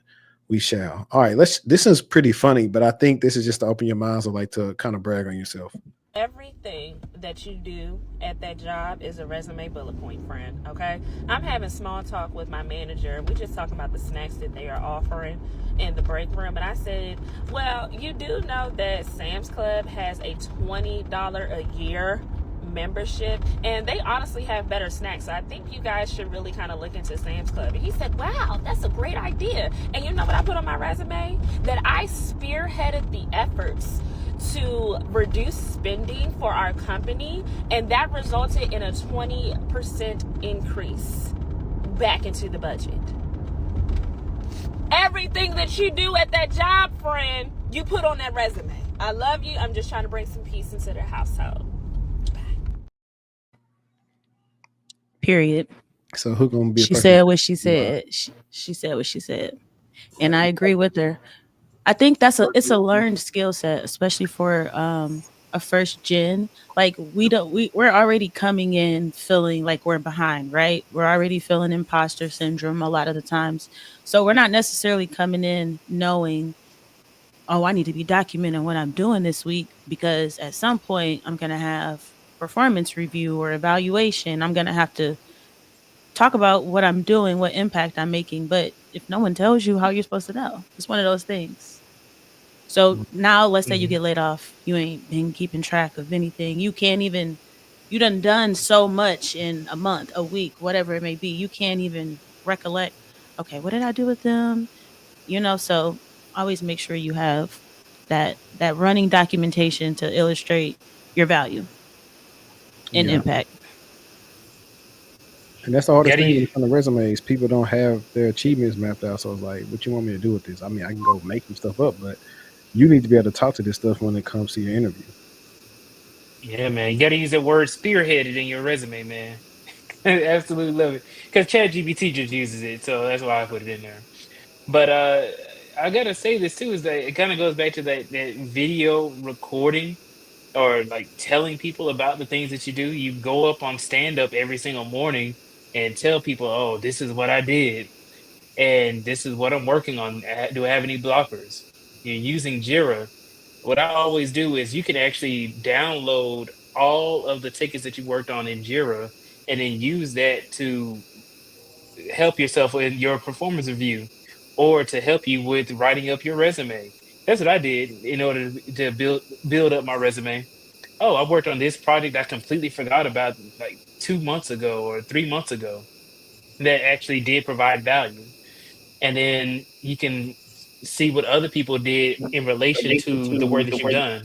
A: we shall. All right, this is pretty funny, but I think this is just to open your minds or like to kind of brag on yourself.
I: Everything that you do at that job is a resume bullet point, friend. Okay, I'm having small talk with my manager. We're just talking about the snacks that they are offering in the break room, and I said, well, you do know that Sam's Club has a $20 a year membership, and they honestly have better snacks. So I think you guys should really kind of look into Sam's Club. And he said, wow, that's a great idea. And you know what I put on my resume? That I spearheaded the efforts to reduce spending for our company, and that resulted in a 20% increase back into the budget. Everything that you do at that job, friend, you put on that resume. I love you. I'm just trying to bring some peace into their household.
B: Period.
A: So who gonna be?
B: She said what she said. She said what she said, and I agree with her. I think it's a learned skill set, especially for a first gen. Like we're already coming in feeling like we're behind, right? We're already feeling imposter syndrome a lot of the times. So we're not necessarily coming in knowing, oh, I need to be documenting what I'm doing this week because at some point I'm gonna have performance review or evaluation. I'm gonna have to talk about what I'm doing, what impact I'm making. But if no one tells you, how you're supposed to know? It's one of those things. So now let's say you get laid off. You ain't been keeping track of anything. You can't even, you done so much in a month, a week, whatever it may be. You can't even recollect, okay, what did I do with them? So always make sure you have that running documentation to illustrate your value and impact.
A: And that's the hardest thing when it comes to resumes. People don't have their achievements mapped out. So it's like, what you want me to do with this? I mean, I can go make some stuff up, but you need to be able to talk to this stuff when it comes to your interview.
E: Yeah, man. You got to use that word spearheaded in your resume, man. Absolutely love it. Because ChatGPT just uses it. So that's why I put it in there. But I got to say this too, is that it kind of goes back to that video recording or like telling people about the things that you do. You go up on stand up every single morning and tell people, oh, this is what I did. And this is what I'm working on. Do I have any blockers? You're using Jira. What I always do is you can actually download all of the tickets that you worked on in Jira and then use that to help yourself in your performance review or to help you with writing up your resume. That's what I did in order to build up my resume. Oh, I worked on this project I completely forgot about like 2 months ago or 3 months ago that actually did provide value. And then you can see what other people did in relation to the work that you've done.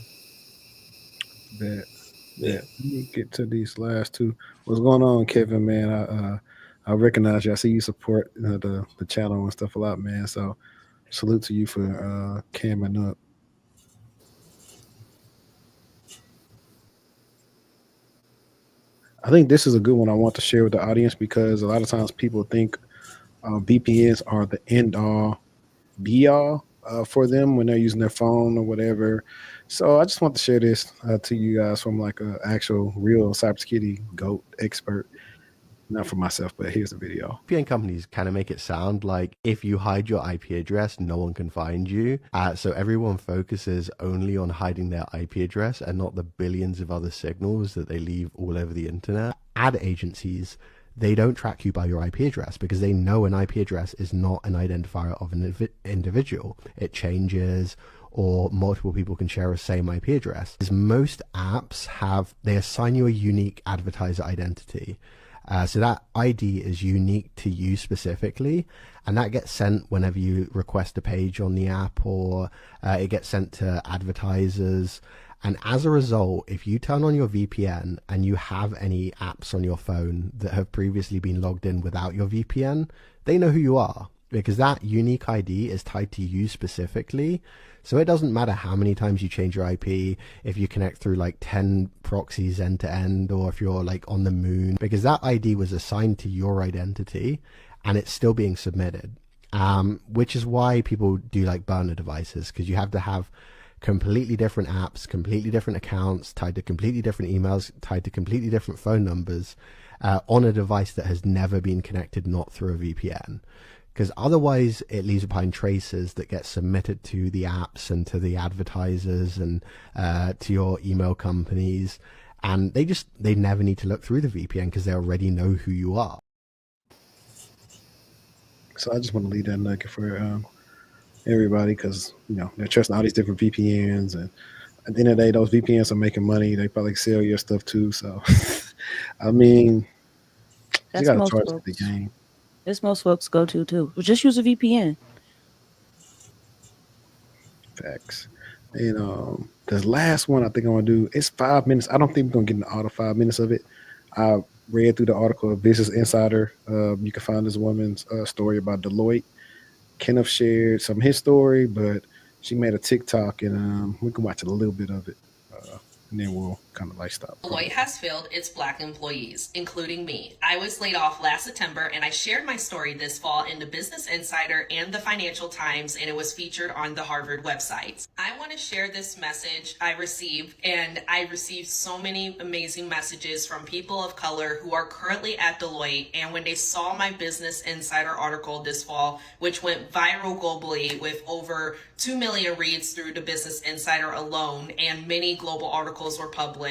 A: Let me get to these last two. What's going on, Kevin, man? I recognize you. I see you support the channel and stuff a lot, man. So salute to you for camming up. I think this is a good one I want to share with the audience because a lot of times people think VPNs are the end all be all for them when they're using their phone or whatever. So I just want to share this to you guys from like an actual real cybersecurity GOAT expert. Not for myself, but here's the video.
J: VPN companies kind of make it sound like if you hide your IP address, no one can find you. So everyone focuses only on hiding their IP address and not the billions of other signals that they leave all over the internet. Ad agencies, they don't track you by your IP address because they know an IP address is not an identifier of an individual. It changes, or multiple people can share a same IP address. Most apps they assign you a unique advertiser identity. So that ID is unique to you specifically, and that gets sent whenever you request a page on the app, or it gets sent to advertisers. And as a result, if you turn on your VPN and you have any apps on your phone that have previously been logged in without your VPN, they know who you are because that unique ID is tied to you specifically. So it doesn't matter how many times you change your IP, if you connect through like 10 proxies end to end, or if you're like on the moon, because that ID was assigned to your identity and it's still being submitted. Which is why people do like burner devices, because you have to have completely different apps, completely different accounts, tied to completely different emails, tied to completely different phone numbers on a device that has never been connected, not through a VPN. Because otherwise it leaves behind traces that get submitted to the apps and to the advertisers and to your email companies. And they never need to look through the VPN because they already know who you are.
A: So I just want to leave that nugget for everybody because, they're trusting all these different VPNs. And at the end of the day, those VPNs are making money. They probably sell your stuff too. So, I mean, you got to charge the game.
B: This most folks go to too. Just use a VPN.
A: Facts. And the last one I think I'm gonna do is 5 minutes. I don't think we're gonna get into all the 5 minutes of it. I read through the article of Business Insider. You can find this woman's story about Deloitte. Kenneth shared some of his story, but she made a TikTok, and we can watch a little bit of it, and then we'll kind of like stop.
K: Deloitte has failed its Black employees, including me. I was laid off last September, and I shared my story this fall in the Business Insider and the Financial Times, and it was featured on the Harvard website. I want to share this message I received, and I received so many amazing messages from people of color who are currently at Deloitte, and when they saw my Business Insider article this fall, which went viral globally with over 2 million reads through the Business Insider alone, and many global articles were published,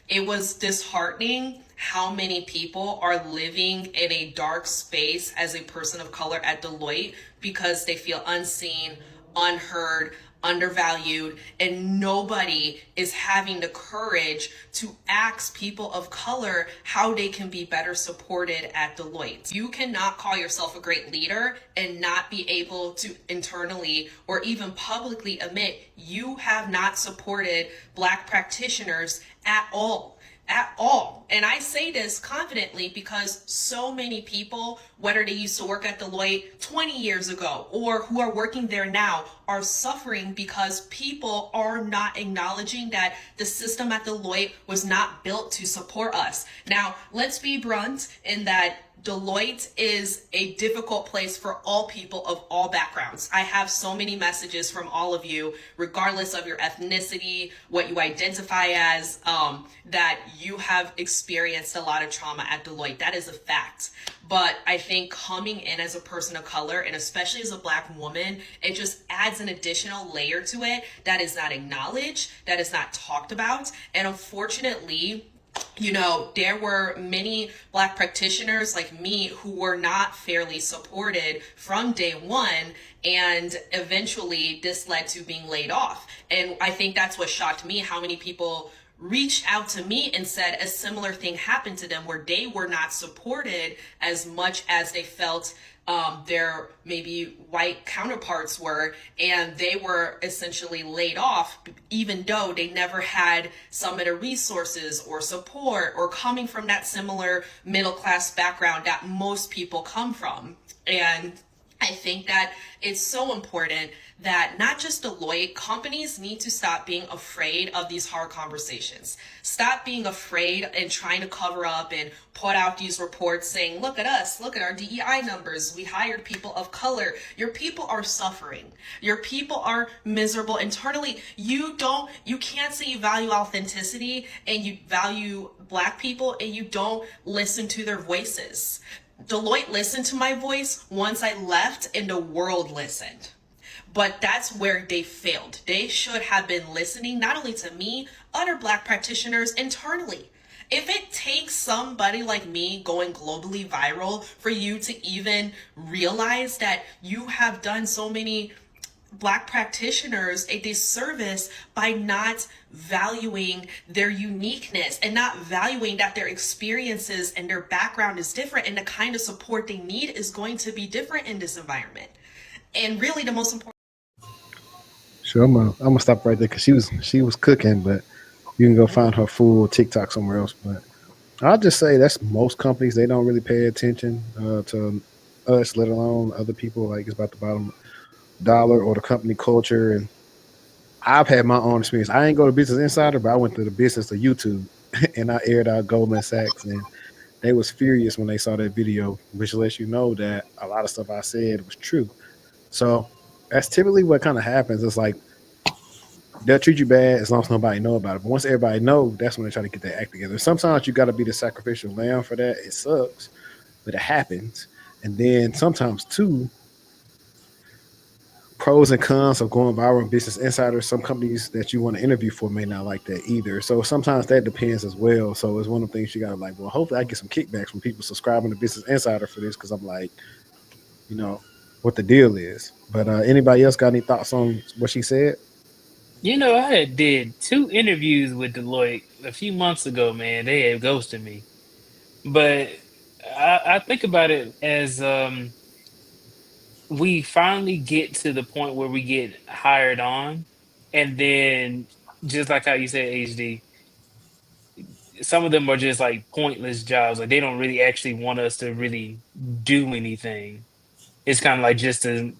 K: it was disheartening how many people are living in a dark space as a person of color at Deloitte because they feel unseen, unheard, undervalued, and nobody is having the courage to ask people of color how they can be better supported at Deloitte. You cannot call yourself a great leader and not be able to internally or even publicly admit you have not supported Black practitioners at all. And I say this confidently because so many people, whether they used to work at Deloitte 20 years ago or who are working there now, are suffering because people are not acknowledging that the system at Deloitte was not built to support us. Now, let's be blunt in that Deloitte is a difficult place for all people of all backgrounds. I have so many messages from all of you, regardless of your ethnicity, what you identify as, that you have experienced a lot of trauma at Deloitte. That is a fact. But I think coming in as a person of color, and especially as a Black woman, it just adds an additional layer to it that is not acknowledged, that is not talked about. And unfortunately, there were many Black practitioners like me who were not fairly supported from day one, and eventually this led to being laid off. And I think that's what shocked me, how many people reached out to me and said a similar thing happened to them where they were not supported as much as they felt their maybe white counterparts were, and they were essentially laid off even though they never had some of the resources or support or coming from that similar middle class background that most people come from. And I think that it's so important that not just Deloitte, companies need to stop being afraid of these hard conversations. Stop being afraid and trying to cover up and put out these reports saying, look at us, look at our DEI numbers. We hired people of color. Your people are suffering. Your people are miserable internally. You can't say you value authenticity and you value Black people and you don't listen to their voices. Deloitte listened to my voice once I left and the world listened. But that's where they failed. They should have been listening not only to me, other Black practitioners internally. If it takes somebody like me going globally viral for you to even realize that you have done so many Black practitioners a disservice by not valuing their uniqueness and not valuing that their experiences and their background is different and the kind of support they need is going to be different in this environment. And really the most important.
A: Sure, I'm gonna stop right there because she was cooking, but you can go find her full TikTok somewhere else. But I'll just say that's most companies, they don't really pay attention to us, let alone other people. Like it's about the bottom dollar or the company culture. And I've had my own experience. I ain't go to Business Insider, but I went to the business of YouTube and I aired out Goldman Sachs, and they was furious when they saw that video, which lets you know that a lot of stuff I said was true. So that's typically what kind of happens. It's like they'll treat you bad as long as nobody know about it. But once everybody know, that's when they try to get their act together. Sometimes you got to be the sacrificial lamb for that. It sucks, but it happens. And then sometimes too, pros and cons of going viral in Business Insider. Some companies that you want to interview for may not like that either. So sometimes that depends as well. So it's one of the things you got to like, well, hopefully I get some kickbacks from people subscribing to Business Insider for this because I'm like, you know, what the deal is. But anybody else got any thoughts on what she said?
E: You know, I had did 2 interviews with Deloitte a few months ago, man. They had ghosted me. But I think about it as we finally get to the point where we get hired on, and then just like how you said, HD, some of them are just like pointless jobs. Like they don't really actually want us to really do anything. It's kind of like just to,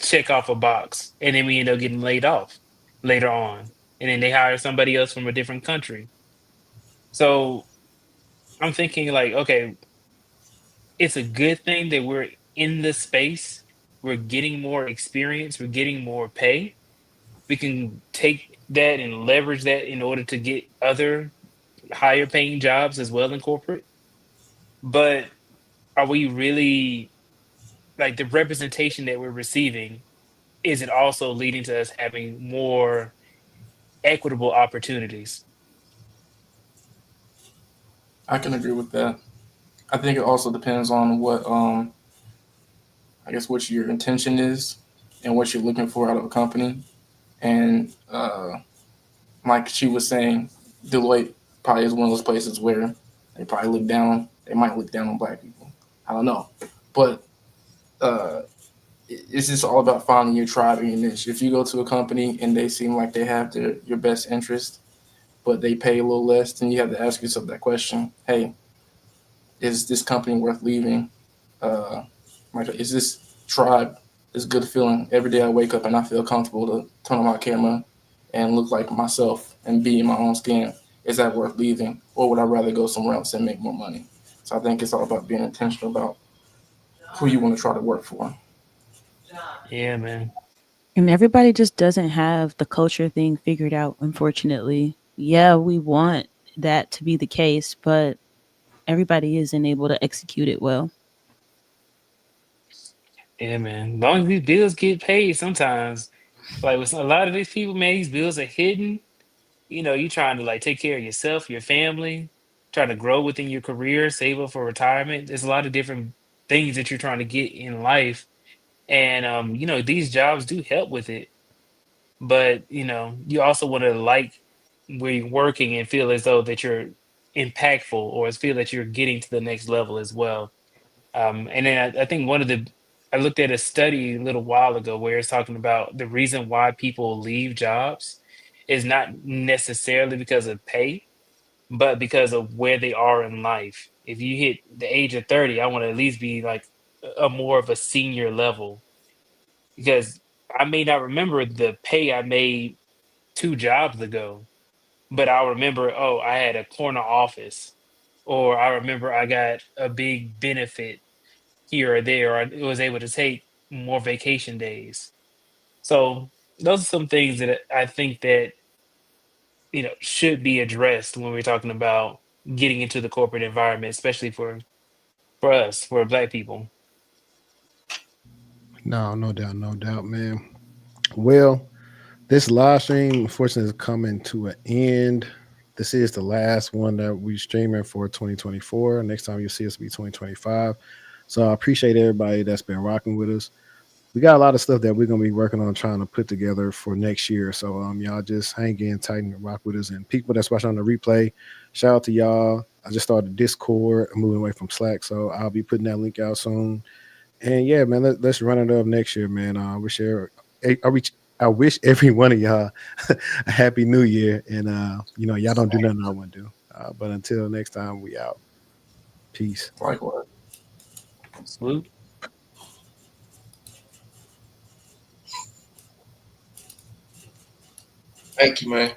E: check off a box. And then we end up getting laid off later on. And then they hire somebody else from a different country. So I'm thinking like, okay, it's a good thing that we're in this space. We're getting more experience. We're getting more pay. We can take that and leverage that in order to get other higher paying jobs as well in corporate. But are we really like the representation that we're receiving? Is it also leading to us having more equitable opportunities?
G: I can agree with that. I think it also depends on what I guess what your intention is and what you're looking for out of a company. And like she was saying, Deloitte probably is one of those places where they might look down on Black people. I don't know. But it's just all about finding your tribe and your niche. If you go to a company and they seem like they have your best interest, but they pay a little less, then you have to ask yourself that question. Hey, is this company worth leaving? Is this tribe this good feeling every day I wake up and I feel comfortable to turn on my camera and look like myself and be in my own skin? Is that worth leaving? Or would I rather go somewhere else and make more money? So I think it's all about being intentional about who you want to try to work for.
E: Yeah, man.
B: And everybody just doesn't have the culture thing figured out, unfortunately. Yeah, we want that to be the case, but everybody isn't able to execute it well.
E: Yeah, man. As long as these bills get paid sometimes. Like with a lot of these people, man, these bills are hidden. You trying to like take care of yourself, your family, trying to grow within your career, save up for retirement. There's a lot of different things that you're trying to get in life. And these jobs do help with it. But you also want to like where you're working and feel as though that you're impactful, or feel that you're getting to the next level as well. And then I think I looked at a study a little while ago where it's talking about the reason why people leave jobs is not necessarily because of pay, but because of where they are in life. If you hit the age of 30, I want to at least be like a more of a senior level, because I may not remember the pay I made 2 jobs ago, but I'll remember, oh, I had a corner office, or I remember I got a big benefit here or there, or I was able to take more vacation days. So those are some things that I think that should be addressed when we're talking about getting into the corporate environment, especially for us, for Black people.
A: No, no doubt, man. Well, this live stream, unfortunately, is coming to an end. This is the last one that we streaming for 2024. Next time you see us will be 2025. So I appreciate everybody that's been rocking with us. We got a lot of stuff that we're gonna be working on trying to put together for next year. So y'all just hang in tight and rock with us. And people that's watching on the replay, shout out to y'all. I just started Discord. I'm moving away from Slack, so I'll be putting that link out soon. And yeah, man, let's run it up next year, man. I wish every one of y'all a happy new year. And y'all don't do nothing I want to do. But until next time, we out. Peace.
G: Likewise.
E: Salute.
G: Thank you, man.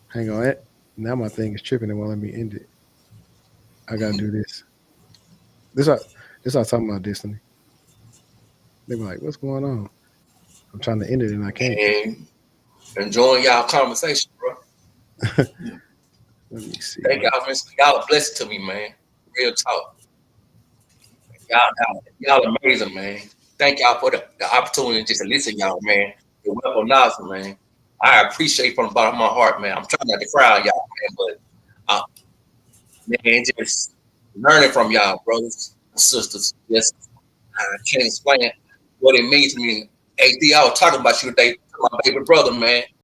A: Hang on it. Now my thing is tripping and won't let me end it. I gotta do this. This I talking about, Destiny. They were like, "What's going on?" I'm trying to end it and I can't.
L: And enjoying y'all conversation, bro.
A: Let me see.
L: Thank y'all, man. Y'all a blessing to me, man. Real talk. Y'all amazing, man. Thank y'all for the opportunity just to listen, y'all, man. The weaponizing, man. I appreciate from the bottom of my heart, man. I'm trying not to cry, y'all, man, but man, just learning from y'all, brothers and sisters. Just I can't explain what it means to me. AD, I was talking about you today, my favorite brother, man.